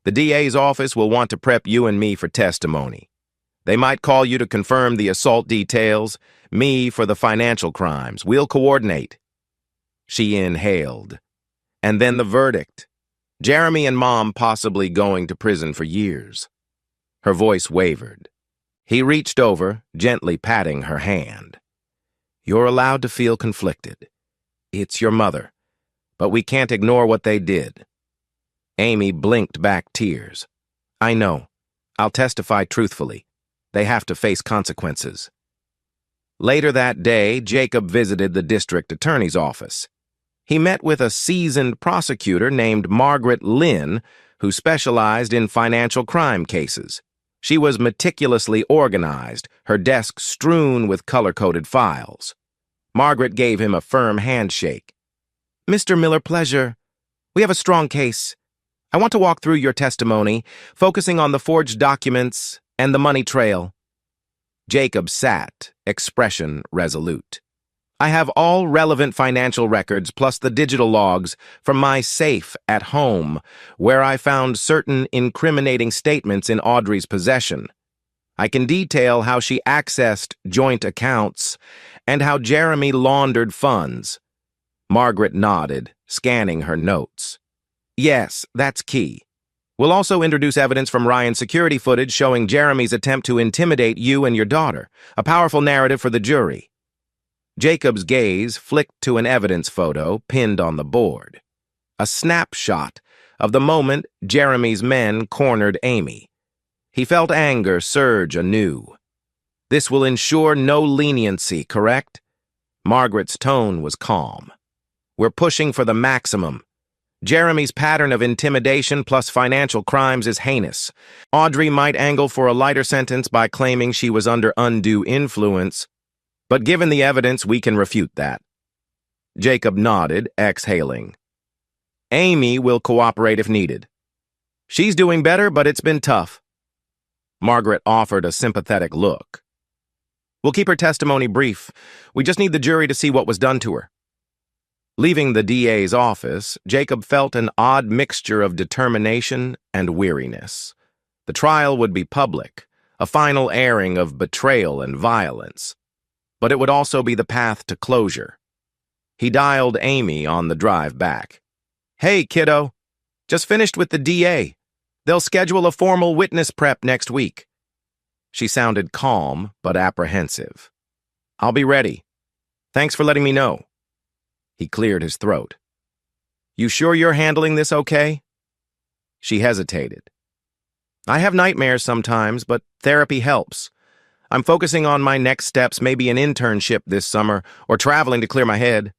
The DA's office will want to prep you and me for testimony. They might call you to confirm the assault details, me for the financial crimes. We'll coordinate. She inhaled. And then the verdict. Jeremy and Mom possibly going to prison for years. Her voice wavered. He reached over, gently patting her hand. You're allowed to feel conflicted. It's your mother. But we can't ignore what they did. Amy blinked back tears. I know. I'll testify truthfully. They have to face consequences. Later that day, Jacob visited the district attorney's office. He met with a seasoned prosecutor named Margaret Lynn, who specialized in financial crime cases. She was meticulously organized, her desk strewn with color-coded files. Margaret gave him a firm handshake. Mr. Miller, pleasure. We have a strong case. I want to walk through your testimony, focusing on the forged documents and the money trail. Jacob sat, expression resolute. I have all relevant financial records plus the digital logs from my safe at home, where I found certain incriminating statements in Audrey's possession. I can detail how she accessed joint accounts and how Jeremy laundered funds. Margaret nodded, scanning her notes. Yes, that's key. We'll also introduce evidence from Ryan's security footage showing Jeremy's attempt to intimidate you and your daughter, a powerful narrative for the jury. Jacob's gaze flicked to an evidence photo pinned on the board. A snapshot of the moment Jeremy's men cornered Amy. He felt anger surge anew. This will ensure no leniency, correct? Margaret's tone was calm. We're pushing for the maximum. Jeremy's pattern of intimidation plus financial crimes is heinous. Audrey might angle for a lighter sentence by claiming she was under undue influence, but given the evidence, we can refute that. Jacob nodded, exhaling. Amy will cooperate if needed. She's doing better, but it's been tough. Margaret offered a sympathetic look. We'll keep her testimony brief. We just need the jury to see what was done to her. Leaving the DA's office, Jacob felt an odd mixture of determination and weariness. The trial would be public, a final airing of betrayal and violence. But it would also be the path to closure. He dialed Amy on the drive back. Hey, kiddo. Just finished with the DA. They'll schedule a formal witness prep next week. She sounded calm but apprehensive. I'll be ready. Thanks for letting me know. He cleared his throat. You sure you're handling this okay? She hesitated. I have nightmares sometimes, but therapy helps. I'm focusing on my next steps, maybe an internship this summer, or traveling to clear my head.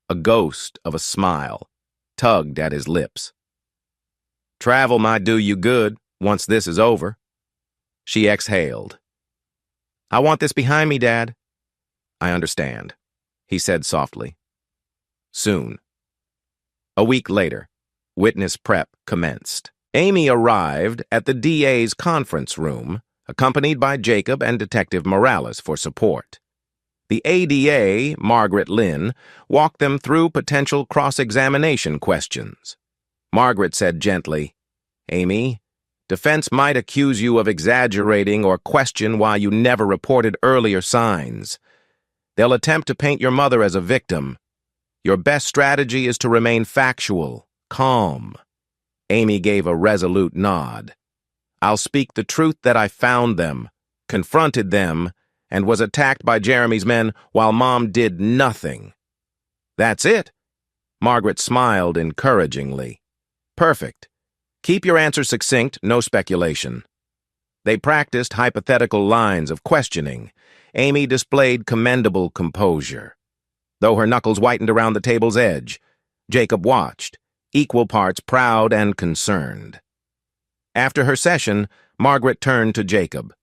A ghost of a smile tugged at his lips. Travel might do you good once this is over. She exhaled. I want this behind me, Dad. I understand, he said softly. Soon. A week later, witness prep commenced. Amy arrived at the DA's conference room, accompanied by Jacob and Detective Morales for support. The ADA, Margaret Lynn, walked them through potential cross-examination questions. Margaret said gently, Amy, defense might accuse you of exaggerating or question why you never reported earlier signs. They'll attempt to paint your mother as a victim. Your best strategy is to remain factual, calm. Amy gave a resolute nod. I'll speak the truth that I found them, confronted them, and was attacked by Jeremy's men while Mom did nothing. That's it. Margaret smiled encouragingly. Perfect. Keep your answer succinct, no speculation. They practiced hypothetical lines of questioning. Amy displayed commendable composure. Though her knuckles whitened around the table's edge, Jacob watched, equal parts proud and concerned. After her session, Margaret turned to Jacob.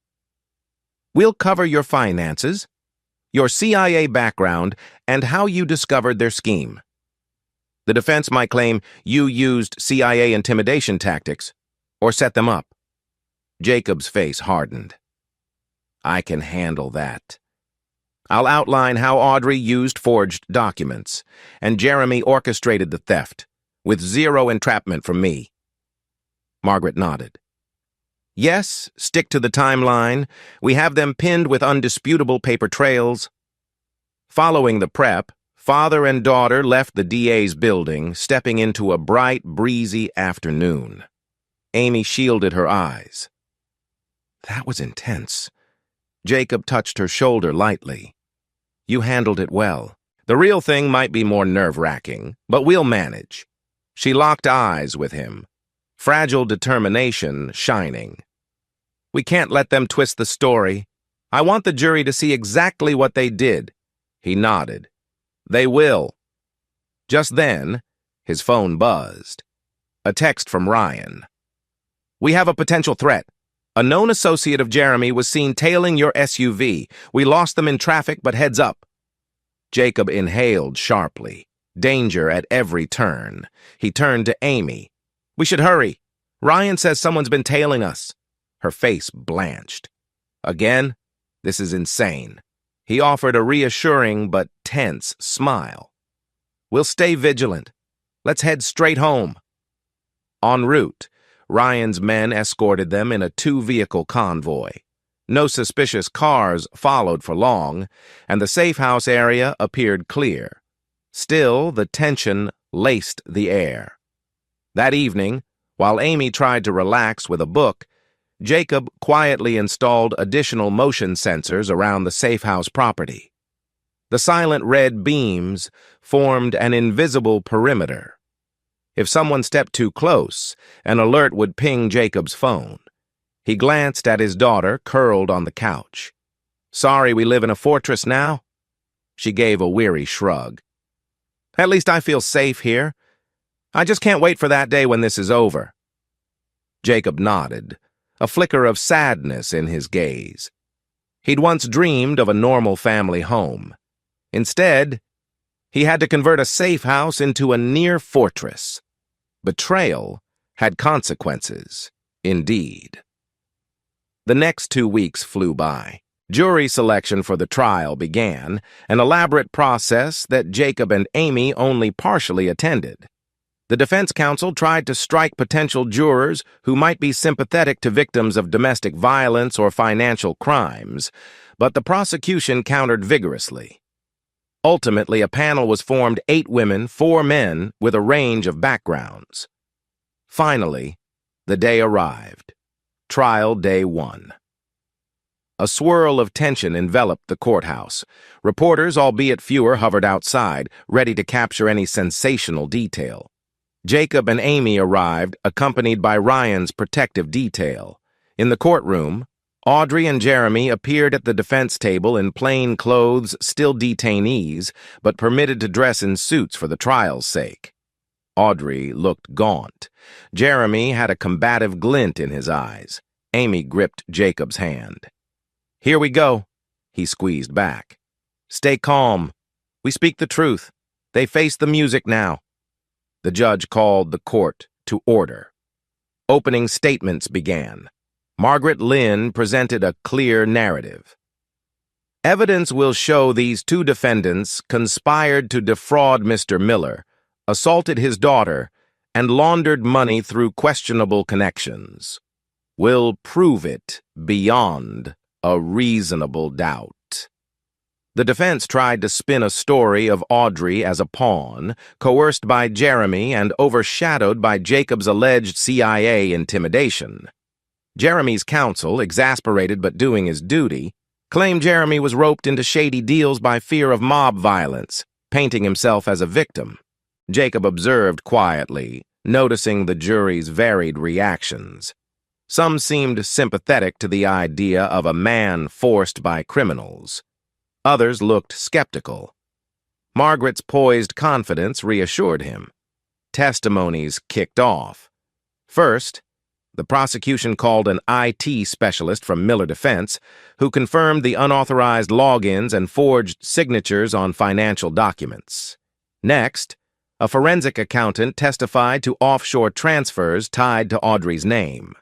We'll cover your finances, your CIA background, and how you discovered their scheme. The defense might claim you used CIA intimidation tactics or set them up. Jacob's face hardened. I can handle that. I'll outline how Audrey used forged documents, and Jeremy orchestrated the theft, with zero entrapment from me. Margaret nodded. Yes, stick to the timeline. We have them pinned with undisputable paper trails. Following the prep, father and daughter left the DA's building, stepping into a bright, breezy afternoon. Amy shielded her eyes. That was intense. Jacob touched her shoulder lightly. You handled it well. The real thing might be more nerve-wracking, but we'll manage. She locked eyes with him, fragile determination shining. We can't let them twist the story. I want the jury to see exactly what they did. He nodded. They will. Just then, his phone buzzed. A text from Ryan. We have a potential threat. A known associate of Jeremy was seen tailing your SUV. We lost them in traffic, but heads up. Jacob inhaled sharply. Danger at every turn. He turned to Amy. We should hurry. Ryan says someone's been tailing us. Her face blanched. Again? This is insane. He offered a reassuring but tense smile. We'll stay vigilant. Let's head straight home. En route, Ryan's men escorted them in a two-vehicle convoy. No suspicious cars followed for long, and the safe house area appeared clear. Still, the tension laced the air. That evening, while Amy tried to relax with a book, Jacob quietly installed additional motion sensors around the safe house property. The silent red beams formed an invisible perimeter. If someone stepped too close, an alert would ping Jacob's phone. He glanced at his daughter curled on the couch. Sorry we live in a fortress now? She gave a weary shrug. At least I feel safe here. I just can't wait for that day when this is over. Jacob nodded, a flicker of sadness in his gaze. He'd once dreamed of a normal family home. Instead, he had to convert a safe house into a near fortress. Betrayal had consequences, indeed. The next 2 weeks flew by. Jury selection for the trial began, an elaborate process that Jacob and Amy only partially attended. The defense counsel tried to strike potential jurors who might be sympathetic to victims of domestic violence or financial crimes, but the prosecution countered vigorously. Ultimately, a panel was formed: 8 women, 4 men, with a range of backgrounds. Finally, the day arrived. Trial day 1. A swirl of tension enveloped the courthouse. Reporters, albeit fewer, hovered outside, ready to capture any sensational detail. Jacob and Amy arrived, accompanied by Ryan's protective detail. In the courtroom, Audrey and Jeremy appeared at the defense table in plain clothes, still detainees, but permitted to dress in suits for the trial's sake. Audrey looked gaunt. Jeremy had a combative glint in his eyes. Amy gripped Jacob's hand. "Here we go," he squeezed back. "Stay calm. We speak the truth. They face the music now." The judge called the court to order. Opening statements began. Margaret Lynn presented a clear narrative. Evidence will show these 2 defendants conspired to defraud Mr. Miller, assaulted his daughter, and laundered money through questionable connections. Will prove it beyond a reasonable doubt. The defense tried to spin a story of Audrey as a pawn, coerced by Jeremy and overshadowed by Jacob's alleged CIA intimidation. Jeremy's counsel, exasperated but doing his duty, claimed Jeremy was roped into shady deals by fear of mob violence, painting himself as a victim. Jacob observed quietly, noticing the jury's varied reactions. Some seemed sympathetic to the idea of a man forced by criminals. Others looked skeptical. Margaret's poised confidence reassured him. Testimonies kicked off. First, the prosecution called an IT specialist from Miller Defense, who confirmed the unauthorized logins and forged signatures on financial documents. Next, a forensic accountant testified to offshore transfers tied to Audrey's name.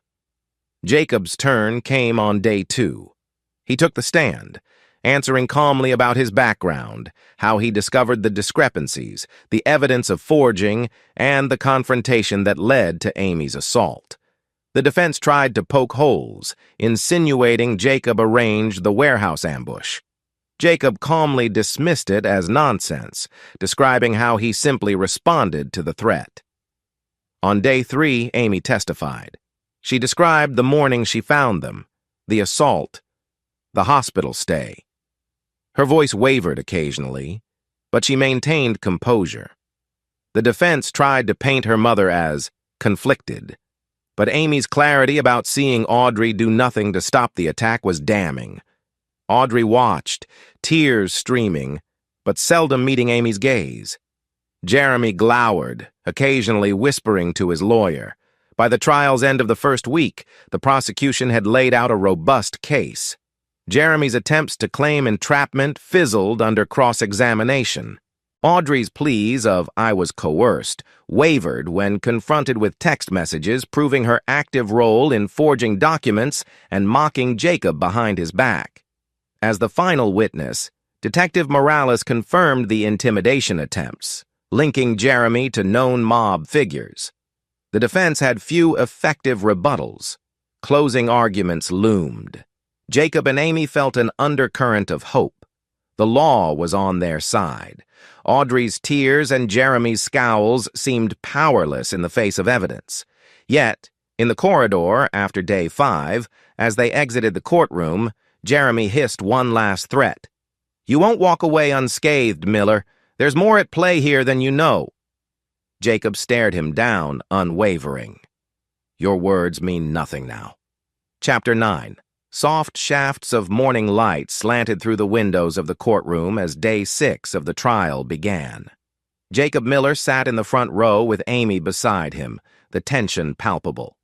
Jacob's turn came on day 2. He took the stand, answering calmly about his background, how he discovered the discrepancies, the evidence of forging, and the confrontation that led to Amy's assault. The defense tried to poke holes, insinuating Jacob arranged the warehouse ambush. Jacob calmly dismissed it as nonsense, describing how he simply responded to the threat. On day 3, Amy testified. She described the morning she found them, the assault, the hospital stay. Her voice wavered occasionally, but she maintained composure. The defense tried to paint her mother as conflicted, but Amy's clarity about seeing Audrey do nothing to stop the attack was damning. Audrey watched, tears streaming, but seldom meeting Amy's gaze. Jeremy glowered, occasionally whispering to his lawyer. By the trial's end of the first week, the prosecution had laid out a robust case. Jeremy's attempts to claim entrapment fizzled under cross-examination. Audrey's pleas of "I was coerced" wavered when confronted with text messages proving her active role in forging documents and mocking Jacob behind his back. As the final witness, Detective Morales confirmed the intimidation attempts, linking Jeremy to known mob figures. The defense had few effective rebuttals. Closing arguments loomed. Jacob and Amy felt an undercurrent of hope. The law was on their side. Audrey's tears and Jeremy's scowls seemed powerless in the face of evidence. Yet, in the corridor after day 5, as they exited the courtroom, Jeremy hissed one last threat. "You won't walk away unscathed, Miller. There's more at play here than you know." Jacob stared him down, unwavering. "Your words mean nothing now." Chapter 9. Soft shafts of morning light slanted through the windows of the courtroom as day 6 of the trial began. Jacob Miller sat in the front row with Amy beside him, the tension palpable.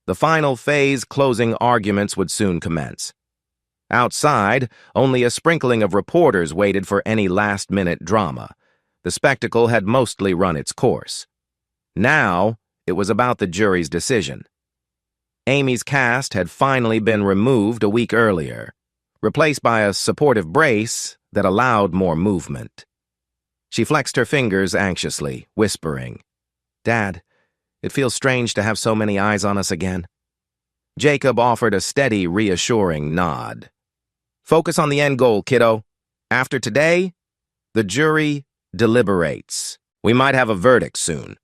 The final phase closing arguments would soon commence. Outside, only a sprinkling of reporters waited for any last-minute drama. The spectacle had mostly run its course. Now, it was about the jury's decision. Amy's cast had finally been removed a week earlier, replaced by a supportive brace that allowed more movement. She flexed her fingers anxiously, whispering, "Dad, it feels strange to have so many eyes on us again." Jacob offered a steady, reassuring nod. "Focus on the end goal, kiddo. After today, the jury deliberates. We might have a verdict soon."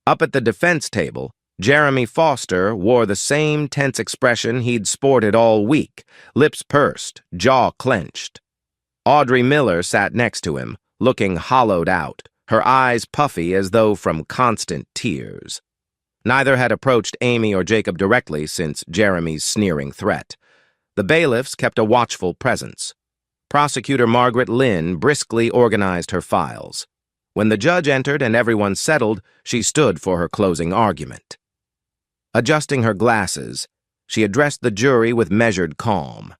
Up at the defense table, Jeremy Foster wore the same tense expression he'd sported all week, lips pursed, jaw clenched. Audrey Miller sat next to him, looking hollowed out, her eyes puffy as though from constant tears. Neither had approached Amy or Jacob directly since Jeremy's sneering threat. The bailiffs kept a watchful presence. Prosecutor Margaret Lynn briskly organized her files. When the judge entered and everyone settled, she stood for her closing argument. Adjusting her glasses, she addressed the jury with measured calm.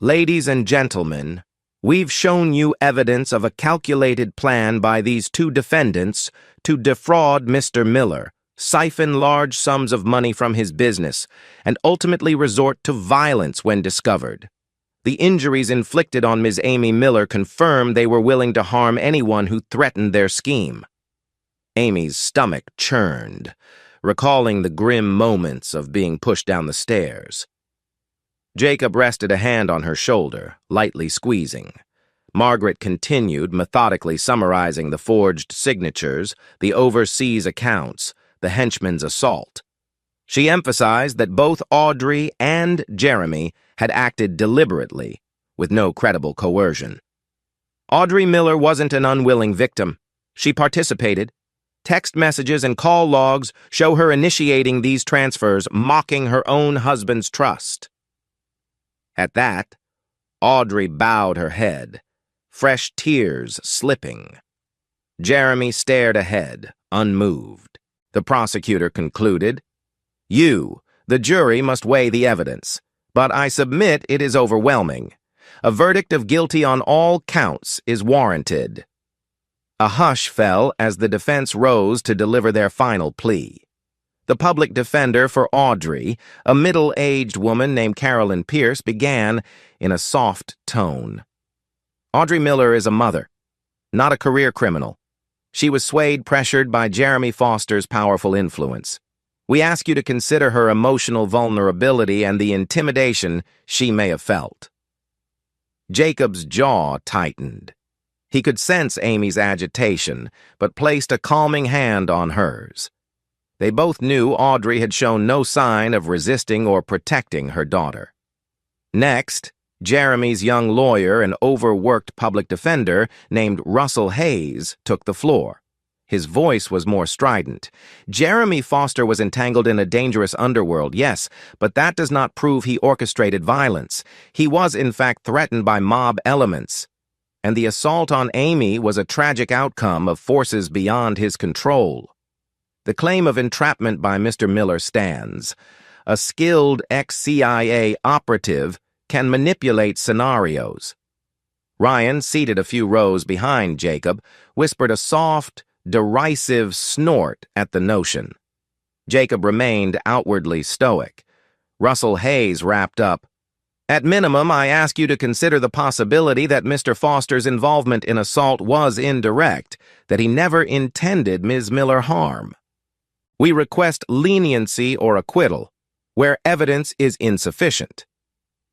"Ladies and gentlemen, we've shown you evidence of a calculated plan by these two defendants to defraud Mr. Miller, siphon large sums of money from his business, and ultimately resort to violence when discovered. The injuries inflicted on Ms. Amy Miller confirm they were willing to harm anyone who threatened their scheme." Amy's stomach churned, recalling the grim moments of being pushed down the stairs. Jacob rested a hand on her shoulder, lightly squeezing. Margaret continued, methodically summarizing the forged signatures, the overseas accounts, the henchman's assault. She emphasized that both Audrey and Jeremy had acted deliberately, with no credible coercion. Audrey Miller wasn't an unwilling victim. She participated. Text messages and call logs show her initiating these transfers, mocking her own husband's trust. At that, Audrey bowed her head, fresh tears slipping. Jeremy stared ahead, unmoved. The prosecutor concluded, "You, the jury, must weigh the evidence, but I submit it is overwhelming. A verdict of guilty on all counts is warranted." A hush fell as the defense rose to deliver their final plea. The public defender for Audrey, a middle-aged woman named Carolyn Pierce, began in a soft tone. "Audrey Miller is a mother, not a career criminal. She was swayed, pressured by Jeremy Foster's powerful influence. We ask you to consider her emotional vulnerability and the intimidation she may have felt." Jacob's jaw tightened. He could sense Amy's agitation, but placed a calming hand on hers. They both knew Audrey had shown no sign of resisting or protecting her daughter. Next, Jeremy's young lawyer and overworked public defender named Russell Hayes took the floor. His voice was more strident. Jeremy Foster was entangled in a dangerous underworld, yes, but that does not prove he orchestrated violence. He was, in fact, threatened by mob elements. And the assault on Amy was a tragic outcome of forces beyond his control. The claim of entrapment by Mr. Miller stands. A skilled ex-CIA operative can manipulate scenarios. Ryan, seated a few rows behind Jacob, whispered a soft, derisive snort at the notion. Jacob remained outwardly stoic. Russell Hayes wrapped up, "At minimum, I ask you to consider the possibility that Mr. Foster's involvement in assault was indirect, that he never intended Ms. Miller harm. We request leniency or acquittal, where evidence is insufficient."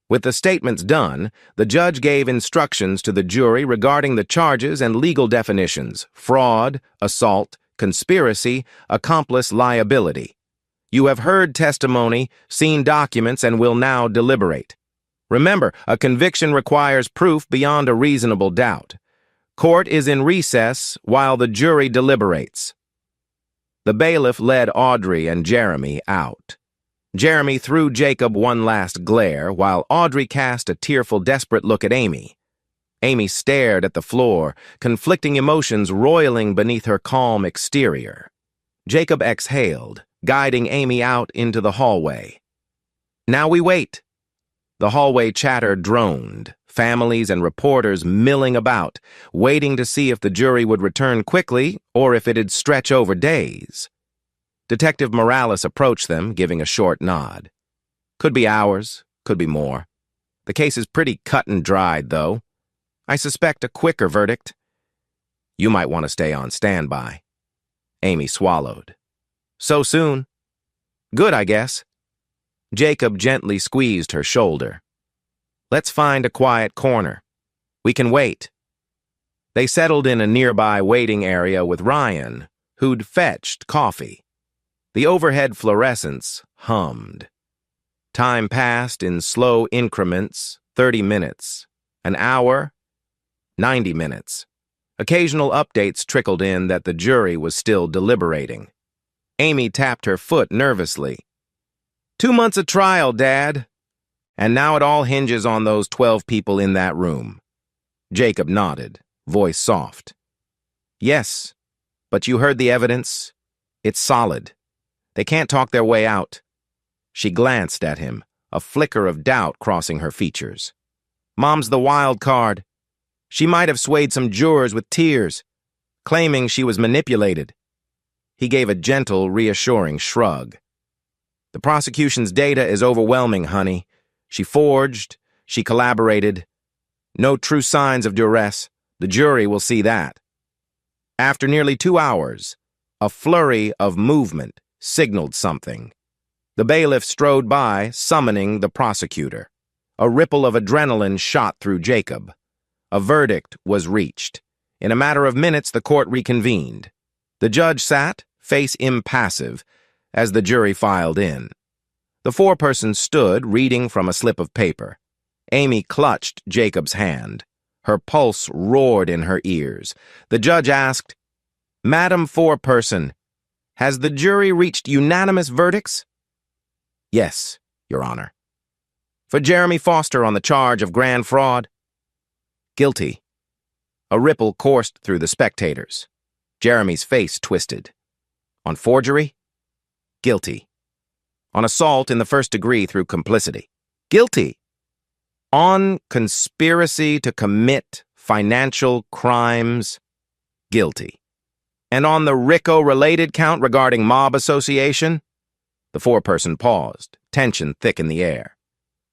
With the statements done, the judge gave instructions to the jury regarding the charges and legal definitions: fraud, assault, conspiracy, accomplice liability. You have heard testimony, seen documents, and will now deliberate. Remember, a conviction requires proof beyond a reasonable doubt. Court is in recess while the jury deliberates. The bailiff led Audrey and Jeremy out. Jeremy threw Jacob one last glare, while Audrey cast a tearful, desperate look at Amy. Amy stared at the floor, conflicting emotions roiling beneath her calm exterior. Jacob exhaled, guiding Amy out into the hallway. Now we wait. The hallway chatter droned, families and reporters milling about, waiting to see if the jury would return quickly or if it'd stretch over days. Detective Morales approached them, giving a short nod. Could be hours, could be more. The case is pretty cut and dried, though. I suspect a quicker verdict. You might want to stay on standby. Amy swallowed. So soon? Good, I guess. Jacob gently squeezed her shoulder. Let's find a quiet corner. We can wait. They settled in a nearby waiting area with Ryan, who'd fetched coffee. The overhead fluorescents hummed. Time passed in slow increments, 30 minutes, an hour, 90 minutes. Occasional updates trickled in that the jury was still deliberating. Amy tapped her foot nervously. 2 months of trial, Dad. And now it all hinges on those 12 people in that room. Jacob nodded, voice soft. Yes, but you heard the evidence. It's solid. They can't talk their way out. She glanced at him, a flicker of doubt crossing her features. Mom's the wild card. She might have swayed some jurors with tears, claiming she was manipulated. He gave a gentle, reassuring shrug. The prosecution's data is overwhelming, honey. She forged, she collaborated. No true signs of duress. The jury will see that. After nearly 2 hours, a flurry of movement signaled something. The bailiff strode by, summoning the prosecutor. A ripple of adrenaline shot through Jacob. A verdict was reached. In a matter of minutes, the court reconvened. The judge sat, face impassive, as the jury filed in. The foreperson stood, reading from a slip of paper. Amy clutched Jacob's hand. Her pulse roared in her ears. The judge asked, Madam Foreperson, has the jury reached unanimous verdicts? Yes, Your Honor. For Jeremy Foster on the charge of grand fraud? Guilty. A ripple coursed through the spectators. Jeremy's face twisted. On forgery? Guilty. On assault in the first degree through complicity? Guilty. On conspiracy to commit financial crimes? Guilty. And on the RICO-related count regarding mob association? The foreperson paused, tension thick in the air.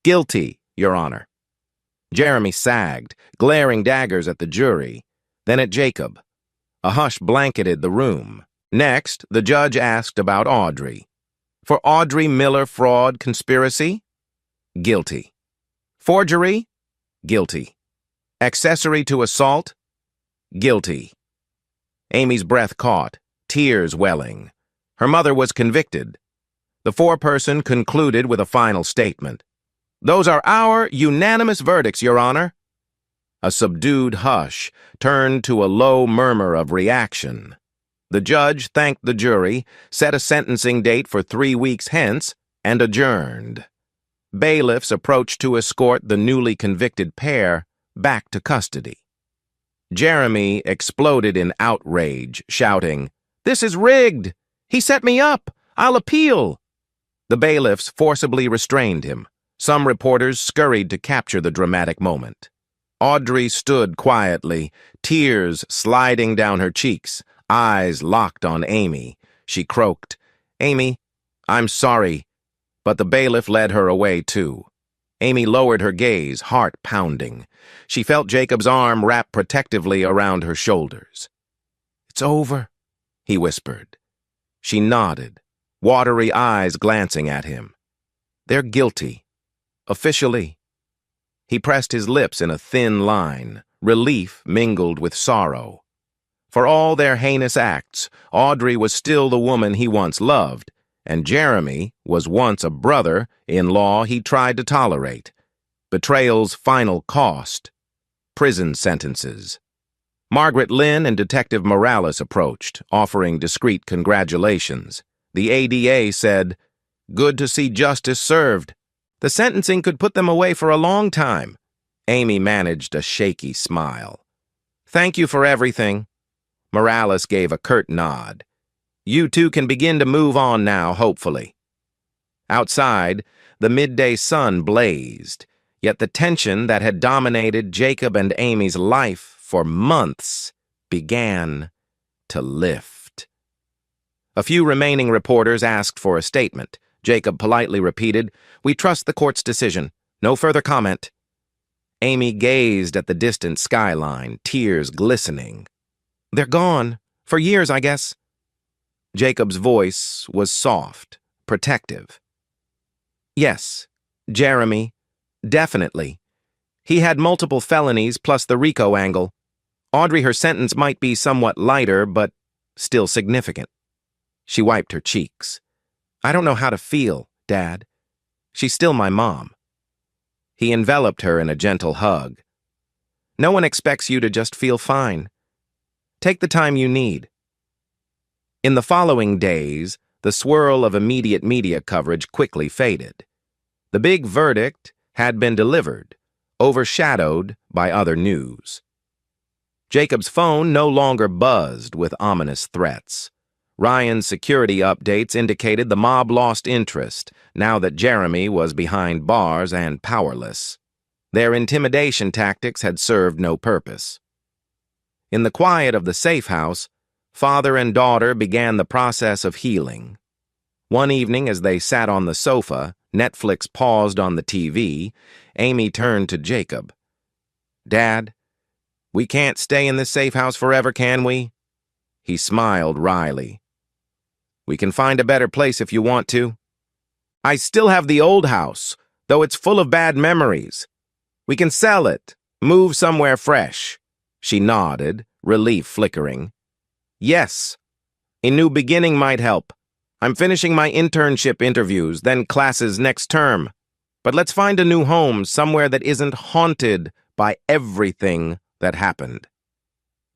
Guilty, Your Honor. Jeremy sagged, glaring daggers at the jury, then at Jacob. A hush blanketed the room. Next, the judge asked about Audrey. For Audrey Miller fraud conspiracy? Guilty. Forgery? Guilty. Accessory to assault? Guilty. Amy's breath caught, tears welling. Her mother was convicted. The foreperson concluded with a final statement. Those are our unanimous verdicts, Your Honor. A subdued hush turned to a low murmur of reaction. The judge thanked the jury, set a sentencing date for 3 weeks hence, and adjourned. Bailiffs approached to escort the newly convicted pair back to custody. Jeremy exploded in outrage, shouting, "This is rigged! He set me up! I'll appeal!" The bailiffs forcibly restrained him. Some reporters scurried to capture the dramatic moment. Audrey stood quietly, tears sliding down her cheeks, eyes locked on Amy. She croaked, "Amy, I'm sorry," but the bailiff led her away too. Amy lowered her gaze, heart pounding. She felt Jacob's arm wrap protectively around her shoulders. "It's over," he whispered. She nodded, watery eyes glancing at him. "They're guilty. Officially." He pressed his lips in a thin line, relief mingled with sorrow. For all their heinous acts, Audrey was still the woman he once loved, and Jeremy was once a brother-in-law he tried to tolerate. Betrayal's final cost: prison sentences. Margaret Lynn and Detective Morales approached, offering discreet congratulations. The ADA said, Good to see justice served. The sentencing could put them away for a long time. Amy managed a shaky smile. Thank you for everything. Morales gave a curt nod. You two can begin to move on now, hopefully. Outside, the midday sun blazed, yet the tension that had dominated Jacob and Amy's life for months began to lift. A few remaining reporters asked for a statement. Jacob politely repeated, "We trust the court's decision. No further comment." Amy gazed at the distant skyline, tears glistening. They're gone. For years, I guess. Jacob's voice was soft, protective. Yes, Jeremy, definitely. He had multiple felonies plus the RICO angle. Audrey, her sentence might be somewhat lighter, but still significant. She wiped her cheeks. I don't know how to feel, Dad. She's still my mom. He enveloped her in a gentle hug. No one expects you to just feel fine. Take the time you need. In the following days, the swirl of immediate media coverage quickly faded. The big verdict had been delivered, overshadowed by other news. Jacob's phone no longer buzzed with ominous threats. Ryan's security updates indicated the mob lost interest now that Jeremy was behind bars and powerless. Their intimidation tactics had served no purpose. In the quiet of the safe house, father and daughter began the process of healing. One evening, as they sat on the sofa, Netflix paused on the TV, Amy turned to Jacob. Dad, we can't stay in this safe house forever, can we? He smiled wryly. We can find a better place if you want to. I still have the old house, though it's full of bad memories. We can sell it, move somewhere fresh. She nodded, relief flickering. Yes, a new beginning might help. I'm finishing my internship interviews, then classes next term. But let's find a new home, somewhere that isn't haunted by everything that happened.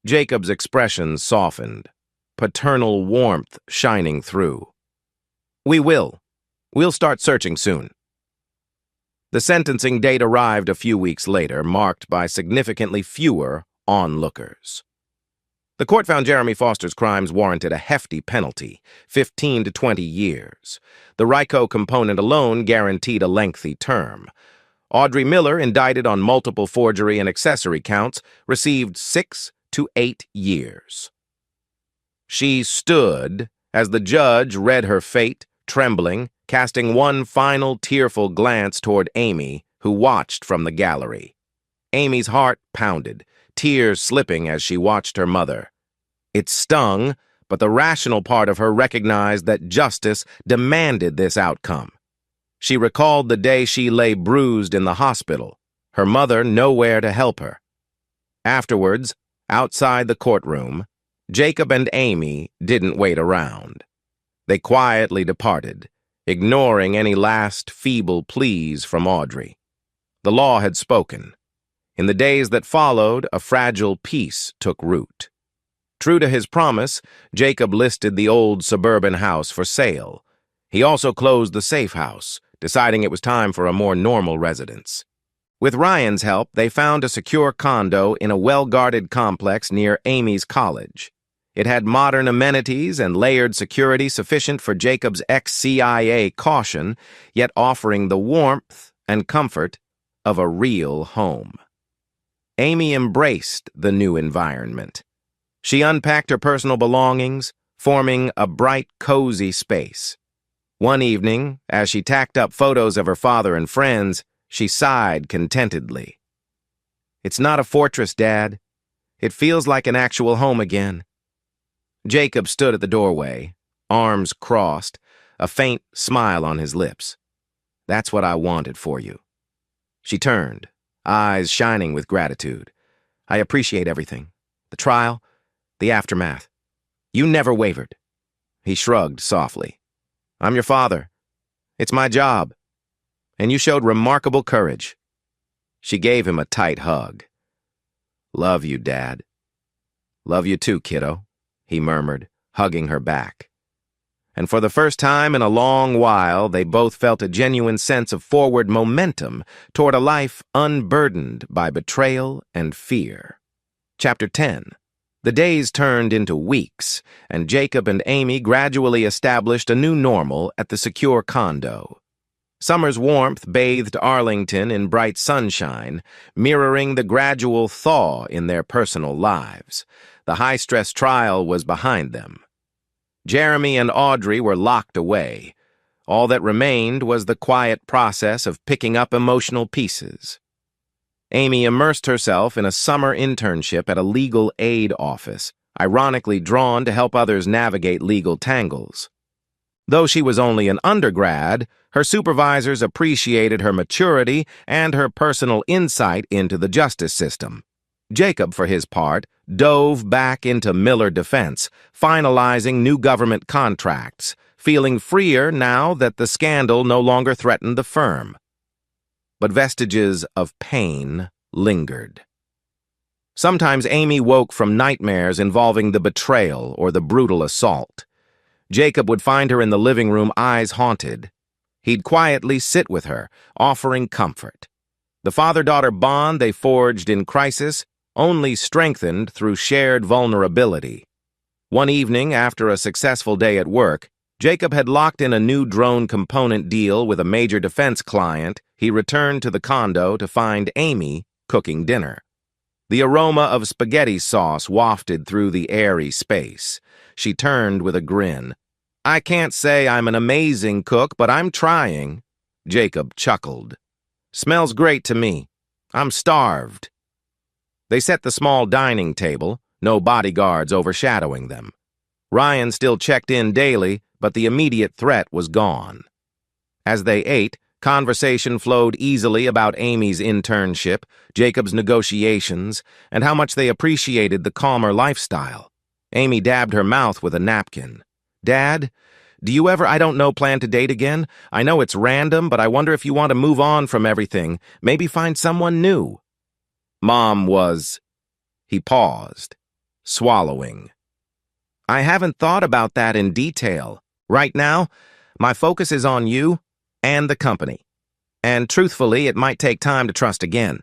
Jacob's expression softened, paternal warmth shining through. We will. We'll start searching soon. The sentencing date arrived a few weeks later, marked by significantly fewer onlookers. The court found Jeremy Foster's crimes warranted a hefty penalty, 15 to 20 years. The RICO component alone guaranteed a lengthy term. Audrey Miller, indicted on multiple forgery and accessory counts, received 6 to 8 years. She stood as the judge read her fate, trembling, casting one final tearful glance toward Amy, who watched from the gallery. Amy's heart pounded, tears slipping as she watched her mother. It stung, but the rational part of her recognized that justice demanded this outcome. She recalled the day she lay bruised in the hospital, her mother nowhere to help her. Afterwards, outside the courtroom, Jacob and Amy didn't wait around. They quietly departed, ignoring any last feeble pleas from Audrey. The law had spoken. In the days that followed, a fragile peace took root. True to his promise, Jacob listed the old suburban house for sale. He also closed the safe house, deciding it was time for a more normal residence. With Ryan's help, they found a secure condo in a well-guarded complex near Amy's college. It had modern amenities and layered security sufficient for Jacob's ex-CIA caution, yet offering the warmth and comfort of a real home. Amy embraced the new environment. She unpacked her personal belongings, forming a bright, cozy space. One evening, as she tacked up photos of her father and friends, she sighed contentedly. It's not a fortress, Dad. It feels like an actual home again. Jacob stood at the doorway, arms crossed, a faint smile on his lips. That's what I wanted for you. She turned, eyes shining with gratitude. I appreciate everything. The trial, the aftermath. You never wavered. He shrugged softly. I'm your father. It's my job. And you showed remarkable courage. She gave him a tight hug. Love you, Dad. Love you too, kiddo, he murmured, hugging her back. and for the first time in a long while, they both felt a genuine sense of forward momentum toward a life unburdened by betrayal and fear. Chapter 10. The days turned into weeks, and Jacob and Amy gradually established a new normal at the secure condo. Summer's warmth bathed Arlington in bright sunshine, mirroring the gradual thaw in their personal lives. The high-stress trial was behind them. Jeremy and Audrey were locked away. All that remained was the quiet process of picking up emotional pieces. Amy immersed herself in a summer internship at a legal aid office, ironically drawn to help others navigate legal tangles. Though she was only an undergrad, her supervisors appreciated her maturity and her personal insight into the justice system. Jacob, for his part, dove back into Miller Defense, finalizing new government contracts, feeling freer now that the scandal no longer threatened the firm. But vestiges of pain lingered. Sometimes Amy woke from nightmares involving the betrayal or the brutal assault. Jacob would find her in the living room, eyes haunted. He'd quietly sit with her, offering comfort. The father-daughter bond they forged in crisis only strengthened through shared vulnerability. One evening, after a successful day at work, Jacob had locked in a new drone component deal with a major defense client. He returned to the condo to find Amy cooking dinner. The aroma of spaghetti sauce wafted through the airy space. She turned with a grin. "I can't say I'm an amazing cook, but I'm trying." Jacob chuckled. "Smells great to me. I'm starved." They set the small dining table, no bodyguards overshadowing them. Ryan still checked in daily, but the immediate threat was gone. As they ate, conversation flowed easily about Amy's internship, Jacob's negotiations, and how much they appreciated the calmer lifestyle. Amy dabbed her mouth with a napkin. "Dad, do you ever, plan to date again? I know it's random, but I wonder if you want to move on from everything, maybe find someone new." Mom was... He paused, swallowing. "I haven't thought about that in detail. Right now, my focus is on you and the company. And truthfully, it might take time to trust again."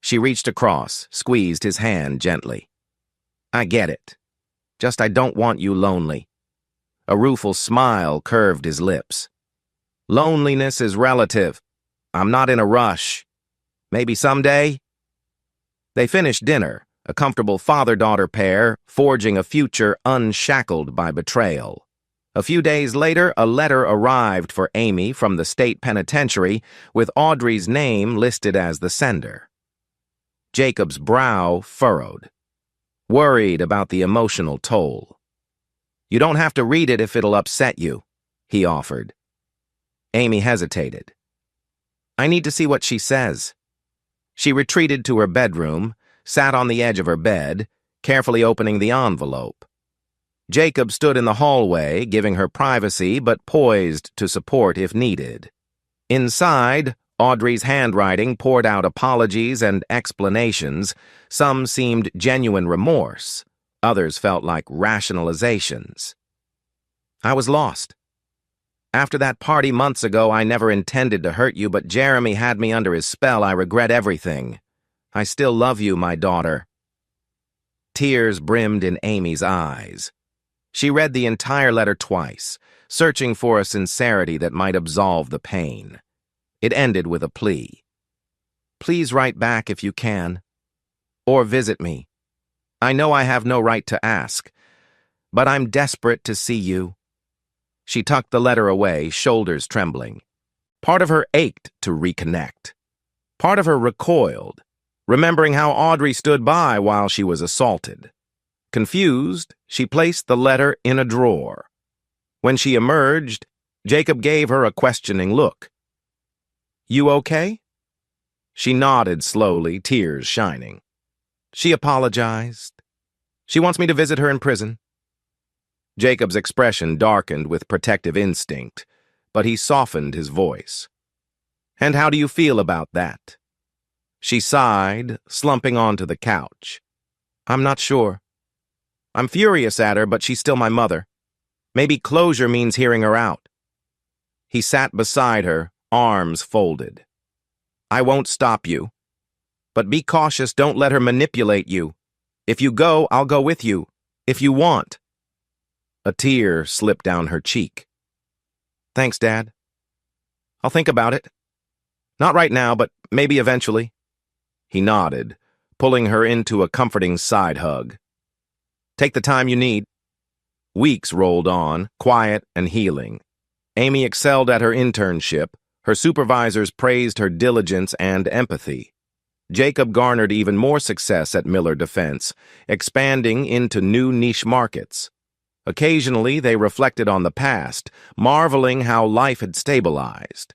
She reached across, squeezed his hand gently. "I get it. Just I don't want you lonely." A rueful smile curved his lips. "Loneliness is relative. I'm not in a rush. Maybe someday?" They finished dinner, a comfortable father-daughter pair, forging a future unshackled by betrayal. A few days later, a letter arrived for Amy from the state penitentiary with Audrey's name listed as the sender. Jacob's brow furrowed, worried about the emotional toll. "You don't have to read it if it'll upset you," he offered. Amy hesitated. "I need to see what she says." She retreated to her bedroom, sat on the edge of her bed, carefully opening the envelope. Jacob stood in the hallway, giving her privacy but poised to support if needed. Inside, Audrey's handwriting poured out apologies and explanations. Some seemed genuine remorse. Others felt like rationalizations. "I was lost. After that party months ago, I never intended to hurt you, but Jeremy had me under his spell. I regret everything. I still love you, my daughter." Tears brimmed in Amy's eyes. She read the entire letter twice, searching for a sincerity that might absolve the pain. It ended with a plea. "Please write back if you can. Or visit me. I know I have no right to ask, but I'm desperate to see you." She tucked the letter away, shoulders trembling. Part of her ached to reconnect. Part of her recoiled, remembering how Audrey stood by while she was assaulted. Confused, she placed the letter in a drawer. When she emerged, Jacob gave her a questioning look. "You okay?" She nodded slowly, tears shining. "She apologized. She wants me to visit her in prison." Jacob's expression darkened with protective instinct, but he softened his voice. "And how do you feel about that?" She sighed, slumping onto the couch. "I'm not sure. I'm furious at her, but she's still my mother. Maybe closure means hearing her out. He sat beside her, arms folded. I won't stop you. But be cautious, don't let her manipulate you. If you go, I'll go with you. If you want. A tear slipped down her cheek. Thanks, Dad. I'll think about it. Not right now, but maybe eventually. He nodded, pulling her into a comforting side hug. Take the time you need. Weeks rolled on, quiet and healing. Amy excelled at her internship. Her supervisors praised her diligence and empathy. Jacob garnered even more success at Miller Defense, expanding into new niche markets. Occasionally, they reflected on the past, marveling how life had stabilized.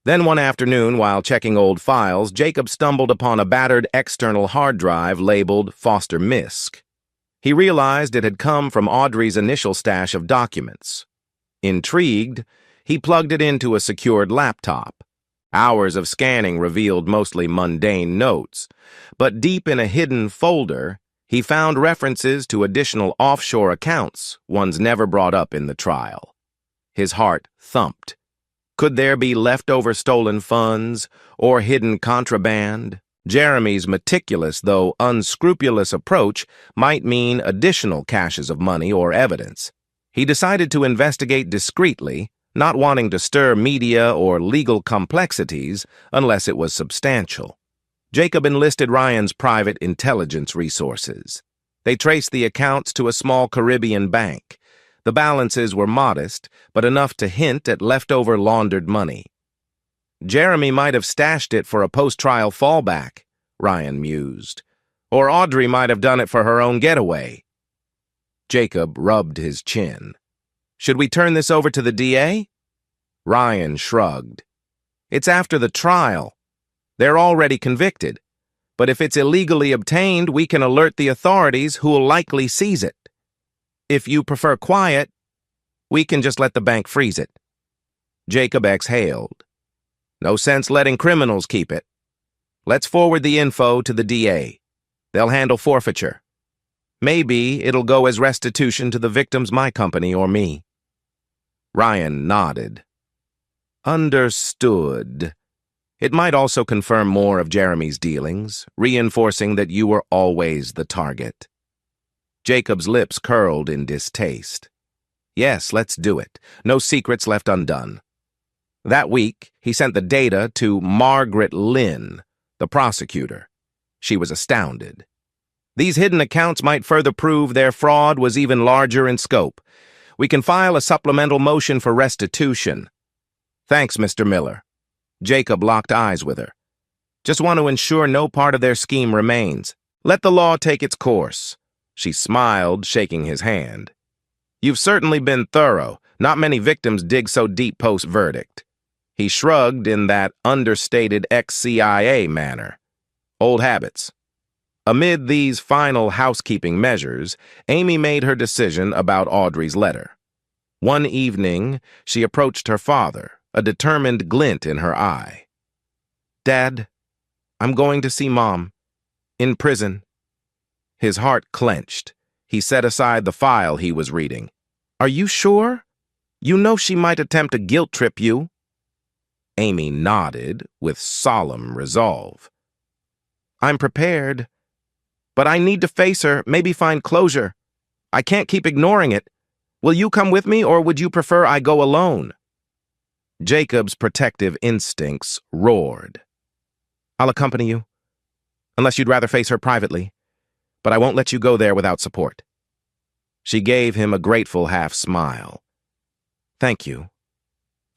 Then one afternoon, while checking old files, Jacob stumbled upon a battered external hard drive labeled Foster Misk. He realized it had come from Audrey's initial stash of documents. Intrigued, he plugged it into a secured laptop. Hours of scanning revealed mostly mundane notes, but deep in a hidden folder, he found references to additional offshore accounts, ones never brought up in the trial. His heart thumped. Could there be leftover stolen funds or hidden contraband? Jeremy's meticulous, though unscrupulous approach might mean additional caches of money or evidence. He decided to investigate discreetly, not wanting to stir media or legal complexities unless it was substantial. Jacob enlisted Ryan's private intelligence resources. They traced the accounts to a small Caribbean bank. The balances were modest, but enough to hint at leftover laundered money. Jeremy might have stashed it for a post-trial fallback, Ryan mused. Or Audrey might have done it for her own getaway. Jacob rubbed his chin. Should we turn this over to the DA? Ryan shrugged. It's after the trial. They're already convicted. But if it's illegally obtained, we can alert the authorities who will likely seize it. If you prefer quiet, we can just let the bank freeze it. Jacob exhaled. No sense letting criminals keep it. Let's forward the info to the DA. They'll handle forfeiture. Maybe it'll go as restitution to the victims, my company or me. Ryan nodded. Understood. It might also confirm more of Jeremy's dealings, reinforcing that you were always the target. Jacob's lips curled in distaste. Yes, let's do it. No secrets left undone. That week, he sent the data to Margaret Lynn, the prosecutor. She was astounded. These hidden accounts might further prove their fraud was even larger in scope. We can file a supplemental motion for restitution. Thanks, Mr. Miller. Jacob locked eyes with her. Just want to ensure no part of their scheme remains. Let the law take its course. She smiled, shaking his hand. You've certainly been thorough. Not many victims dig so deep post-verdict. He shrugged in that understated ex-CIA manner. Old habits. Amid these final housekeeping measures, Amy made her decision about Audrey's letter. One evening, she approached her father, a determined glint in her eye. Dad, I'm going to see Mom. In prison. His heart clenched. He set aside the file he was reading. Are you sure? You know she might attempt to guilt trip you. Amy nodded with solemn resolve. I'm prepared. But I need to face her, maybe find closure. I can't keep ignoring it. Will you come with me, or would you prefer I go alone? Jacob's protective instincts roared. I'll accompany you, unless you'd rather face her privately, but I won't let you go there without support. She gave him a grateful half-smile. Thank you.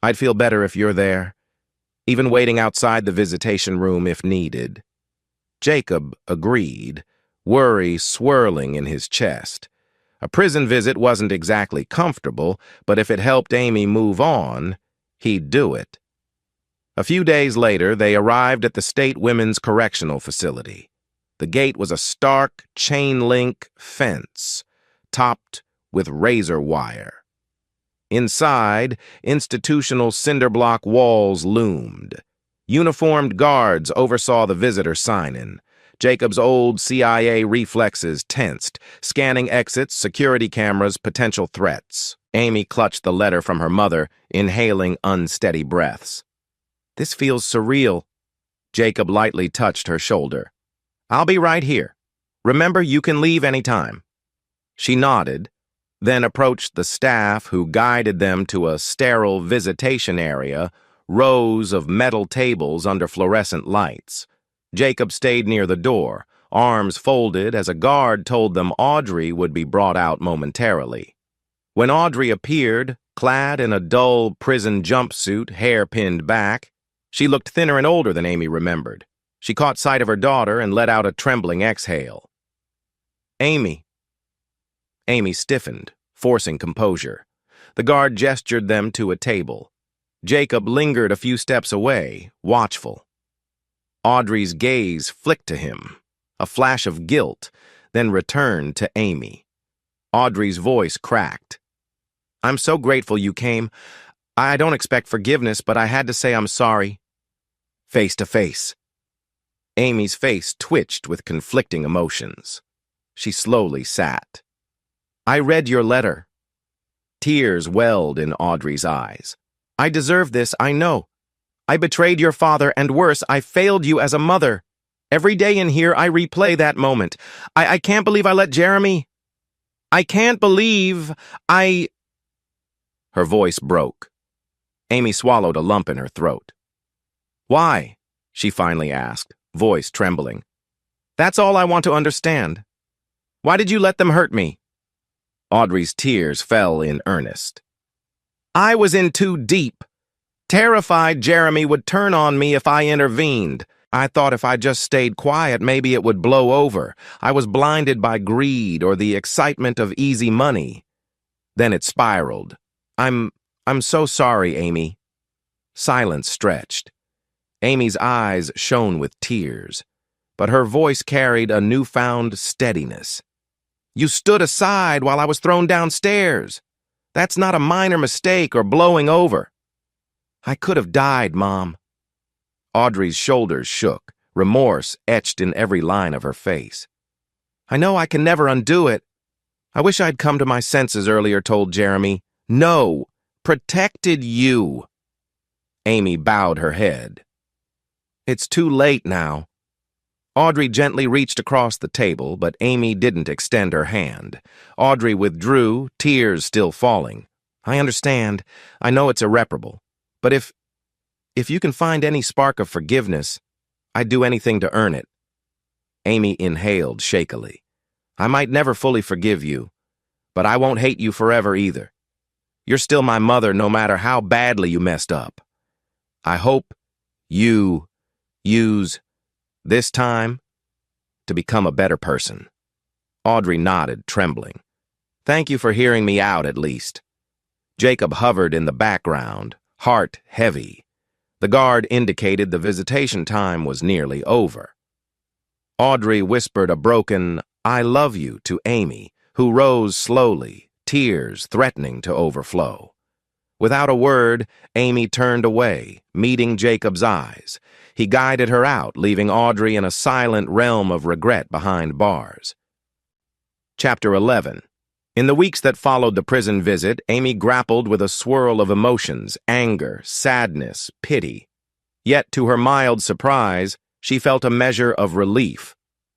I'd feel better if you're there, even waiting outside the visitation room if needed. Jacob agreed, worry swirling in his chest. A prison visit wasn't exactly comfortable, but if it helped Amy move on, he'd do it. A few days later, they arrived at the State Women's Correctional Facility. The gate was a stark chain-link fence, topped with razor wire. Inside, institutional cinder-block walls loomed. Uniformed guards oversaw the visitor sign-in. Jacob's old CIA reflexes tensed, scanning exits, security cameras, potential threats. Amy clutched the letter from her mother, inhaling unsteady breaths. "This feels surreal." Jacob lightly touched her shoulder. "I'll be right here. Remember, you can leave anytime." She nodded, then approached the staff who guided them to a sterile visitation area, rows of metal tables under fluorescent lights. Jacob stayed near the door, arms folded as a guard told them Audrey would be brought out momentarily. When Audrey appeared, clad in a dull prison jumpsuit, hair pinned back, she looked thinner and older than Amy remembered. She caught sight of her daughter and let out a trembling exhale. "Amy." Amy stiffened, forcing composure. The guard gestured them to a table. Jacob lingered a few steps away, watchful. Audrey's gaze flicked to him, a flash of guilt, then returned to Amy. Audrey's voice cracked. "I'm so grateful you came. I don't expect forgiveness, but I had to say I'm sorry." Face to face. Amy's face twitched with conflicting emotions. She slowly sat. "I read your letter." Tears welled in Audrey's eyes. "I deserve this, I know. I betrayed your father, and worse, I failed you as a mother. Every day in here, I replay that moment. I can't believe I let Jeremy. I can't believe I—" Her voice broke. Amy swallowed a lump in her throat. "Why?" she finally asked, voice trembling. "That's all I want to understand. Why did you let them hurt me?" Audrey's tears fell in earnest. "I was in too deep. Terrified Jeremy would turn on me if I intervened. I thought if I just stayed quiet, maybe it would blow over. I was blinded by greed or the excitement of easy money. Then it spiraled. I'm so sorry, Amy." Silence stretched. Amy's eyes shone with tears, but her voice carried a newfound steadiness. "You stood aside while I was thrown downstairs. That's not a minor mistake or blowing over. I could have died, Mom." Audrey's shoulders shook, remorse etched in every line of her face. "I know I can never undo it. I wish I'd come to my senses earlier," told Jeremy. "No, protected you." Amy bowed her head. "It's too late now." Audrey gently reached across the table, but Amy didn't extend her hand. Audrey withdrew, tears still falling. "I understand. I know it's irreparable. But if you can find any spark of forgiveness, I'd do anything to earn it." Amy inhaled shakily. "I might never fully forgive you, but I won't hate you forever either. You're still my mother no matter how badly you messed up. I hope you use this time to become a better person." Audrey nodded, trembling. "Thank you for hearing me out, at least." Jacob hovered in the background, heart heavy. The guard indicated the visitation time was nearly over. Audrey whispered a broken, "I love you" to Amy, who rose slowly, tears threatening to overflow. Without a word, Amy turned away, meeting Jacob's eyes. He guided her out, leaving Audrey in a silent realm of regret behind bars. Chapter 11. In the weeks that followed the prison visit, Amy grappled with a swirl of emotions, anger, sadness, pity. Yet, to her mild surprise, she felt a measure of relief.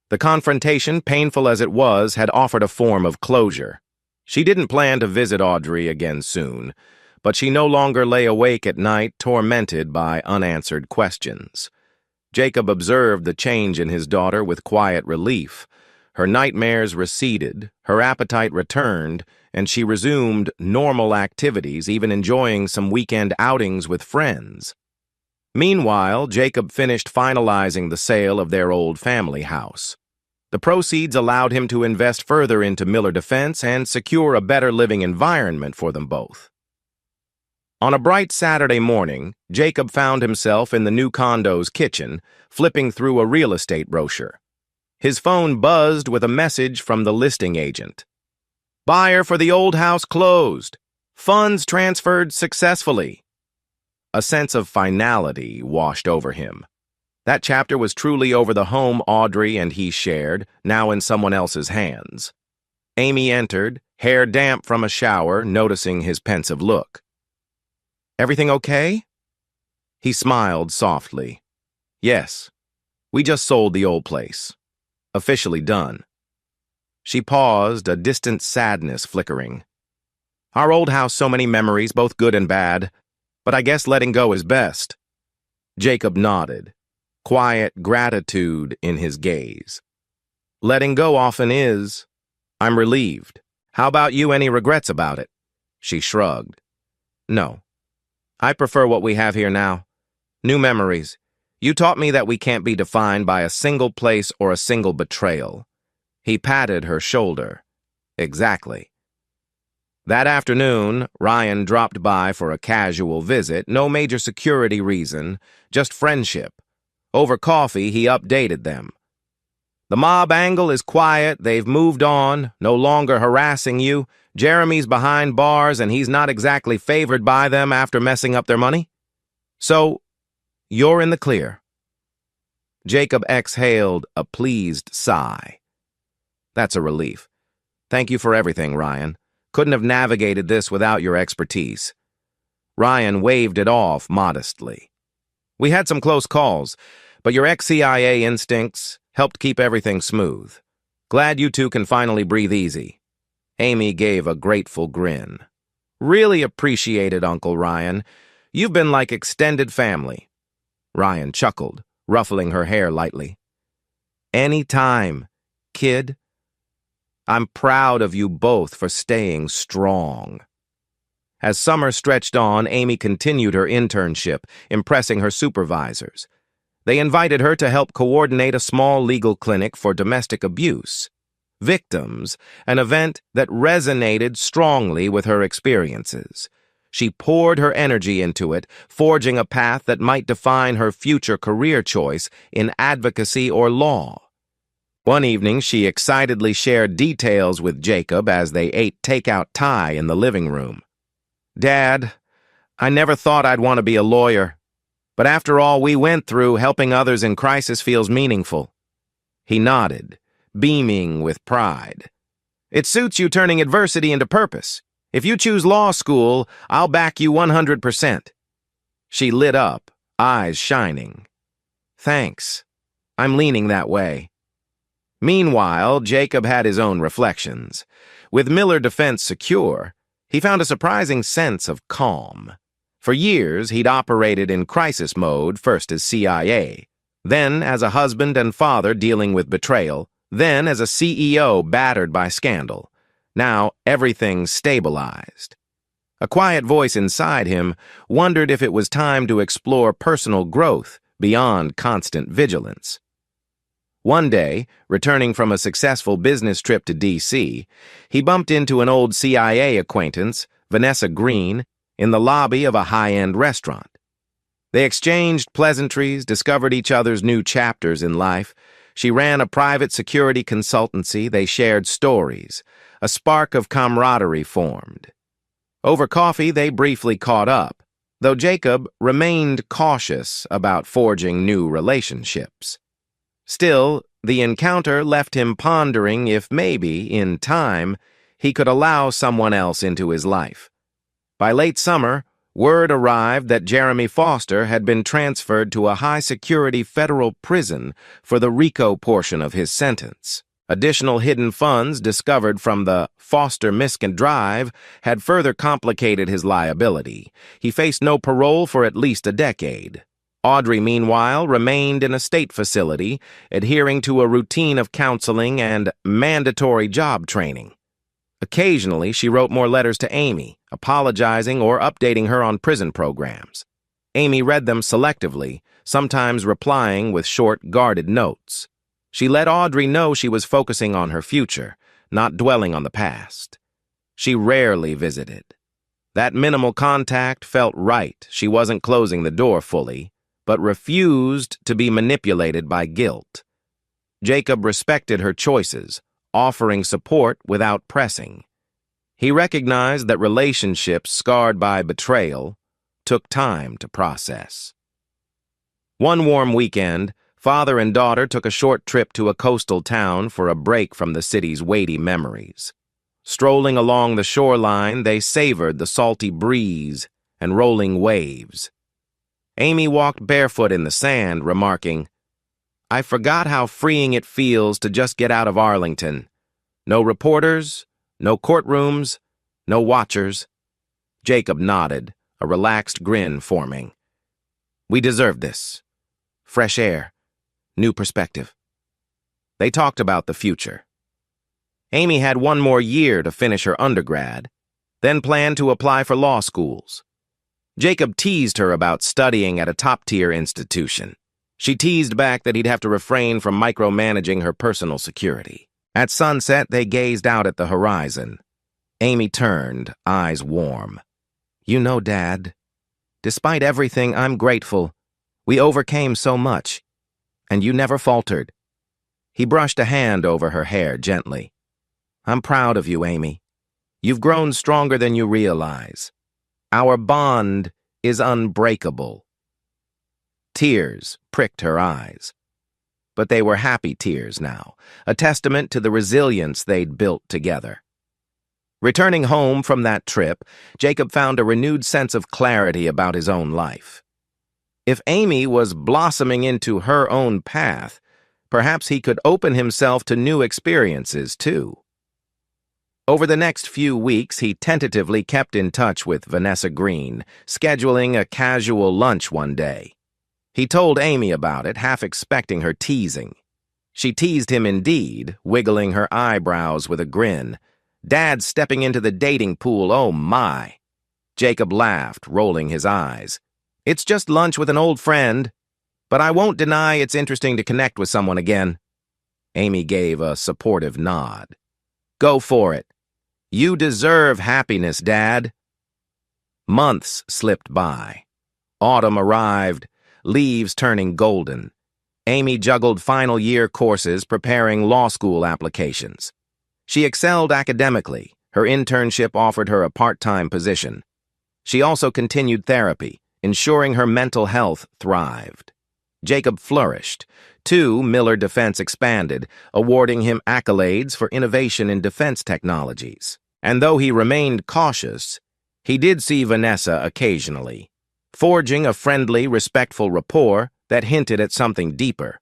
The confrontation, painful as it was, had offered a form of closure. She didn't plan to visit Audrey again soon, but she no longer lay awake at night tormented by unanswered questions. Jacob observed the change in his daughter with quiet relief. Her nightmares receded, her appetite returned, and she resumed normal activities, even enjoying some weekend outings with friends. Meanwhile, Jacob finished finalizing the sale of their old family house. The proceeds allowed him to invest further into Miller Defense and secure a better living environment for them both. On a bright Saturday morning, Jacob found himself in the new condo's kitchen, flipping through a real estate brochure. His phone buzzed with a message from the listing agent. "Buyer for the old house closed. Funds transferred successfully." A sense of finality washed over him. That chapter was truly over the home Audrey and he shared, now in someone else's hands. Amy entered, hair damp from a shower, noticing his pensive look. "Everything okay?" He smiled softly. "Yes. We just sold the old place. Officially done." She paused, a distant sadness flickering. "Our old house, so many memories, both good and bad, but I guess letting go is best." Jacob nodded, quiet gratitude in his gaze. "Letting go often is. I'm relieved. How about you, any regrets about it?" She shrugged. "No. I prefer what we have here now. New memories. You taught me that we can't be defined by a single place or a single betrayal." He patted her shoulder. "Exactly." That afternoon, Ryan dropped by for a casual visit, no major security reason, just friendship. Over coffee, he updated them. "The mob angle is quiet, they've moved on, no longer harassing you. Jeremy's behind bars and he's not exactly favored by them after messing up their money. So, you're in the clear." Jacob exhaled a pleased sigh. "That's a relief. Thank you for everything, Ryan. Couldn't have navigated this without your expertise." Ryan waved it off modestly. "We had some close calls, but your ex-CIA instincts helped keep everything smooth. Glad you two can finally breathe easy." Amy gave a grateful grin. "Really appreciate it, Uncle Ryan. You've been like extended family." Ryan chuckled, ruffling her hair lightly. "Anytime, kid. I'm proud of you both for staying strong." As summer stretched on, Amy continued her internship, impressing her supervisors. They invited her to help coordinate a small legal clinic for domestic abuse victims, an event that resonated strongly with her experiences. She poured her energy into it, forging a path that might define her future career choice in advocacy or law. One evening, she excitedly shared details with Jacob as they ate takeout Thai in the living room. "Dad, I never thought I'd want to be a lawyer, but after all we went through, helping others in crisis feels meaningful." He nodded, beaming with pride. "It suits you turning adversity into purpose. If you choose law school, I'll back you 100%. She lit up, eyes shining. "Thanks. I'm leaning that way." Meanwhile, Jacob had his own reflections. With Miller Defense secure, he found a surprising sense of calm. For years, he'd operated in crisis mode, first as CIA, then as a husband and father dealing with betrayal, then as a CEO battered by scandal. Now, everything stabilized. A quiet voice inside him wondered if it was time to explore personal growth beyond constant vigilance. One day, returning from a successful business trip to D.C., he bumped into an old CIA acquaintance, Vanessa Green, in the lobby of a high-end restaurant. They exchanged pleasantries, discovered each other's new chapters in life. She ran a private security consultancy, they shared stories. A spark of camaraderie formed. Over coffee, they briefly caught up, though Jacob remained cautious about forging new relationships. Still, the encounter left him pondering if maybe, in time, he could allow someone else into his life. By late summer, word arrived that Jeremy Foster had been transferred to a high-security federal prison for the RICO portion of his sentence. Additional hidden funds discovered from the Foster Miskin Drive had further complicated his liability. He faced no parole for at least a decade. Audrey, meanwhile, remained in a state facility, adhering to a routine of counseling and mandatory job training. Occasionally, she wrote more letters to Amy, apologizing or updating her on prison programs. Amy read them selectively, sometimes replying with short, guarded notes. She let Audrey know she was focusing on her future, not dwelling on the past. She rarely visited. That minimal contact felt right. She wasn't closing the door fully, but refused to be manipulated by guilt. Jacob respected her choices, offering support without pressing. He recognized that relationships scarred by betrayal took time to process. One warm weekend, father and daughter took a short trip to a coastal town for a break from the city's weighty memories. Strolling along the shoreline, they savored the salty breeze and rolling waves. Amy walked barefoot in the sand, remarking, "I forgot how freeing it feels to just get out of Arlington. No reporters, no courtrooms, no watchers." Jacob nodded, a relaxed grin forming. "We deserve this. Fresh air, new perspective." They talked about the future. Amy had one more year to finish her undergrad, then planned to apply for law schools. Jacob teased her about studying at a top-tier institution. She teased back that he'd have to refrain from micromanaging her personal security. At sunset, they gazed out at the horizon. Amy turned, eyes warm. "You know, Dad, despite everything, I'm grateful. We overcame so much, and you never faltered." He brushed a hand over her hair gently. "I'm proud of you, Amy. You've grown stronger than you realize. Our bond is unbreakable." Tears pricked her eyes. But they were happy tears now, a testament to the resilience they'd built together. Returning home from that trip, Jacob found a renewed sense of clarity about his own life. If Amy was blossoming into her own path, perhaps he could open himself to new experiences, too. Over the next few weeks, he tentatively kept in touch with Vanessa Green, scheduling a casual lunch one day. He told Amy about it, half expecting her teasing. She teased him indeed, wiggling her eyebrows with a grin. "Dad's stepping into the dating pool, oh my." Jacob laughed, rolling his eyes. "It's just lunch with an old friend, but I won't deny it's interesting to connect with someone again." Amy gave a supportive nod. "Go for it. You deserve happiness, Dad." Months slipped by. Autumn arrived, leaves turning golden. Amy juggled final year courses, preparing law school applications. She excelled academically. Her internship offered her a part-time position. She also continued therapy, ensuring her mental health thrived. Jacob flourished. Too, Miller Defense expanded, awarding him accolades for innovation in defense technologies. And though he remained cautious, he did see Vanessa occasionally, forging a friendly, respectful rapport that hinted at something deeper.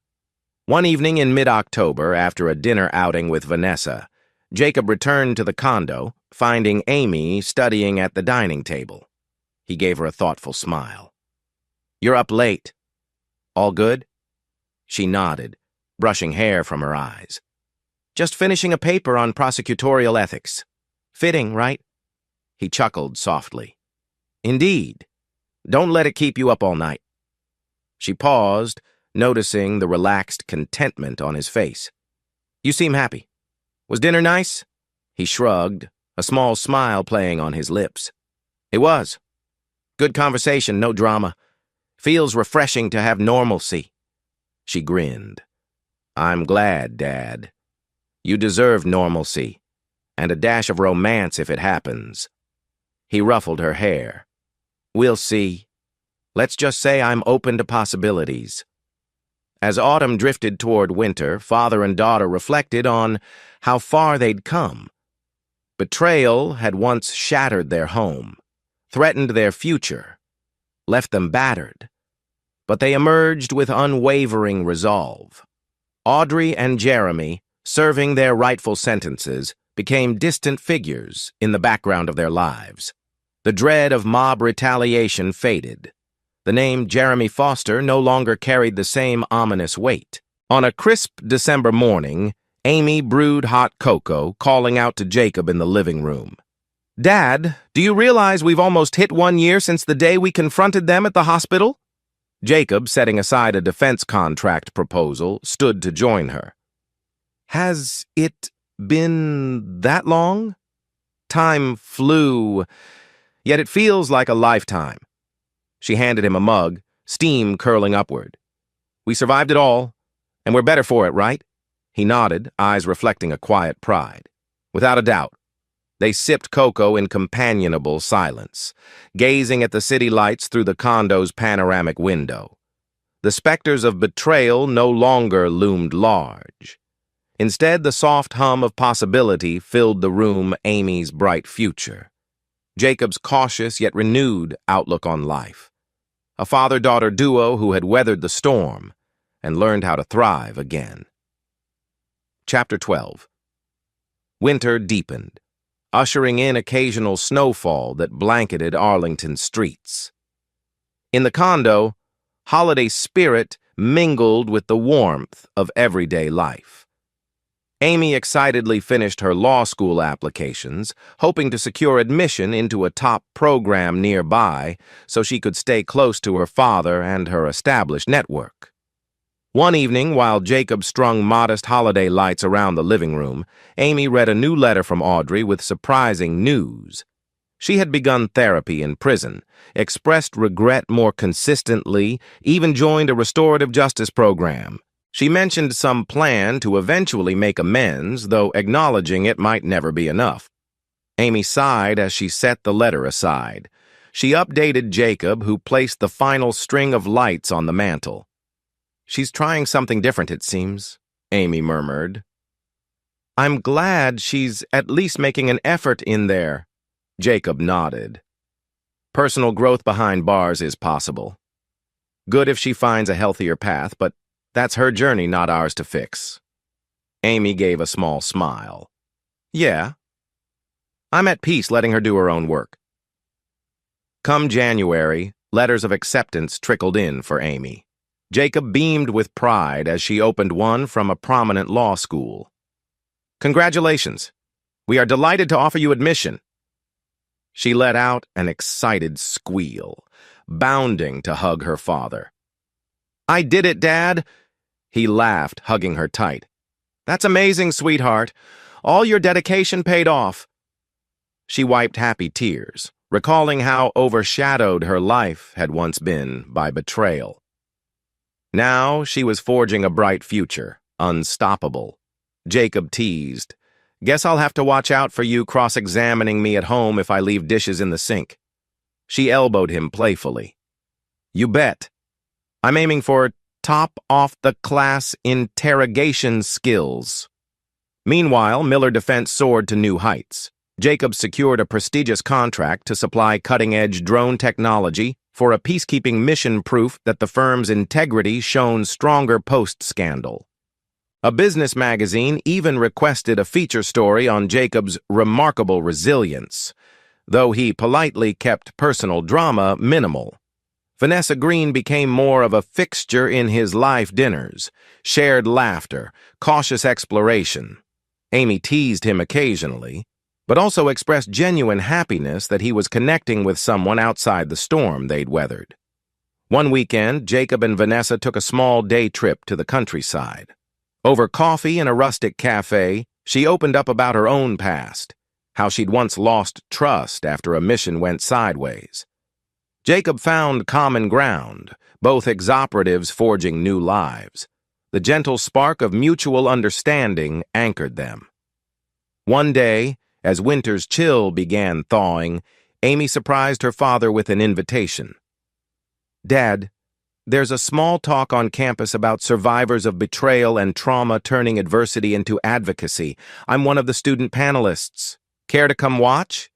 One evening in mid-October, after a dinner outing with Vanessa, Jacob returned to the condo, finding Amy studying at the dining table. He gave her a thoughtful smile. "You're up late. All good?" She nodded, brushing hair from her eyes. "Just finishing a paper on prosecutorial ethics. Fitting, right?" He chuckled softly. "Indeed. Don't let it keep you up all night." She paused, noticing the relaxed contentment on his face. "You seem happy. Was dinner nice?" He shrugged, a small smile playing on his lips. "It was. Good conversation, no drama. Feels refreshing to have normalcy." She grinned. "I'm glad, Dad. You deserve normalcy, and a dash of romance if it happens." He ruffled her hair. "We'll see. Let's just say I'm open to possibilities." As autumn drifted toward winter, father and daughter reflected on how far they'd come. Betrayal had once shattered their home, threatened their future, left them battered. But they emerged with unwavering resolve. Audrey and Jeremy, serving their rightful sentences, became distant figures in the background of their lives. The dread of mob retaliation faded. The name Jeremy Foster no longer carried the same ominous weight. On a crisp December morning, Amy brewed hot cocoa, calling out to Jacob in the living room. "Dad, do you realize we've almost hit 1 year since the day we confronted them at the hospital?" Jacob, setting aside a defense contract proposal, stood to join her. "Has it been that long?" Time flew, yet it feels like a lifetime. She handed him a mug, steam curling upward. "We survived it all, and we're better for it, right?" He nodded, eyes reflecting a quiet pride. "Without a doubt." They sipped cocoa in companionable silence, gazing at the city lights through the condo's panoramic window. The specters of betrayal no longer loomed large. Instead, the soft hum of possibility filled the room Amy's bright future. Jacob's cautious yet renewed outlook on life. A father-daughter duo who had weathered the storm and learned how to thrive again. Chapter 12. Winter deepened, ushering in occasional snowfall that blanketed Arlington's streets. In the condo, holiday spirit mingled with the warmth of everyday life. Amy excitedly finished her law school applications, hoping to secure admission into a top program nearby so she could stay close to her father and her established network. One evening, while Jacob strung modest holiday lights around the living room, Amy read a new letter from Audrey with surprising news. She had begun therapy in prison, expressed regret more consistently, even joined a restorative justice program. She mentioned some plan to eventually make amends, though acknowledging it might never be enough. Amy sighed as she set the letter aside. She updated Jacob, who placed the final string of lights on the mantel. "She's trying something different, it seems," Amy murmured. "I'm glad she's at least making an effort in there," Jacob nodded. "Personal growth behind bars is possible. Good if she finds a healthier path, but that's her journey, not ours to fix." Amy gave a small smile. "Yeah. I'm at peace letting her do her own work." Come January, letters of acceptance trickled in for Amy. Jacob beamed with pride as she opened one from a prominent law school. "Congratulations. We are delighted to offer you admission." She let out an excited squeal, bounding to hug her father. "I did it, Dad!" He laughed, hugging her tight. "That's amazing, sweetheart. All your dedication paid off." She wiped happy tears, recalling how overshadowed her life had once been by betrayal. Now she was forging a bright future, unstoppable. Jacob teased, "Guess I'll have to watch out for you cross-examining me at home if I leave dishes in the sink." She elbowed him playfully. "You bet. I'm aiming for top-off-the-class interrogation skills." Meanwhile, Miller Defense soared to new heights. Jacob secured a prestigious contract to supply cutting-edge drone technology for a peacekeeping mission, proof that the firm's integrity shone stronger post-scandal. A business magazine even requested a feature story on Jacob's remarkable resilience, though he politely kept personal drama minimal. Vanessa Green became more of a fixture in his live dinners, shared laughter, cautious exploration. Amy teased him occasionally, but also expressed genuine happiness that he was connecting with someone outside the storm they'd weathered. One weekend, Jacob and Vanessa took a small day trip to the countryside. Over coffee in a rustic cafe, she opened up about her own past, how she'd once lost trust after a mission went sideways. Jacob found common ground, both ex-operatives forging new lives. The gentle spark of mutual understanding anchored them. One day, as winter's chill began thawing, Amy surprised her father with an invitation. "Dad, there's a small talk on campus about survivors of betrayal and trauma turning adversity into advocacy. I'm one of the student panelists. Care to come watch?"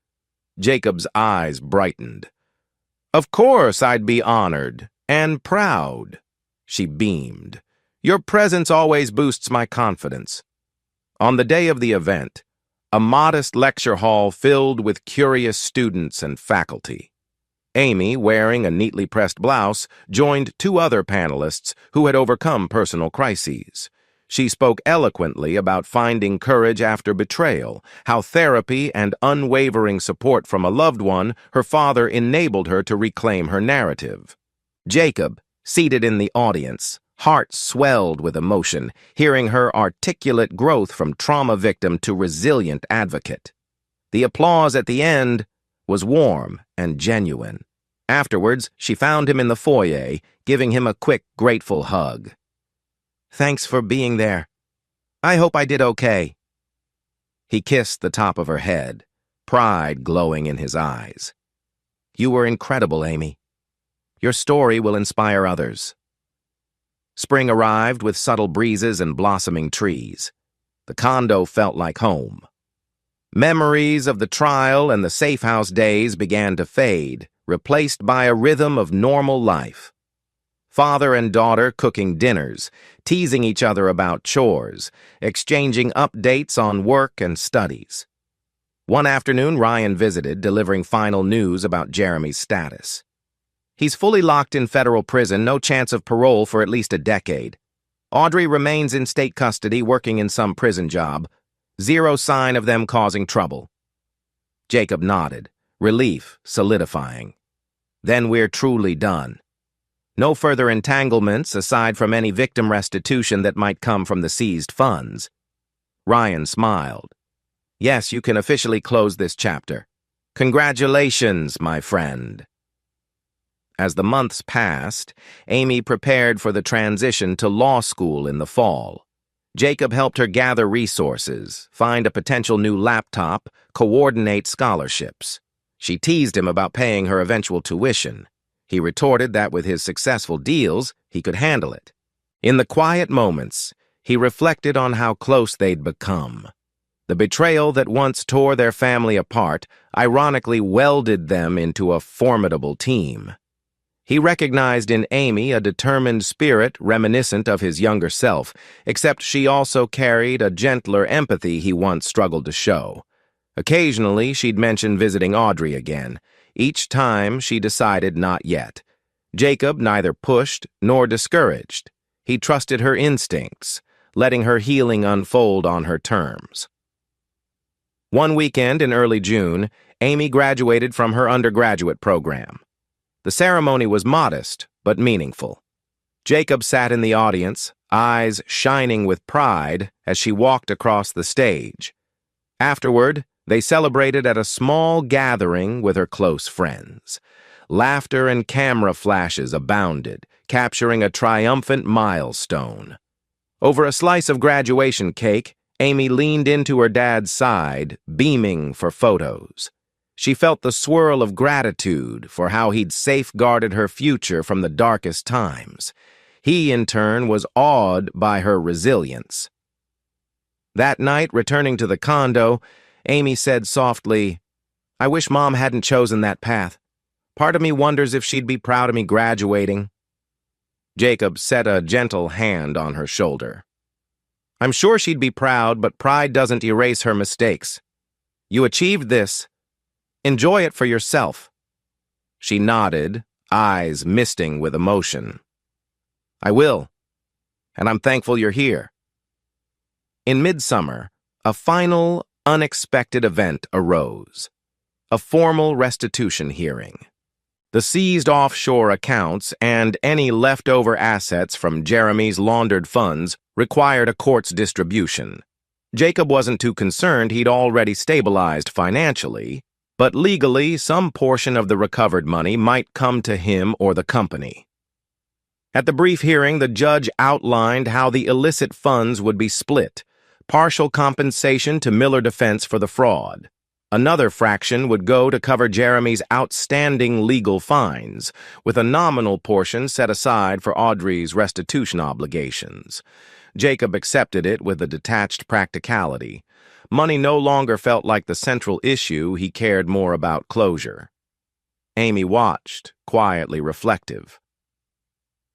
Jacob's eyes brightened. "Of course I'd be honored and proud." She beamed. "Your presence always boosts my confidence." On the day of the event, a modest lecture hall filled with curious students and faculty. Amy, wearing a neatly pressed blouse, joined two other panelists who had overcome personal crises. She spoke eloquently about finding courage after betrayal, how therapy and unwavering support from a loved one, her father, enabled her to reclaim her narrative. Jacob, seated in the audience, heart swelled with emotion, hearing her articulate growth from trauma victim to resilient advocate. The applause at the end was warm and genuine. Afterwards, she found him in the foyer, giving him a quick, grateful hug. "Thanks for being there. I hope I did okay." He kissed the top of her head, pride glowing in his eyes. "You were incredible, Amy. Your story will inspire others." Spring arrived with subtle breezes and blossoming trees. The condo felt like home. Memories of the trial and the safe house days began to fade, replaced by a rhythm of normal life. Father and daughter cooking dinners, teasing each other about chores, exchanging updates on work and studies. One afternoon, Ryan visited, delivering final news about Jeremy's status. He's fully locked in federal prison, no chance of parole for at least a decade. Audrey remains in state custody, working in some prison job. Zero sign of them causing trouble. Jacob nodded, relief solidifying. Then we're truly done. No further entanglements aside from any victim restitution that might come from the seized funds. Ryan smiled. Yes, you can officially close this chapter. Congratulations, my friend. As the months passed, Amy prepared for the transition to law school in the fall. Jacob helped her gather resources, find a potential new laptop, coordinate scholarships. She teased him about paying her eventual tuition. He retorted that with his successful deals, he could handle it. In the quiet moments, he reflected on how close they'd become. The betrayal that once tore their family apart ironically welded them into a formidable team. He recognized in Amy a determined spirit reminiscent of his younger self, except she also carried a gentler empathy he once struggled to show. Occasionally, she'd mention visiting Audrey again. Each time, she decided not yet. Jacob neither pushed nor discouraged. He trusted her instincts, letting her healing unfold on her terms. One weekend in early June, Amy graduated from her undergraduate program. The ceremony was modest, but meaningful. Jacob sat in the audience, eyes shining with pride as she walked across the stage. Afterward, they celebrated at a small gathering with her close friends. Laughter and camera flashes abounded, capturing a triumphant milestone. Over a slice of graduation cake, Amy leaned into her dad's side, beaming for photos. She felt the swirl of gratitude for how he'd safeguarded her future from the darkest times. He, in turn, was awed by her resilience. That night, returning to the condo, Amy said softly, "I wish Mom hadn't chosen that path. Part of me wonders if she'd be proud of me graduating." Jacob set a gentle hand on her shoulder. "I'm sure she'd be proud, but pride doesn't erase her mistakes. You achieved this. Enjoy it for yourself." She nodded, eyes misting with emotion. "I will, and I'm thankful you're here." In midsummer, a final, unexpected event arose. A formal restitution hearing. The seized offshore accounts and any leftover assets from Jeremy's laundered funds required a court's distribution. Jacob wasn't too concerned, he'd already stabilized financially, but legally some portion of the recovered money might come to him or the company. At the brief hearing, the judge outlined how the illicit funds would be split. Partial compensation to Miller Defense for the fraud. Another fraction would go to cover Jeremy's outstanding legal fines, with a nominal portion set aside for Audrey's restitution obligations. Jacob accepted it with a detached practicality. Money no longer felt like the central issue, he cared more about closure. Amy watched, quietly reflective.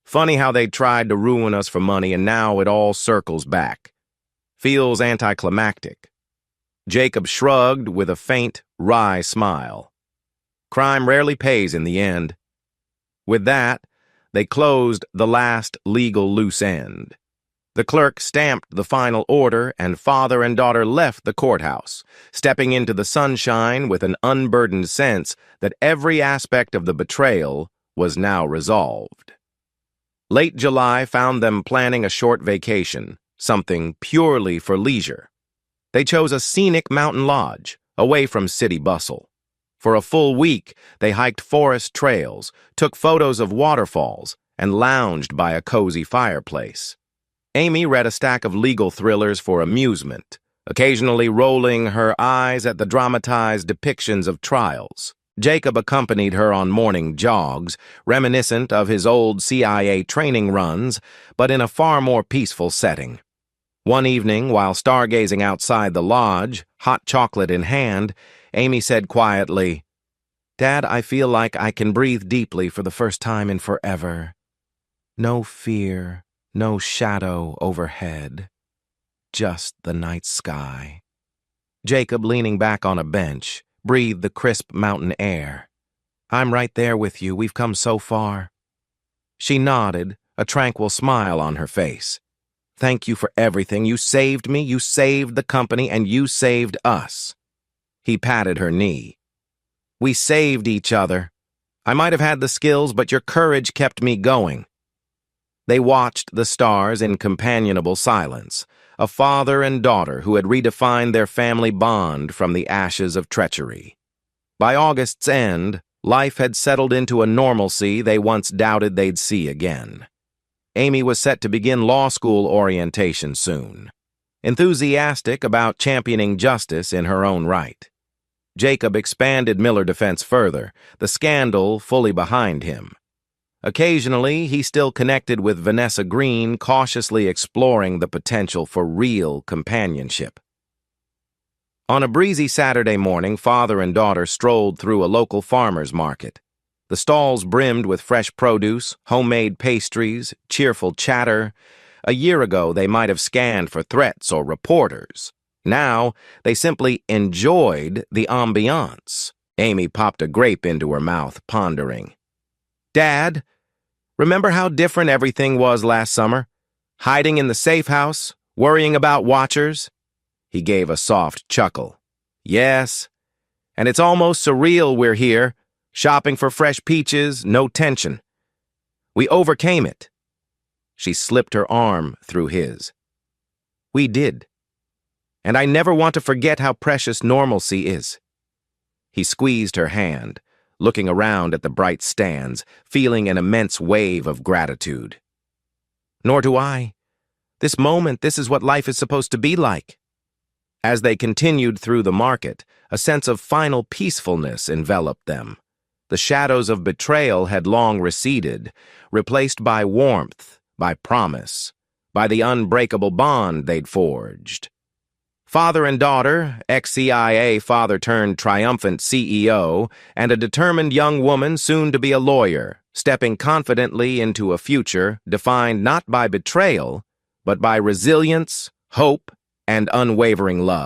Funny how they tried to ruin us for money and now it all circles back. Feels anticlimactic. Jacob shrugged with a faint, wry smile. Crime rarely pays in the end. With that, they closed the last legal loose end. The clerk stamped the final order, and father and daughter left the courthouse, stepping into the sunshine with an unburdened sense that every aspect of the betrayal was now resolved. Late July found them planning a short vacation, something purely for leisure. They chose a scenic mountain lodge, away from city bustle. For a full week, they hiked forest trails, took photos of waterfalls, and lounged by a cozy fireplace. Amy read a stack of legal thrillers for amusement, occasionally rolling her eyes at the dramatized depictions of trials. Jacob accompanied her on morning jogs, reminiscent of his old CIA training runs, but in a far more peaceful setting. One evening, while stargazing outside the lodge, hot chocolate in hand, Amy said quietly, "Dad, I feel like I can breathe deeply for the first time in forever. No fear, no shadow overhead, just the night sky." Jacob, leaning back on a bench, breathed the crisp mountain air. "I'm right there with you. We've come so far." She nodded, a tranquil smile on her face. "Thank you for everything. You saved me, you saved the company, and you saved us." He patted her knee. "We saved each other. I might have had the skills, but your courage kept me going." They watched the stars in companionable silence, a father and daughter who had redefined their family bond from the ashes of treachery. By August's end, life had settled into a normalcy they once doubted they'd see again. Amy was set to begin law school orientation soon, enthusiastic about championing justice in her own right. Jacob expanded Miller Defense further, the scandal fully behind him. Occasionally, he still connected with Vanessa Green, cautiously exploring the potential for real companionship. On a breezy Saturday morning, father and daughter strolled through a local farmer's market. The stalls brimmed with fresh produce, homemade pastries, cheerful chatter. A year ago, they might have scanned for threats or reporters. Now, they simply enjoyed the ambiance. Amy popped a grape into her mouth, pondering. "Dad, remember how different everything was last summer? Hiding in the safe house, worrying about watchers?" He gave a soft chuckle. "Yes, and it's almost surreal we're here, shopping for fresh peaches, no tension. We overcame it." She slipped her arm through his. "We did. And I never want to forget how precious normalcy is." He squeezed her hand, looking around at the bright stands, feeling an immense wave of gratitude. "Nor do I. This moment, this is what life is supposed to be like." As they continued through the market, a sense of final peacefulness enveloped them. The shadows of betrayal had long receded, replaced by warmth, by promise, by the unbreakable bond they'd forged. Father and daughter, ex-CIA father-turned-triumphant CEO, and a determined young woman soon to be a lawyer, stepping confidently into a future defined not by betrayal, but by resilience, hope, and unwavering love.